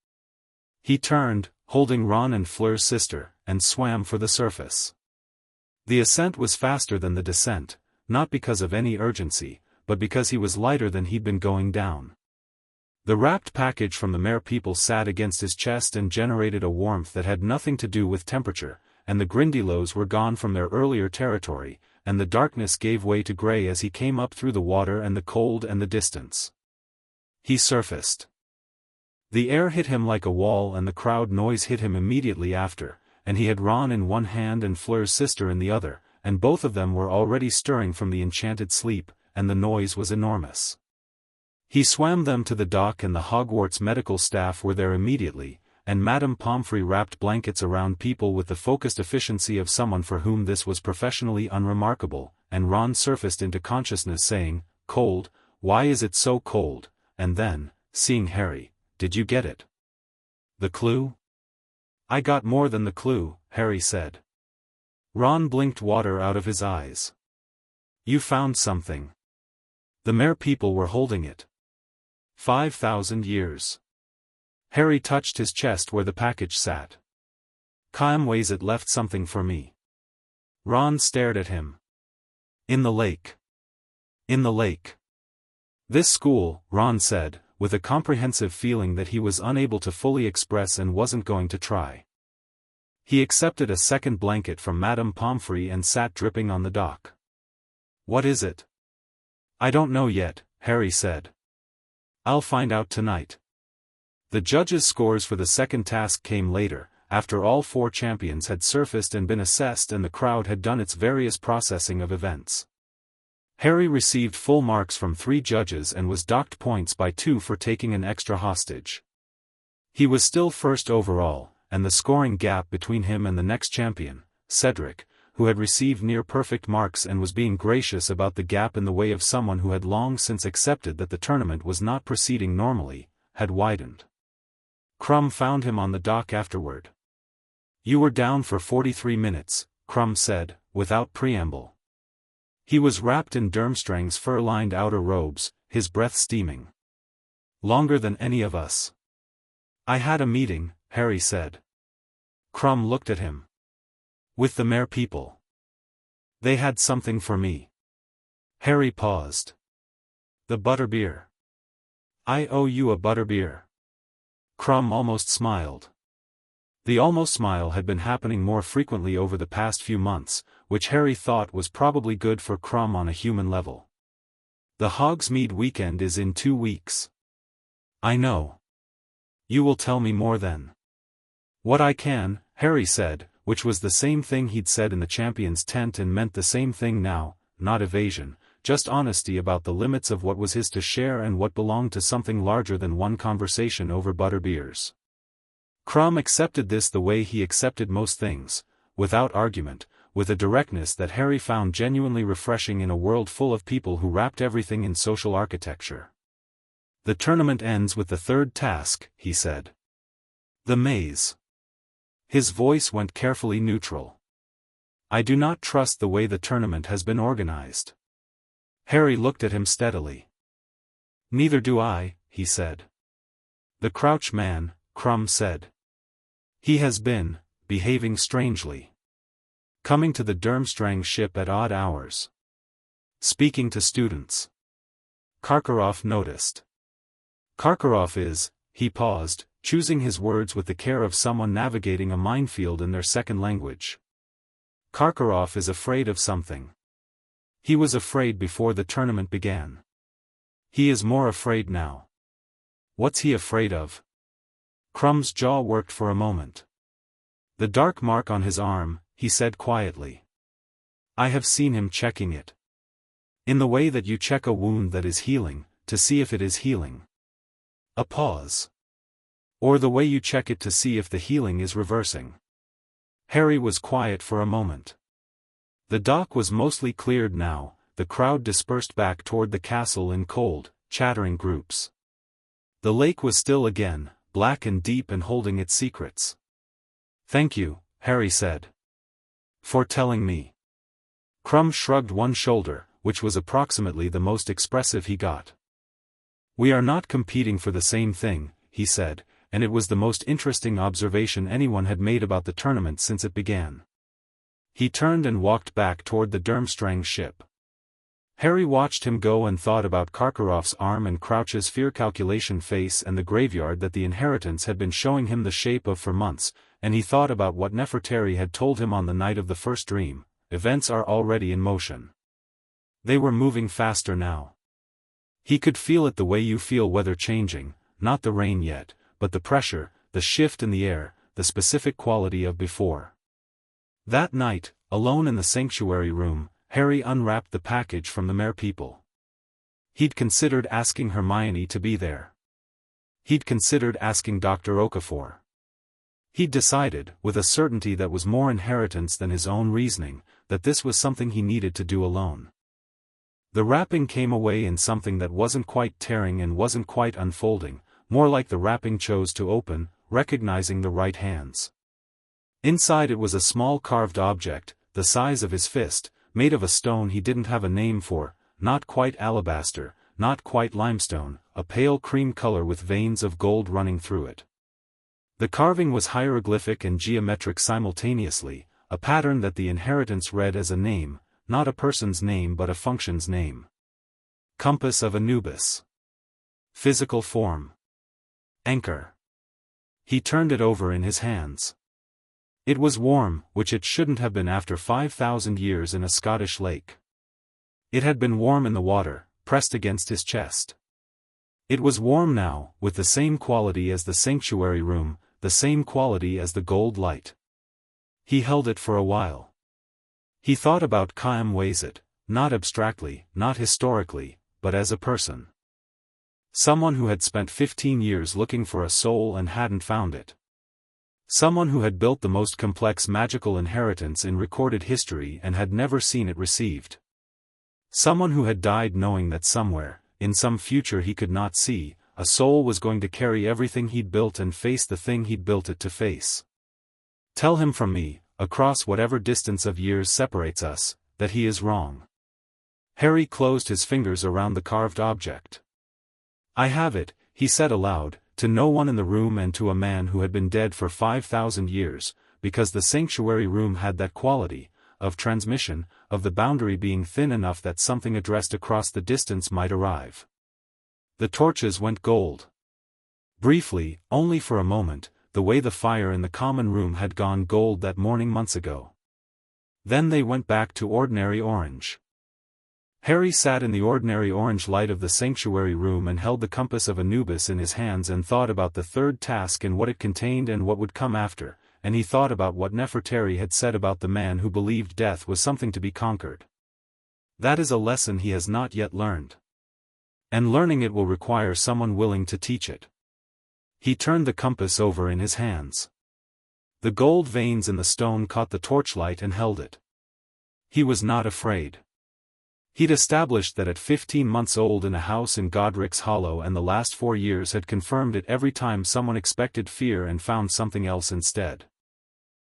He turned, holding Ron and Fleur's sister, and swam for the surface. The ascent was faster than the descent, not because of any urgency, but because he was lighter than he'd been going down. The wrapped package from the merpeople sat against his chest and generated a warmth that had nothing to do with temperature, and the Grindylows were gone from their earlier territory, and the darkness gave way to grey as he came up through the water and the cold and the distance. He surfaced. The air hit him like a wall and the crowd noise hit him immediately after, and he had Ron in one hand and Fleur's sister in the other, and both of them were already stirring from the enchanted sleep, and the noise was enormous. He swam them to the dock and the Hogwarts medical staff were there immediately, and Madame Pomfrey wrapped blankets around people with the focused efficiency of someone for whom this was professionally unremarkable, and Ron surfaced into consciousness saying, "Cold, why is it so cold?" and then, seeing Harry, "Did you get it? The clue?" "I got more than the clue," Harry said. Ron blinked water out of his eyes. "You found something." The merpeople were holding it. 5,000 years. Harry touched his chest where the package sat. "Kayamwazit left something for me." Ron stared at him. "In the lake." "In the lake." "This school," Ron said, with a comprehensive feeling that he was unable to fully express and wasn't going to try. He accepted a second blanket from Madame Pomfrey and sat dripping on the dock. "What is it?" "I don't know yet," Harry said. "I'll find out tonight." The judges' scores for the second task came later, after all 4 champions had surfaced and been assessed and the crowd had done its various processing of events. Harry received full marks from 3 judges and was docked points by 2 for taking an extra hostage. He was still first overall, and the scoring gap between him and the next champion, Cedric, who had received near-perfect marks and was being gracious about the gap in the way of someone who had long since accepted that the tournament was not proceeding normally, had widened. Crumb found him on the dock afterward. "You were down for 43 minutes, Crumb said, without preamble. He was wrapped in Durmstrang's fur-lined outer robes, his breath steaming. "Longer than any of us." "I had a meeting," Harry said. Crumb looked at him. "With the Mare people. They had something for me." Harry paused. "The butterbeer. I owe you a butterbeer." Crumb almost smiled. The almost smile had been happening more frequently over the past few months, which Harry thought was probably good for Crumb on a human level. "The Hogsmeade weekend is in 2 weeks. "I know. You will tell me more then." "What I can," Harry said, which was the same thing he'd said in the champion's tent and meant the same thing now, not evasion, just honesty about the limits of what was his to share and what belonged to something larger than one conversation over butterbeers. Crumb accepted this the way he accepted most things, without argument, with a directness that Harry found genuinely refreshing in a world full of people who wrapped everything in social architecture. "The tournament ends with the third task," he said. "The maze." His voice went carefully neutral. "I do not trust the way the tournament has been organized." Harry looked at him steadily. "Neither do I," he said. "The Crouch man," Crumb said. "He has been behaving strangely. Coming to the Durmstrang ship at odd hours. Speaking to students." Karkaroff noticed. "Karkaroff is," he paused, choosing his words with the care of someone navigating a minefield in their second language. "Karkaroff is afraid of something. He was afraid before the tournament began. He is more afraid now." "What's he afraid of?" Crumb's jaw worked for a moment. "The dark mark on his arm," he said quietly. "I have seen him checking it. In the way that you check a wound that is healing, to see if it is healing." A pause. "Or the way you check it to see if the healing is reversing." Harry was quiet for a moment. The dock was mostly cleared now, the crowd dispersed back toward the castle in cold, chattering groups. The lake was still again, black and deep and holding its secrets. "Thank you," Harry said. "For telling me." Crumb shrugged one shoulder, which was approximately the most expressive he got. "We are not competing for the same thing," he said, and it was the most interesting observation anyone had made about the tournament since it began. He turned and walked back toward the Durmstrang ship. Harry watched him go and thought about Karkaroff's arm and Crouch's fear calculation face and the graveyard that the inheritance had been showing him the shape of for months, and he thought about what Nefertari had told him on the night of the first dream: events are already in motion. They were moving faster now. He could feel it the way you feel weather changing, not the rain yet, but the pressure, the shift in the air, the specific quality of before. That night, alone in the sanctuary room, Harry unwrapped the package from the Mare people. He'd considered asking Hermione to be there. He'd considered asking Dr. Okafor. He'd decided, with a certainty that was more inheritance than his own reasoning, that this was something he needed to do alone. The wrapping came away in something that wasn't quite tearing and wasn't quite unfolding, more like the wrapping chose to open, recognizing the right hands. Inside it was a small carved object, the size of his fist, made of a stone he didn't have a name for, not quite alabaster, not quite limestone, a pale cream color with veins of gold running through it. The carving was hieroglyphic and geometric simultaneously, a pattern that the inheritance read as a name, not a person's name but a function's name. Compass of Anubis. Physical form. Anchor. He turned it over in his hands. It was warm, which it shouldn't have been after 5,000 years in a Scottish lake. It had been warm in the water, pressed against his chest. It was warm now, with the same quality as the sanctuary room, the same quality as the gold light. He held it for a while. He thought about Chaim Wazit, not abstractly, not historically, but as a person. Someone who had spent 15 years looking for a soul and hadn't found it. Someone who had built the most complex magical inheritance in recorded history and had never seen it received. Someone who had died knowing that somewhere, in some future he could not see, a soul was going to carry everything he'd built and face the thing he'd built it to face. Tell him from me, across whatever distance of years separates us, that he is wrong. Harry closed his fingers around the carved object. I have it, he said aloud, to no one in the room and to a man who had been dead for 5,000 years, because the sanctuary room had that quality, of transmission, of the boundary being thin enough that something addressed across the distance might arrive. The torches went gold. Briefly, only for a moment, the way the fire in the common room had gone gold that morning months ago. Then they went back to ordinary orange. Harry sat in the ordinary orange light of the sanctuary room and held the compass of Anubis in his hands and thought about the third task and what it contained and what would come after, and he thought about what Nefertari had said about the man who believed death was something to be conquered. That is a lesson he has not yet learned. And learning it will require someone willing to teach it. He turned the compass over in his hands. The gold veins in the stone caught the torchlight and held it. He was not afraid. He'd established that at 15 months old in a house in Godric's Hollow, and the last 4 years had confirmed it every time someone expected fear and found something else instead.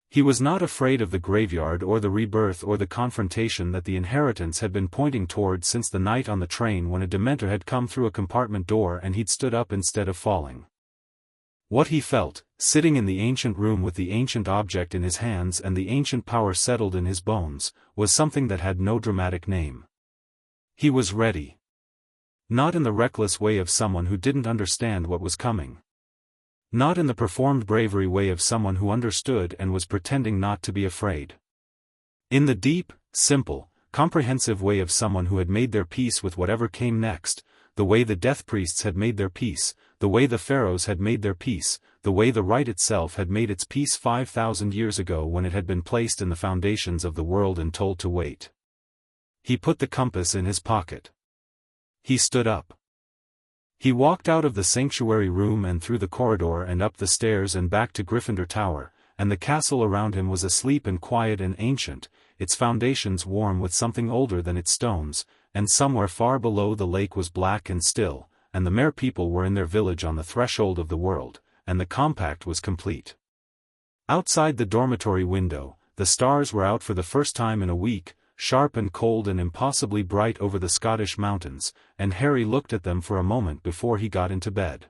He was not afraid of the graveyard or the rebirth or the confrontation that the inheritance had been pointing toward since the night on the train when a dementor had come through a compartment door and he'd stood up instead of falling. What he felt, sitting in the ancient room with the ancient object in his hands and the ancient power settled in his bones, was something that had no dramatic name. He was ready. Not in the reckless way of someone who didn't understand what was coming. Not in the performed bravery way of someone who understood and was pretending not to be afraid. In the deep, simple, comprehensive way of someone who had made their peace with whatever came next, the way the death priests had made their peace, the way the pharaohs had made their peace, the way the rite itself had made its peace 5,000 years ago when it had been placed in the foundations of the world and told to wait. He put the compass in his pocket. He stood up. He walked out of the sanctuary room and through the corridor and up the stairs and back to Gryffindor Tower, and the castle around him was asleep and quiet and ancient, its foundations warm with something older than its stones, and somewhere far below the lake was black and still, and the mere people were in their village on the threshold of the world, and the compact was complete. Outside the dormitory window, the stars were out for the first time in a week, sharp and cold and impossibly bright over the Scottish mountains, and Harry looked at them for a moment before he got into bed.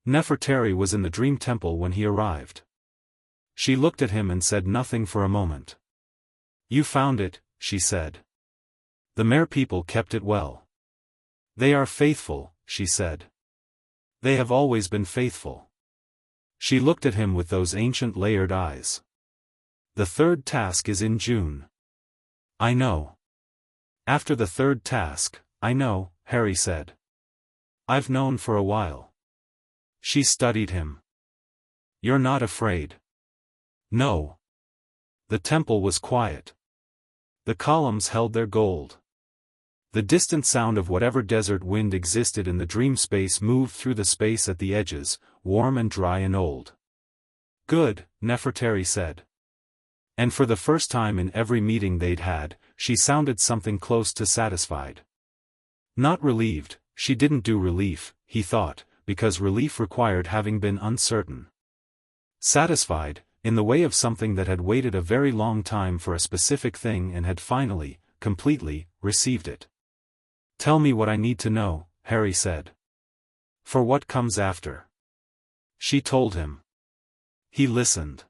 Nefertari was in the dream temple when he arrived. She looked at him and said nothing for a moment. You found it, she said. The mere people kept it well. They are faithful, she said. They have always been faithful. She looked at him with those ancient layered eyes. The third task is in June. I know. After the third task, I know, Harry said. I've known for a while. She studied him. You're not afraid? No. The temple was quiet. The columns held their gold. The distant sound of whatever desert wind existed in the dream space moved through the space at the edges, warm and dry and old. Good, Nefertari said. And for the first time in every meeting they'd had, she sounded something close to satisfied. Not relieved, she didn't do relief, he thought, because relief required having been uncertain. Satisfied, in the way of something that had waited a very long time for a specific thing and had finally, completely, received it. Tell me what I need to know, Harry said. For what comes after. She told him. He listened.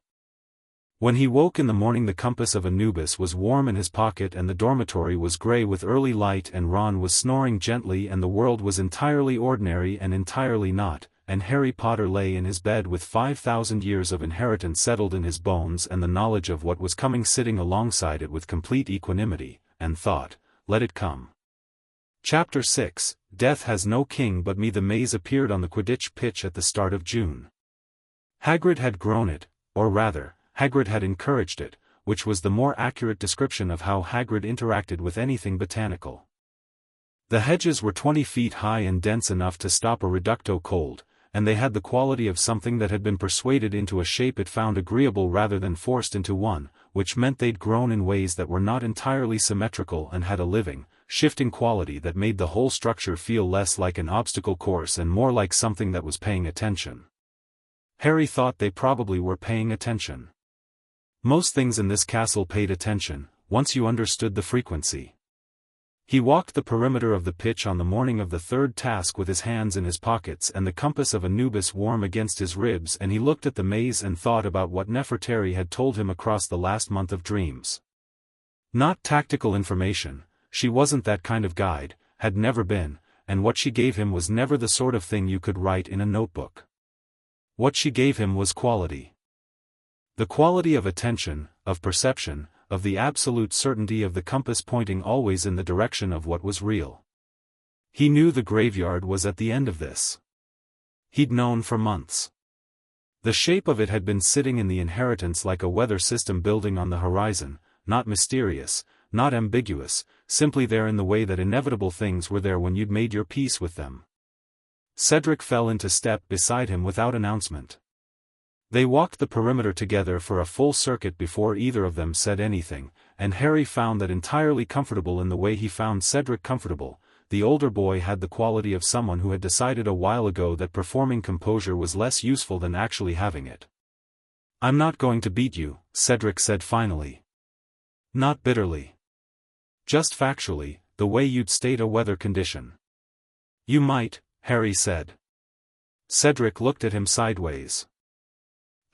When he woke in the morning the compass of Anubis was warm in his pocket and the dormitory was grey with early light and Ron was snoring gently and the world was entirely ordinary and entirely not, and Harry Potter lay in his bed with 5,000 years of inheritance settled in his bones and the knowledge of what was coming sitting alongside it with complete equanimity, and thought, let it come. Chapter 6, Death Has No King But Me. The maze appeared on the Quidditch pitch at the start of June. Hagrid had grown it, or rather, Hagrid had encouraged it, which was the more accurate description of how Hagrid interacted with anything botanical. The hedges were 20 feet high and dense enough to stop a reducto cold, and they had the quality of something that had been persuaded into a shape it found agreeable rather than forced into one, which meant they'd grown in ways that were not entirely symmetrical and had a living, shifting quality that made the whole structure feel less like an obstacle course and more like something that was paying attention. Harry thought they probably were paying attention. Most things in this castle paid attention, once you understood the frequency. He walked the perimeter of the pitch on the morning of the third task with his hands in his pockets and the compass of Anubis warm against his ribs, and he looked at the maze and thought about what Nefertari had told him across the last month of dreams. Not tactical information, she wasn't that kind of guide, had never been, and what she gave him was never the sort of thing you could write in a notebook. What she gave him was quality. The quality of attention, of perception, of the absolute certainty of the compass pointing always in the direction of what was real. He knew the graveyard was at the end of this. He'd known for months. The shape of it had been sitting in the inheritance like a weather system building on the horizon, not mysterious, not ambiguous, simply there in the way that inevitable things were there when you'd made your peace with them. Cedric fell into step beside him without announcement. They walked the perimeter together for a full circuit before either of them said anything, and Harry found that entirely comfortable in the way he found Cedric comfortable. The older boy had the quality of someone who had decided a while ago that performing composure was less useful than actually having it. "I'm not going to beat you," Cedric said finally. Not bitterly. Just factually, the way you'd state a weather condition. "You might," Harry said. Cedric looked at him sideways.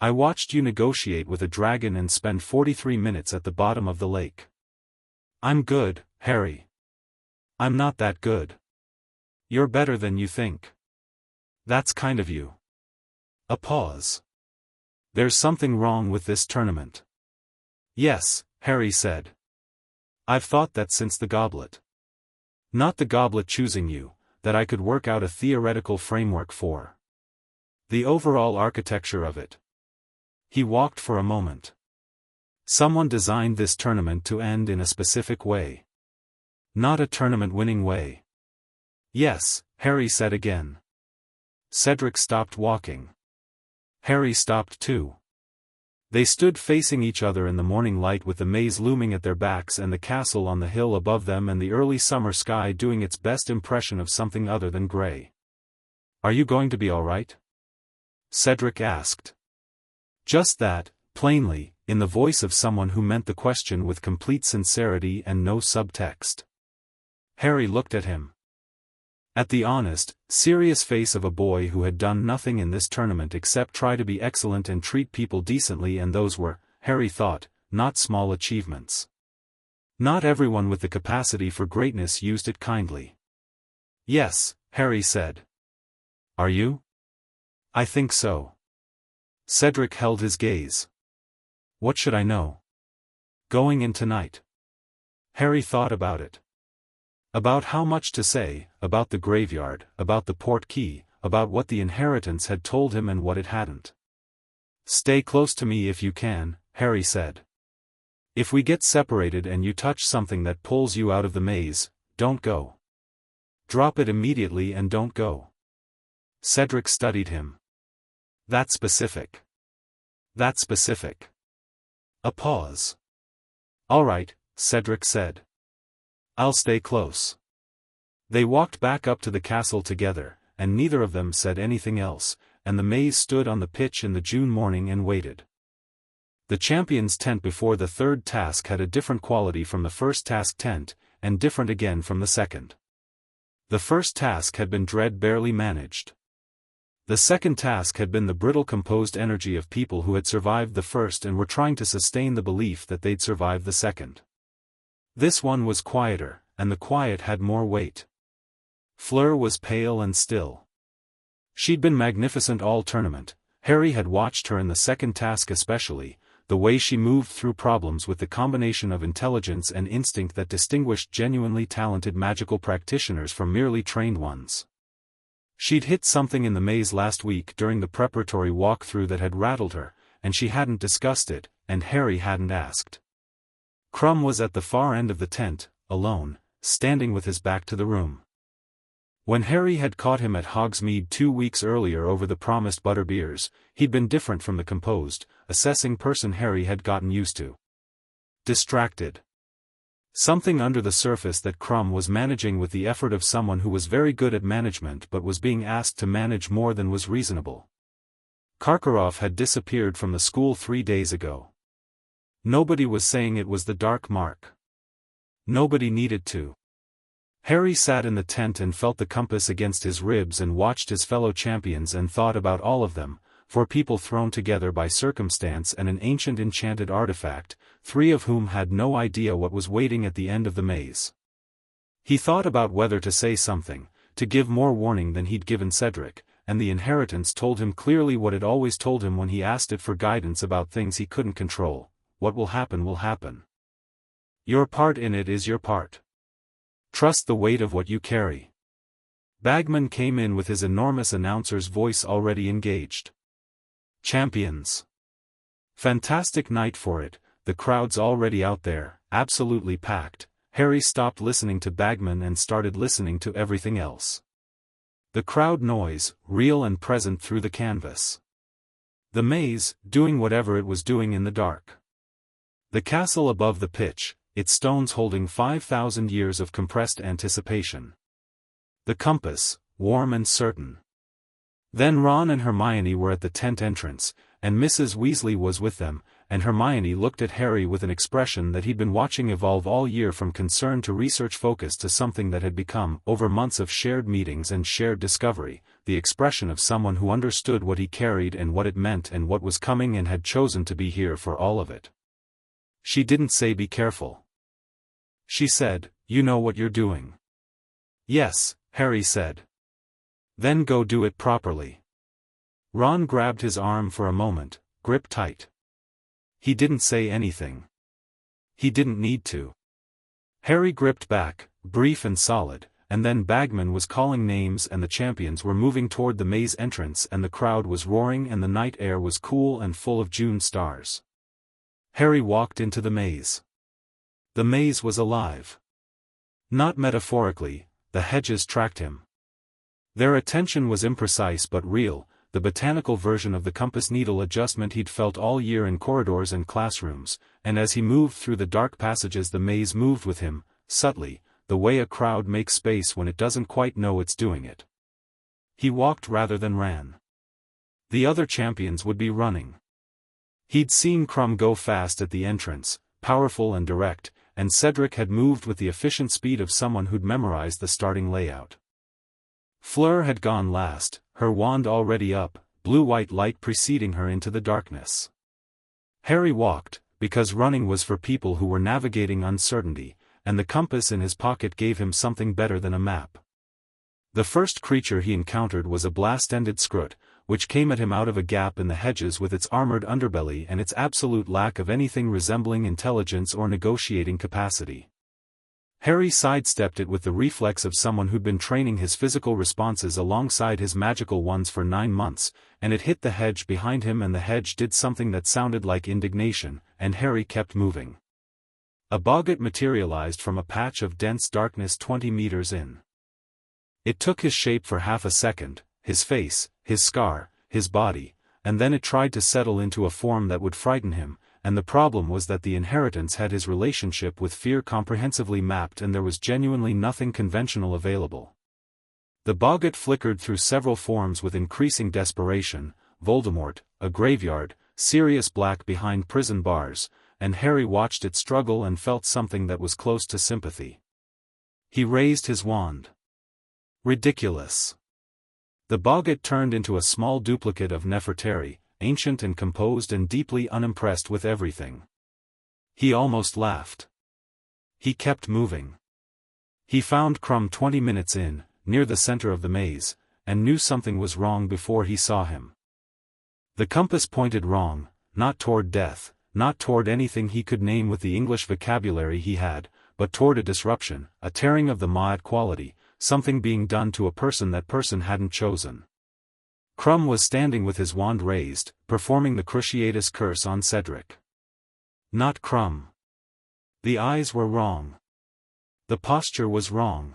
"I watched you negotiate with a dragon and spend 43 minutes at the bottom of the lake." "I'm good, Harry." "I'm not that good." "You're better than you think." "That's kind of you." A pause. "There's something wrong with this tournament." "Yes," Harry said. "I've thought that since the goblet. Not the goblet choosing you, that I could work out a theoretical framework for. The overall architecture of it." He walked for a moment. "Someone designed this tournament to end in a specific way. Not a tournament-winning way." "Yes," Harry said again. Cedric stopped walking. Harry stopped too. They stood facing each other in the morning light with the maze looming at their backs and the castle on the hill above them and the early summer sky doing its best impression of something other than gray. "Are you going to be all right?" Cedric asked. Just that, plainly, in the voice of someone who meant the question with complete sincerity and no subtext. Harry looked at him. At the honest, serious face of a boy who had done nothing in this tournament except try to be excellent and treat people decently, and those were, Harry thought, not small achievements. Not everyone with the capacity for greatness used it kindly. "Yes," Harry said. "Are you?" "I think so." Cedric held his gaze. "What should I know going in tonight?" Harry thought about it. About how much to say, about the graveyard, about the port key, about what the inheritance had told him and what it hadn't. "Stay close to me if you can," Harry said. "If we get separated and you touch something that pulls you out of the maze, don't go. Drop it immediately and don't go." Cedric studied him. "That specific. That specific." A pause. "All right," Cedric said. "I'll stay close." They walked back up to the castle together, and neither of them said anything else, and the maze stood on the pitch in the June morning and waited. The champion's tent before the third task had a different quality from the first task tent, and different again from the second. The first task had been dread barely managed. The second task had been the brittle composed energy of people who had survived the first and were trying to sustain the belief that they'd survive the second. This one was quieter, and the quiet had more weight. Fleur was pale and still. She'd been magnificent all tournament. Harry had watched her in the second task especially, the way she moved through problems with the combination of intelligence and instinct that distinguished genuinely talented magical practitioners from merely trained ones. She'd hit something in the maze last week during the preparatory walkthrough that had rattled her, and she hadn't discussed it, and Harry hadn't asked. Crumb was at the far end of the tent, alone, standing with his back to the room. When Harry had caught him at Hogsmeade 2 weeks earlier over the promised butterbeers, he'd been different from the composed, assessing person Harry had gotten used to. Distracted. Something under the surface that Crumb was managing with the effort of someone who was very good at management but was being asked to manage more than was reasonable. Karkaroff had disappeared from the school 3 days ago. Nobody was saying it was the Dark Mark. Nobody needed to. Harry sat in the tent and felt the compass against his ribs and watched his fellow champions and thought about all of them, 4 people thrown together by circumstance and an ancient enchanted artifact, 3 of whom had no idea what was waiting at the end of the maze. He thought about whether to say something, to give more warning than he'd given Cedric, and the inheritance told him clearly what it always told him when he asked it for guidance about things he couldn't control: what will happen will happen. Your part in it is your part. Trust the weight of what you carry. Bagman came in with his enormous announcer's voice already engaged. Champions. Fantastic night for it, the crowd's already out there, absolutely packed. Harry stopped listening to Bagman and started listening to everything else. The crowd noise, real and present through the canvas. The maze, doing whatever it was doing in the dark. The castle above the pitch, its stones holding 5,000 years of compressed anticipation. The compass, warm and certain. Then Ron and Hermione were at the tent entrance, and Mrs. Weasley was with them, and Hermione looked at Harry with an expression that he'd been watching evolve all year from concern to research focus to something that had become, over months of shared meetings and shared discovery, the expression of someone who understood what he carried and what it meant and what was coming and had chosen to be here for all of it. She didn't say be careful. She said, you know what you're doing. Yes, Harry said. Then go do it properly. Ron grabbed his arm for a moment, grip tight. He didn't say anything. He didn't need to. Harry gripped back, brief and solid, and then Bagman was calling names and the champions were moving toward the maze entrance and the crowd was roaring and the night air was cool and full of June stars. Harry walked into the maze. The maze was alive. Not metaphorically, the hedges tracked him. Their attention was imprecise but real, the botanical version of the compass needle adjustment he'd felt all year in corridors and classrooms, and as he moved through the dark passages the maze moved with him, subtly, the way a crowd makes space when it doesn't quite know it's doing it. He walked rather than ran. The other champions would be running. He'd seen Crumb go fast at the entrance, powerful and direct, and Cedric had moved with the efficient speed of someone who'd memorized the starting layout. Fleur had gone last, her wand already up, blue-white light preceding her into the darkness. Harry walked, because running was for people who were navigating uncertainty, and the compass in his pocket gave him something better than a map. The first creature he encountered was a blast-ended scrut, which came at him out of a gap in the hedges with its armored underbelly and its absolute lack of anything resembling intelligence or negotiating capacity. Harry sidestepped it with the reflex of someone who'd been training his physical responses alongside his magical ones for 9 months, and it hit the hedge behind him and the hedge did something that sounded like indignation, and Harry kept moving. A boggart materialized from a patch of dense darkness 20 meters in. It took his shape for half a second, his face, his scar, his body, and then it tried to settle into a form that would frighten him, and the problem was that the inheritance had his relationship with fear comprehensively mapped and there was genuinely nothing conventional available. The boggart flickered through several forms with increasing desperation: Voldemort, a graveyard, Sirius Black behind prison bars, and Harry watched it struggle and felt something that was close to sympathy. He raised his wand. Ridiculous. The boggart turned into a small duplicate of Nefertari, ancient and composed and deeply unimpressed with everything. He almost laughed. He kept moving. He found Crumb 20 minutes in, near the center of the maze, and knew something was wrong before he saw him. The compass pointed wrong, not toward death, not toward anything he could name with the English vocabulary he had, but toward a disruption, a tearing of the Ma'at quality, something being done to a person that person hadn't chosen. Crumb was standing with his wand raised, performing the Cruciatus curse on Cedric. Not Crumb. The eyes were wrong. The posture was wrong.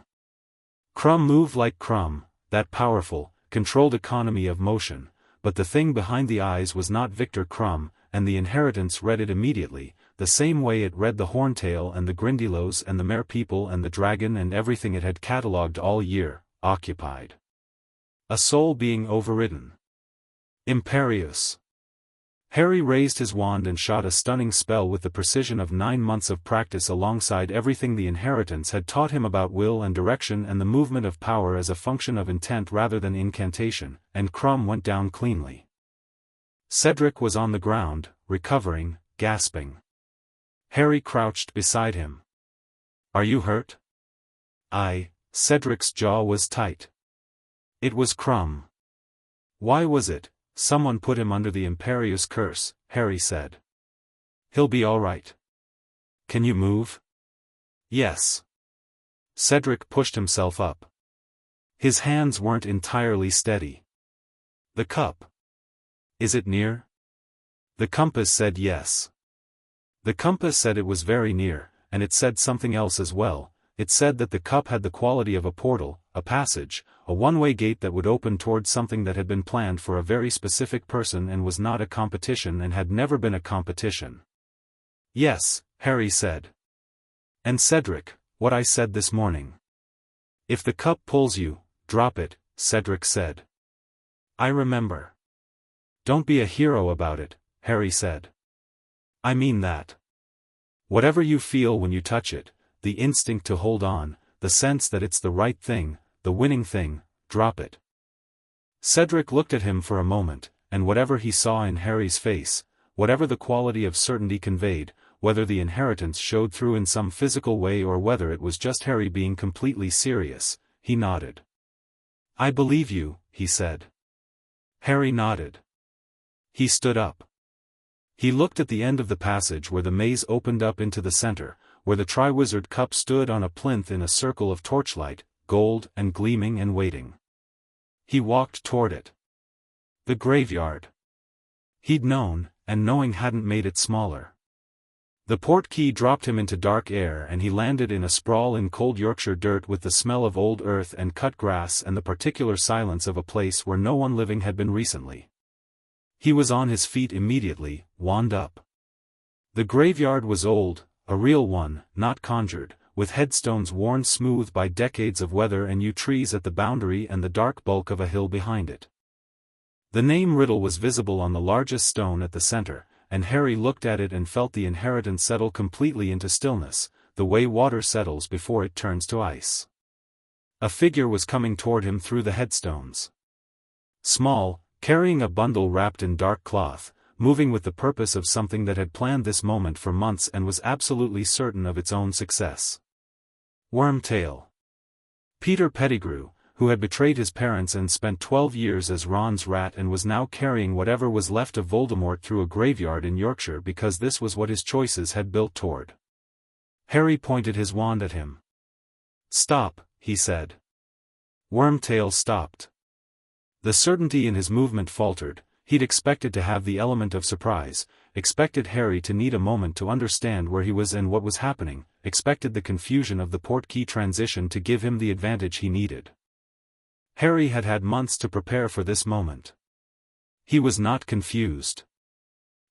Crumb moved like Crumb, that powerful, controlled economy of motion, but the thing behind the eyes was not Victor Crumb, and the inheritance read it immediately, the same way it read the Horntail and the Grindylows and the Merpeople and the Dragon and everything it had catalogued all year, occupied. A soul being overridden. Imperious. Harry raised his wand and shot a stunning spell with the precision of 9 months of practice alongside everything the inheritance had taught him about will and direction and the movement of power as a function of intent rather than incantation, and Crumb went down cleanly. Cedric was on the ground, recovering, gasping. Harry crouched beside him. "Are you hurt?" Cedric's jaw was tight. It was Crumb. "Why was it? Someone put him under the Imperious curse," Harry said. "He'll be all right. Can you move?" "Yes." Cedric pushed himself up. His hands weren't entirely steady. "The cup. Is it near?" The compass said yes. The compass said it was very near, and it said something else as well. It said that the cup had the quality of a portal, a passage, a one-way gate that would open towards something that had been planned for a very specific person and was not a competition and had never been a competition. "Yes," Harry said. "And Cedric, what I said this morning. If the cup pulls you, drop it," Cedric said. "I remember." "Don't be a hero about it," Harry said. "I mean that. Whatever you feel when you touch it, the instinct to hold on, the sense that it's the right thing, the winning thing, drop it." Cedric looked at him for a moment, and whatever he saw in Harry's face, whatever the quality of certainty conveyed, whether the inheritance showed through in some physical way or whether it was just Harry being completely serious, he nodded. "I believe you," he said. Harry nodded. He stood up. He looked at the end of the passage where the maze opened up into the center, where the Triwizard Cup stood on a plinth in a circle of torchlight, gold and gleaming and waiting. He walked toward it. The graveyard. He'd known, and knowing hadn't made it smaller. The port key dropped him into dark air and he landed in a sprawl in cold Yorkshire dirt with the smell of old earth and cut grass and the particular silence of a place where no one living had been recently. He was on his feet immediately, wand up. The graveyard was old, a real one, not conjured, with headstones worn smooth by decades of weather and yew trees at the boundary and the dark bulk of a hill behind it. The name Riddle was visible on the largest stone at the center, and Harry looked at it and felt the inheritance settle completely into stillness, the way water settles before it turns to ice. A figure was coming toward him through the headstones. Small, carrying a bundle wrapped in dark cloth, moving with the purpose of something that had planned this moment for months and was absolutely certain of its own success. Wormtail. Peter Pettigrew, who had betrayed his parents and spent 12 years as Ron's rat and was now carrying whatever was left of Voldemort through a graveyard in Yorkshire because this was what his choices had built toward. Harry pointed his wand at him. "Stop," he said. Wormtail stopped. The certainty in his movement faltered. He'd expected to have the element of surprise, expected Harry to need a moment to understand where he was and what was happening, expected the confusion of the portkey transition to give him the advantage he needed. Harry had had months to prepare for this moment. He was not confused.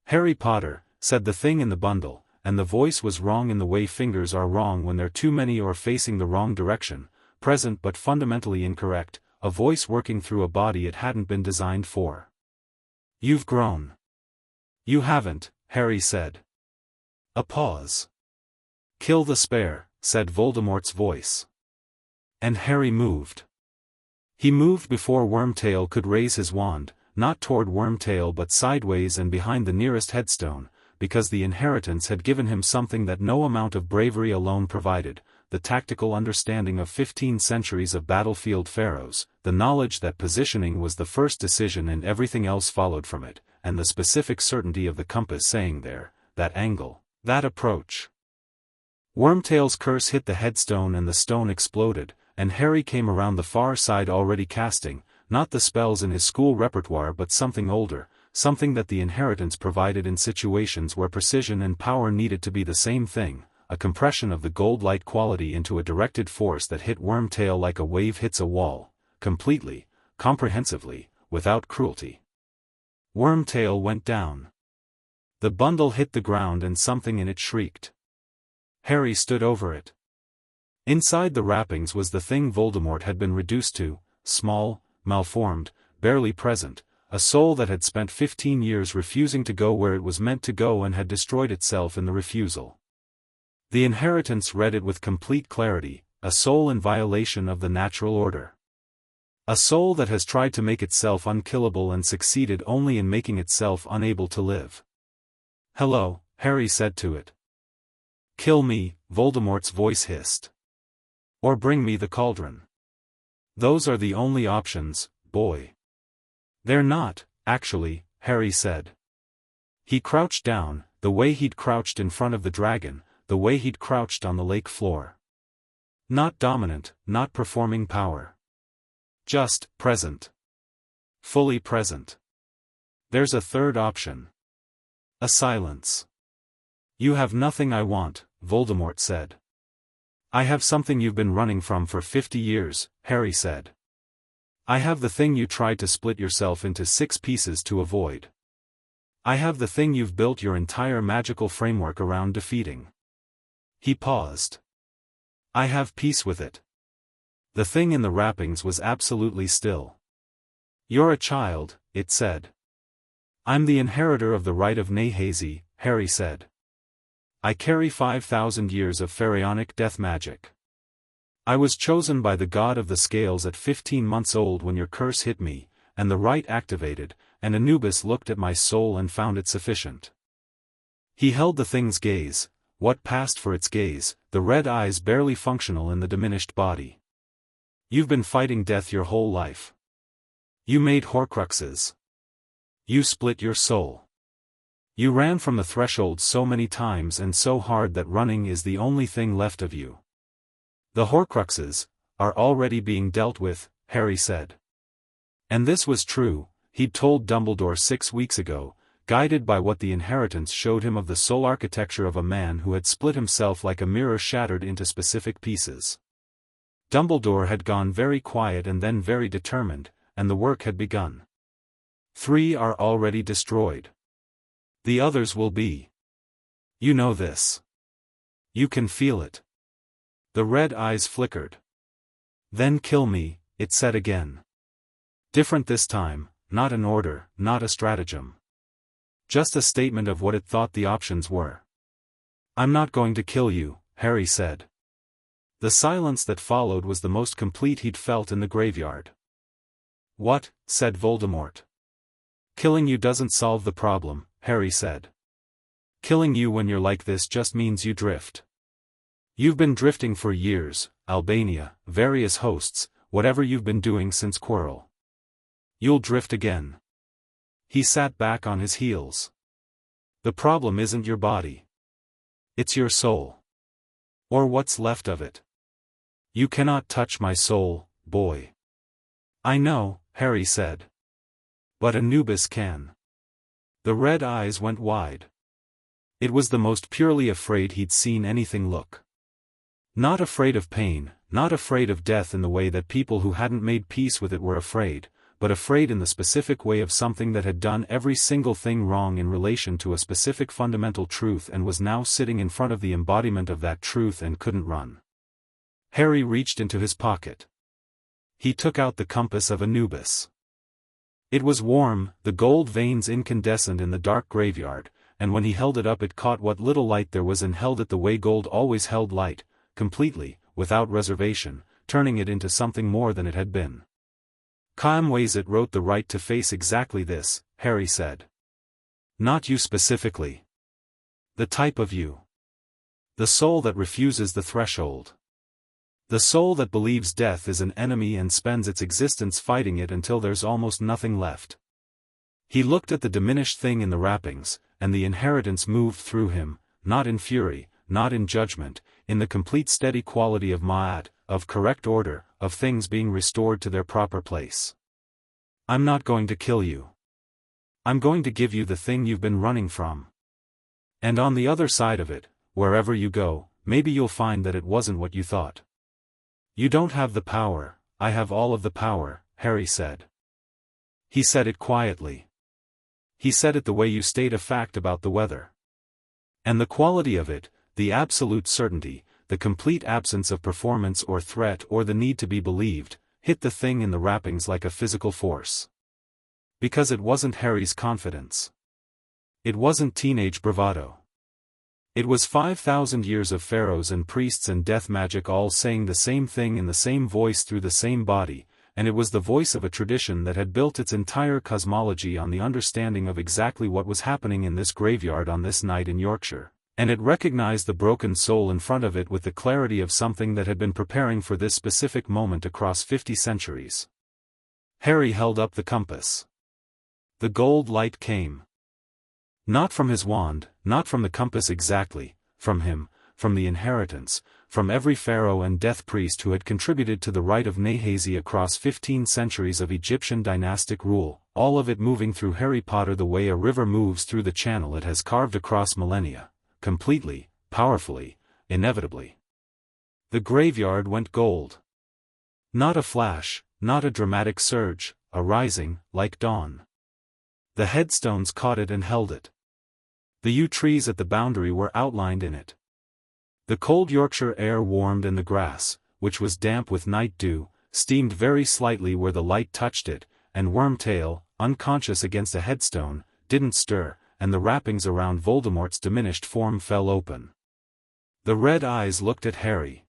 "Harry Potter," said the thing in the bundle, and the voice was wrong in the way fingers are wrong when they're too many or facing the wrong direction, present but fundamentally incorrect, a voice working through a body it hadn't been designed for. "You've grown." "You haven't," Harry said. A pause. "Kill the spare," said Voldemort's voice. And Harry moved. He moved before Wormtail could raise his wand, not toward Wormtail but sideways and behind the nearest headstone, because the inheritance had given him something that no amount of bravery alone provided, the tactical understanding of 15 centuries of battlefield pharaohs, the knowledge that positioning was the first decision and everything else followed from it, and the specific certainty of the compass saying there, that angle, that approach. Wormtail's curse hit the headstone and the stone exploded, and Harry came around the far side already casting, not the spells in his school repertoire but something older, something that the inheritance provided in situations where precision and power needed to be the same thing, a compression of the gold light quality into a directed force that hit Wormtail like a wave hits a wall, completely, comprehensively, without cruelty. Wormtail went down. The bundle hit the ground and something in it shrieked. Harry stood over it. Inside the wrappings was the thing Voldemort had been reduced to, small, malformed, barely present, a soul that had spent 15 years refusing to go where it was meant to go and had destroyed itself in the refusal. The inheritance read it with complete clarity, a soul in violation of the natural order. A soul that has tried to make itself unkillable and succeeded only in making itself unable to live. "Hello," Harry said to it. "Kill me," Voldemort's voice hissed. "Or bring me the cauldron. Those are the only options, boy." "They're not, actually," Harry said. He crouched down, the way he'd crouched in front of the dragon, the way he'd crouched on the lake floor. Not dominant, not performing power. Just present. Fully present. "There's a third option." A silence. "You have nothing I want," Voldemort said. "I have something you've been running from for 50 years, Harry said. "I have the thing you tried to split yourself into 6 pieces to avoid. I have the thing you've built your entire magical framework around defeating." He paused. "I have peace with it." The thing in the wrappings was absolutely still. "You're a child," it said. "I'm the inheritor of the rite of Nehesi," Harry said. "I carry 5,000 years of pharaonic death magic. I was chosen by the god of the scales at 15 months old when your curse hit me, and the rite activated, and Anubis looked at my soul and found it sufficient." He held the thing's gaze, what passed for its gaze, the red eyes barely functional in the diminished body. "You've been fighting death your whole life. You made Horcruxes. You split your soul. You ran from the threshold so many times and so hard that running is the only thing left of you. The Horcruxes are already being dealt with," Harry said. And this was true, he'd told Dumbledore 6 weeks ago, guided by what the inheritance showed him of the soul architecture of a man who had split himself like a mirror shattered into specific pieces. Dumbledore had gone very quiet and then very determined, and the work had begun. 3 are already destroyed. The others will be. You know this. You can feel it. The red eyes flickered. "Then kill me," it said again. Different this time, not an order, not a stratagem. Just a statement of what it thought the options were. "I'm not going to kill you," Harry said. The silence that followed was the most complete he'd felt in the graveyard. "What?" said Voldemort. "Killing you doesn't solve the problem," Harry said. "Killing you when you're like this just means you drift. You've been drifting for years, Albania, various hosts, whatever you've been doing since Quirrell. You'll drift again." He sat back on his heels. "The problem isn't your body. It's your soul. Or what's left of it. You cannot touch my soul, boy." "I know," Harry said. "But Anubis can." The red eyes went wide. It was the most purely afraid he'd seen anything look. Not afraid of pain, not afraid of death in the way that people who hadn't made peace with it were afraid, but afraid in the specific way of something that had done every single thing wrong in relation to a specific fundamental truth and was now sitting in front of the embodiment of that truth and couldn't run. Harry reached into his pocket. He took out the compass of Anubis. It was warm, the gold veins incandescent in the dark graveyard, and when he held it up it caught what little light there was and held it the way gold always held light, completely, without reservation, turning it into something more than it had been. "Kaimwazit wrote the right to face exactly this," Harry said. "Not you specifically. The type of you. The soul that refuses the threshold. The soul that believes death is an enemy and spends its existence fighting it until there's almost nothing left." He looked at the diminished thing in the wrappings, and the inheritance moved through him, not in fury, not in judgment, in the complete steady quality of ma'at, of correct order, of things being restored to their proper place. "I'm not going to kill you. I'm going to give you the thing you've been running from. And on the other side of it, wherever you go, maybe you'll find that it wasn't what you thought. You don't have the power, I have all of the power, Harry said. He said it quietly. He said it the way you state a fact about the weather. And the quality of it, the absolute certainty, the complete absence of performance or threat or the need to be believed, hit the thing in the wrappings like a physical force. Because it wasn't Harry's confidence. It wasn't teenage bravado. It was 5,000 years of pharaohs and priests and death magic all saying the same thing in the same voice through the same body, and it was the voice of a tradition that had built its entire cosmology on the understanding of exactly what was happening in this graveyard on this night in Yorkshire, and it recognized the broken soul in front of it with the clarity of something that had been preparing for this specific moment across 50 centuries. Harry held up the compass. The gold light came. Not from his wand, not from the compass exactly, from him, from the inheritance, from every pharaoh and death priest who had contributed to the rite of Nehazi across 15 centuries of Egyptian dynastic rule, all of it moving through Harry Potter the way a river moves through the channel it has carved across millennia, completely, powerfully, inevitably. The graveyard went gold. Not a flash, not a dramatic surge, a rising, like dawn. The headstones caught it and held it. The yew trees at the boundary were outlined in it. The cold Yorkshire air warmed and the grass, which was damp with night dew, steamed very slightly where the light touched it, and Wormtail, unconscious against a headstone, didn't stir, and the wrappings around Voldemort's diminished form fell open. The red eyes looked at Harry.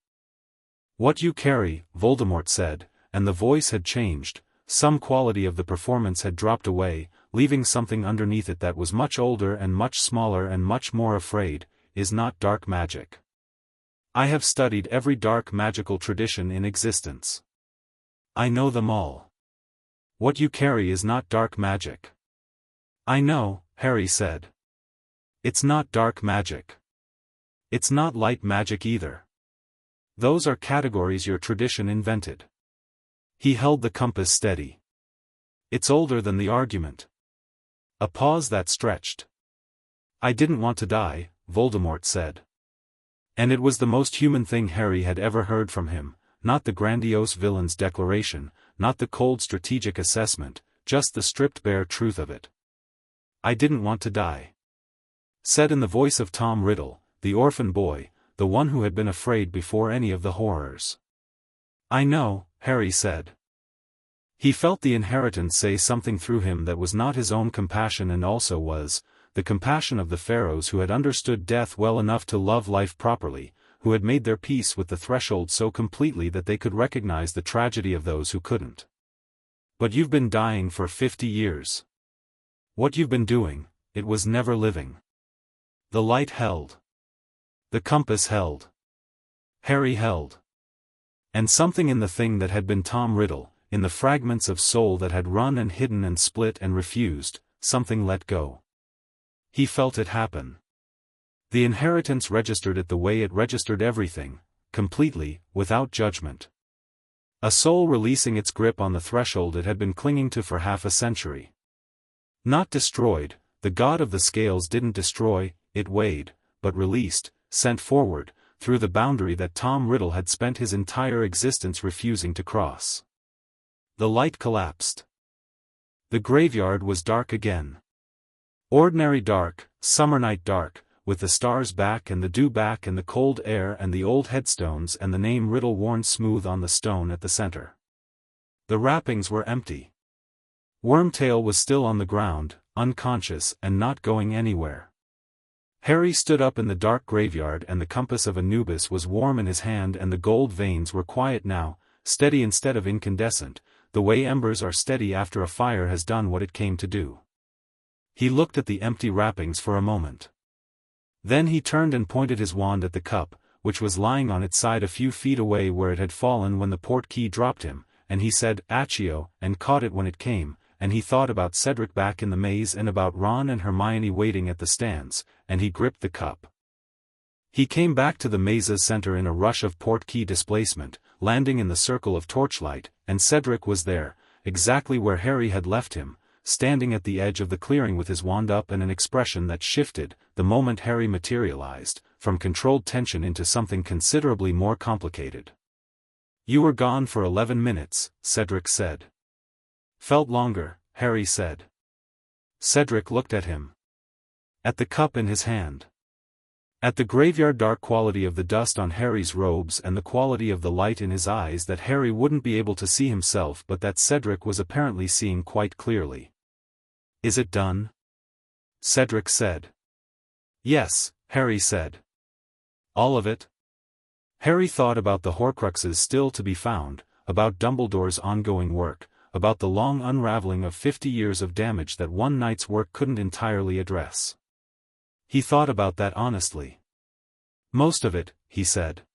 "What you carry," Voldemort said, and the voice had changed, some quality of the performance had dropped away, leaving something underneath it that was much older and much smaller and much more afraid, "is not dark magic. I have studied every dark magical tradition in existence. I know them all. What you carry is not dark magic." "I know," Harry said. "It's not dark magic. It's not light magic either. Those are categories your tradition invented." He held the compass steady. "It's older than the argument." A pause that stretched. "I didn't want to die," Voldemort said. And it was the most human thing Harry had ever heard from him, not the grandiose villain's declaration, not the cold strategic assessment, just the stripped-bare truth of it. "I didn't want to die." Said in the voice of Tom Riddle, the orphan boy, the one who had been afraid before any of the horrors. "I know," Harry said. He felt the inheritance say something through him that was not his own compassion and also was, the compassion of the pharaohs who had understood death well enough to love life properly, who had made their peace with the threshold so completely that they could recognize the tragedy of those who couldn't. "But you've been dying for 50 years. What you've been doing, it was never living." The light held. The compass held. Harry held. And something in the thing that had been Tom Riddle, in the fragments of soul that had run and hidden and split and refused, something let go. He felt it happen. The inheritance registered it the way it registered everything, completely, without judgment. A soul releasing its grip on the threshold it had been clinging to for half a century. Not destroyed, the god of the scales didn't destroy, it weighed, but released, sent forward, through the boundary that Tom Riddle had spent his entire existence refusing to cross. The light collapsed. The graveyard was dark again. Ordinary dark, summer night dark, with the stars back and the dew back and the cold air and the old headstones and the name Riddle worn smooth on the stone at the center. The wrappings were empty. Wormtail was still on the ground, unconscious and not going anywhere. Harry stood up in the dark graveyard and the compass of Anubis was warm in his hand and the gold veins were quiet now, steady instead of incandescent, the way embers are steady after a fire has done what it came to do. He looked at the empty wrappings for a moment. Then he turned and pointed his wand at the cup, which was lying on its side a few feet away where it had fallen when the port key dropped him, and he said "Accio," and caught it when it came, and he thought about Cedric back in the maze and about Ron and Hermione waiting at the stands, and he gripped the cup. He came back to the maze's center in a rush of port key displacement, landing in the circle of torchlight, and Cedric was there, exactly where Harry had left him, standing at the edge of the clearing with his wand up and an expression that shifted, the moment Harry materialized, from controlled tension into something considerably more complicated. "You were gone for 11 minutes, Cedric said. "Felt longer," Harry said. Cedric looked at him. At the cup in his hand. At the graveyard dark quality of the dust on Harry's robes and the quality of the light in his eyes that Harry wouldn't be able to see himself but that Cedric was apparently seeing quite clearly. "Is it done?" Cedric said. "Yes," Harry said. "All of it?" Harry thought about the Horcruxes still to be found, about Dumbledore's ongoing work, about the long unraveling of 50 years of damage that one night's work couldn't entirely address. He thought about that honestly. "Most of it," he said.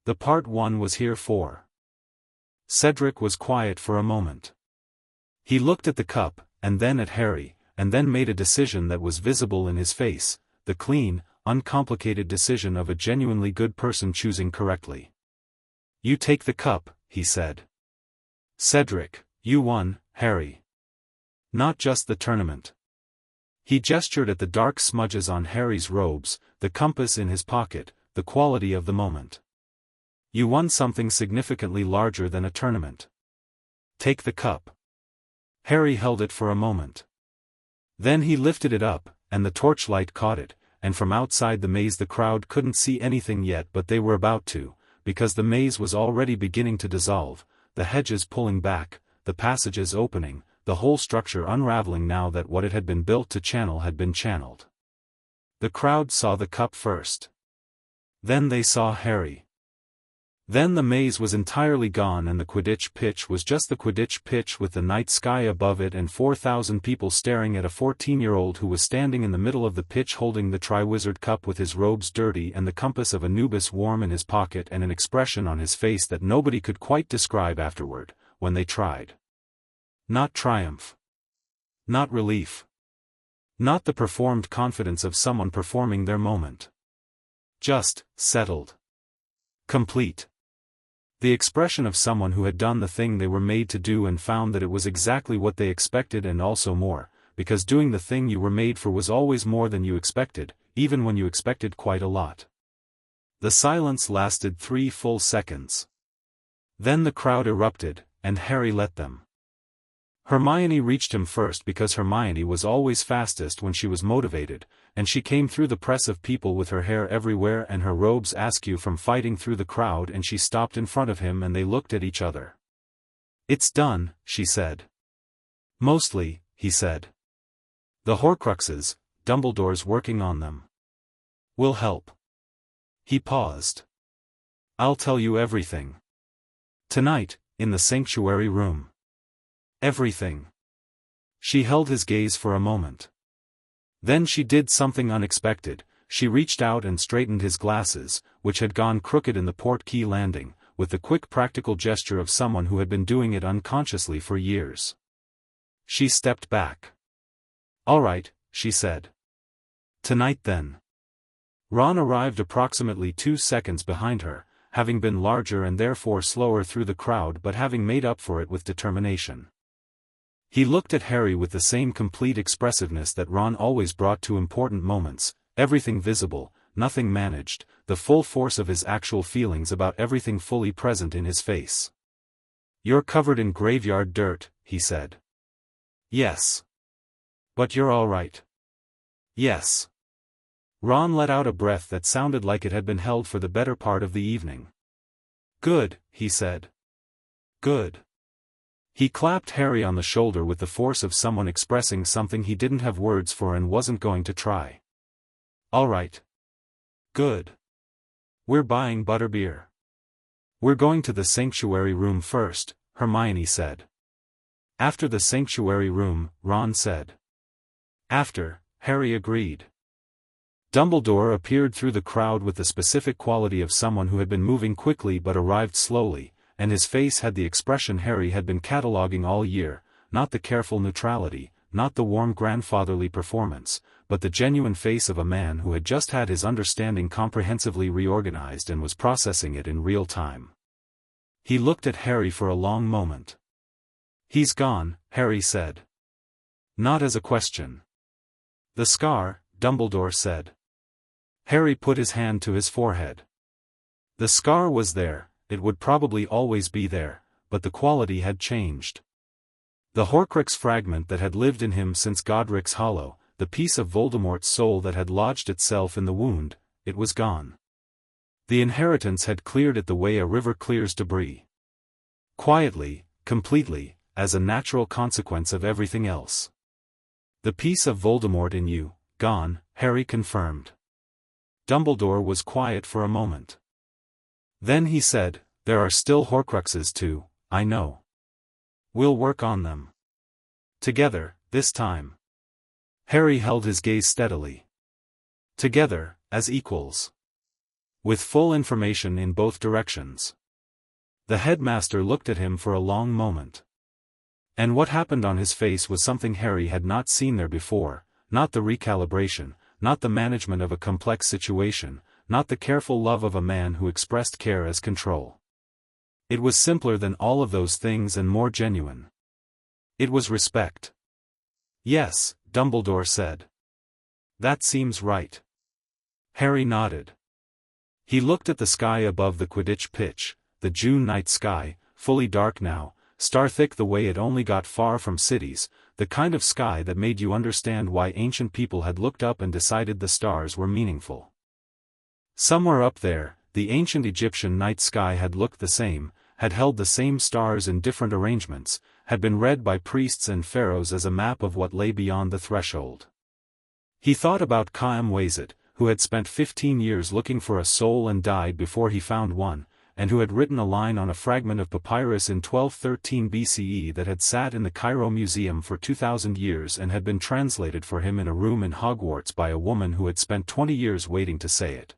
"The part one was here for." Cedric was quiet for a moment. He looked at the cup, and then at Harry, and then made a decision that was visible in his face, the clean, uncomplicated decision of a genuinely good person choosing correctly. "You take the cup," he said. "Cedric, you won, Harry. Not just the tournament." He gestured at the dark smudges on Harry's robes, the compass in his pocket, the quality of the moment. "You won something significantly larger than a tournament. Take the cup." Harry held it for a moment. Then he lifted it up, and the torchlight caught it, and from outside the maze the crowd couldn't see anything yet but they were about to, because the maze was already beginning to dissolve, the hedges pulling back, the passages opening, the whole structure unraveling now that what it had been built to channel had been channeled. The crowd saw the cup first. Then they saw Harry. Then the maze was entirely gone and the Quidditch pitch was just the Quidditch pitch with the night sky above it and 4,000 people staring at a 14-year-old who was standing in the middle of the pitch holding the Triwizard Cup with his robes dirty and the compass of Anubis warm in his pocket and an expression on his face that nobody could quite describe afterward, when they tried. Not triumph. Not relief. Not the performed confidence of someone performing their moment. Just, settled. Complete. The expression of someone who had done the thing they were made to do and found that it was exactly what they expected and also more, because doing the thing you were made for was always more than you expected, even when you expected quite a lot. The silence lasted 3 full seconds. Then the crowd erupted, and Harry let them. Hermione reached him first because Hermione was always fastest when she was motivated, and she came through the press of people with her hair everywhere and her robes askew from fighting through the crowd and she stopped in front of him and they looked at each other. "It's done," she said. "Mostly," he said. "The Horcruxes, Dumbledore's working on them. We'll help." He paused. "I'll tell you everything. Tonight, in the sanctuary room. Everything." She held his gaze for a moment. Then she did something unexpected, she reached out and straightened his glasses, which had gone crooked in the port-key landing, with the quick practical gesture of someone who had been doing it unconsciously for years. She stepped back. "All right," she said. "Tonight then." Ron arrived approximately 2 seconds behind her, having been larger and therefore slower through the crowd but having made up for it with determination. He looked at Harry with the same complete expressiveness that Ron always brought to important moments, everything visible, nothing managed, the full force of his actual feelings about everything fully present in his face. "You're covered in graveyard dirt," he said. "Yes. But you're all right." "Yes." Ron let out a breath that sounded like it had been held for the better part of the evening. "Good," he said. "Good." He clapped Harry on the shoulder with the force of someone expressing something he didn't have words for and wasn't going to try. "All right. Good. We're buying butterbeer." "We're going to the sanctuary room first," Hermione said. "After the sanctuary room," Ron said. "After," Harry agreed. Dumbledore appeared through the crowd with the specific quality of someone who had been moving quickly but arrived slowly, and his face had the expression Harry had been cataloguing all year, not the careful neutrality, not the warm grandfatherly performance, but the genuine face of a man who had just had his understanding comprehensively reorganized and was processing it in real time. He looked at Harry for a long moment. "He's gone," Harry said. Not as a question. The scar, Dumbledore said. Harry put his hand to his forehead. The scar was there, it would probably always be there, but the quality had changed. The Horcrux fragment that had lived in him since Godric's Hollow, the piece of Voldemort's soul that had lodged itself in the wound, it was gone. The inheritance had cleared it the way a river clears debris. Quietly, completely, as a natural consequence of everything else. The piece of Voldemort in you, gone, Harry confirmed. Dumbledore was quiet for a moment. Then he said, there are still Horcruxes too, I know. We'll work on them. Together, this time. Harry held his gaze steadily. Together, as equals. With full information in both directions. The headmaster looked at him for a long moment. And what happened on his face was something Harry had not seen there before, not the recalibration, not the management of a complex situation, not the careful love of a man who expressed care as control. It was simpler than all of those things and more genuine. It was respect. Yes, Dumbledore said. That seems right. Harry nodded. He looked at the sky above the Quidditch pitch, the June night sky, fully dark now, star-thick the way it only got far from cities, the kind of sky that made you understand why ancient people had looked up and decided the stars were meaningful. Somewhere up there, the ancient Egyptian night sky had looked the same, had held the same stars in different arrangements, had been read by priests and pharaohs as a map of what lay beyond the threshold. He thought about Chaim Wazit, who had spent 15 years looking for a soul and died before he found one, and who had written a line on a fragment of papyrus in 1213 BCE that had sat in the Cairo Museum for 2,000 years and had been translated for him in a room in Hogwarts by a woman who had spent 20 years waiting to say it.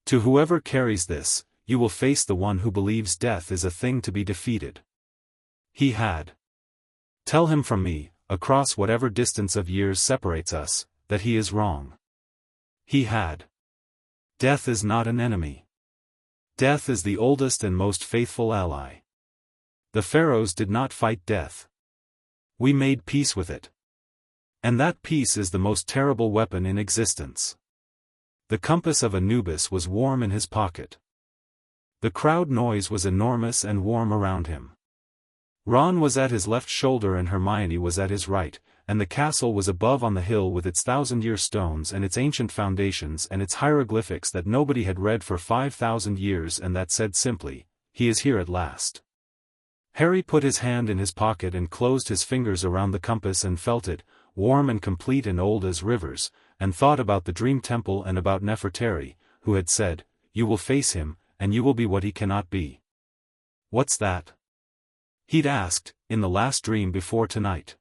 To whoever carries this, you will face the one who believes death is a thing to be defeated. He had. Tell him from me, across whatever distance of years separates us, that he is wrong. He had. Death is not an enemy. Death is the oldest and most faithful ally. The pharaohs did not fight death. We made peace with it. And that peace is the most terrible weapon in existence. The compass of Anubis was warm in his pocket. The crowd noise was enormous and warm around him. Ron was at his left shoulder and Hermione was at his right, and the castle was above on the hill with its 1,000-year stones and its ancient foundations and its hieroglyphics that nobody had read for 5,000 years and that said simply, "He is here at last." Harry put his hand in his pocket and closed his fingers around the compass and felt it, warm and complete and old as rivers, and thought about the Dream Temple and about Nefertari, who had said, "You will face him, and you will be what he cannot be." "What's that?" he'd asked, in the last dream before tonight.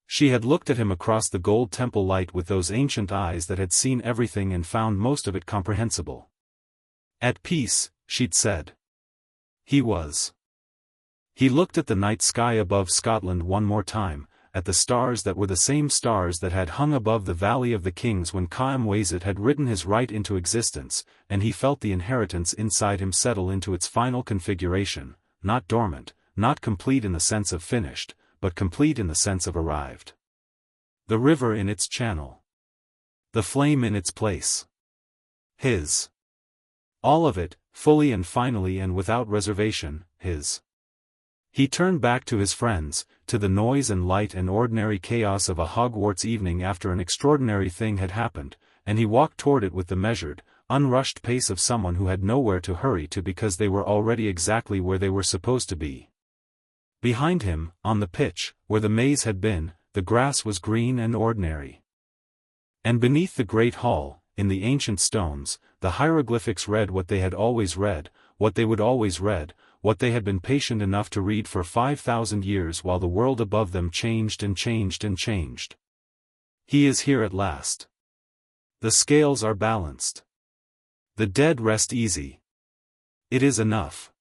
She had looked at him across the gold temple light with those ancient eyes that had seen everything and found most of it comprehensible. At peace, she'd said. He was. He looked at the night sky above Scotland one more time, at the stars that were the same stars that had hung above the Valley of the Kings when Chaim Wazit had written his rite into existence, and he felt the inheritance inside him settle into its final configuration, not dormant, not complete in the sense of finished, but complete in the sense of arrived. The river in its channel. The flame in its place. His. All of it, fully and finally and without reservation, his. He turned back to his friends, to the noise and light and ordinary chaos of a Hogwarts evening after an extraordinary thing had happened, and he walked toward it with the measured, unrushed pace of someone who had nowhere to hurry to because they were already exactly where they were supposed to be. Behind him, on the pitch, where the maze had been, the grass was green and ordinary. And beneath the great hall, in the ancient stones, the hieroglyphics read what they had always read, what they would always read, what they had been patient enough to read for 5,000 years while the world above them changed and changed and changed. He is here at last. The scales are balanced. The dead rest easy. It is enough.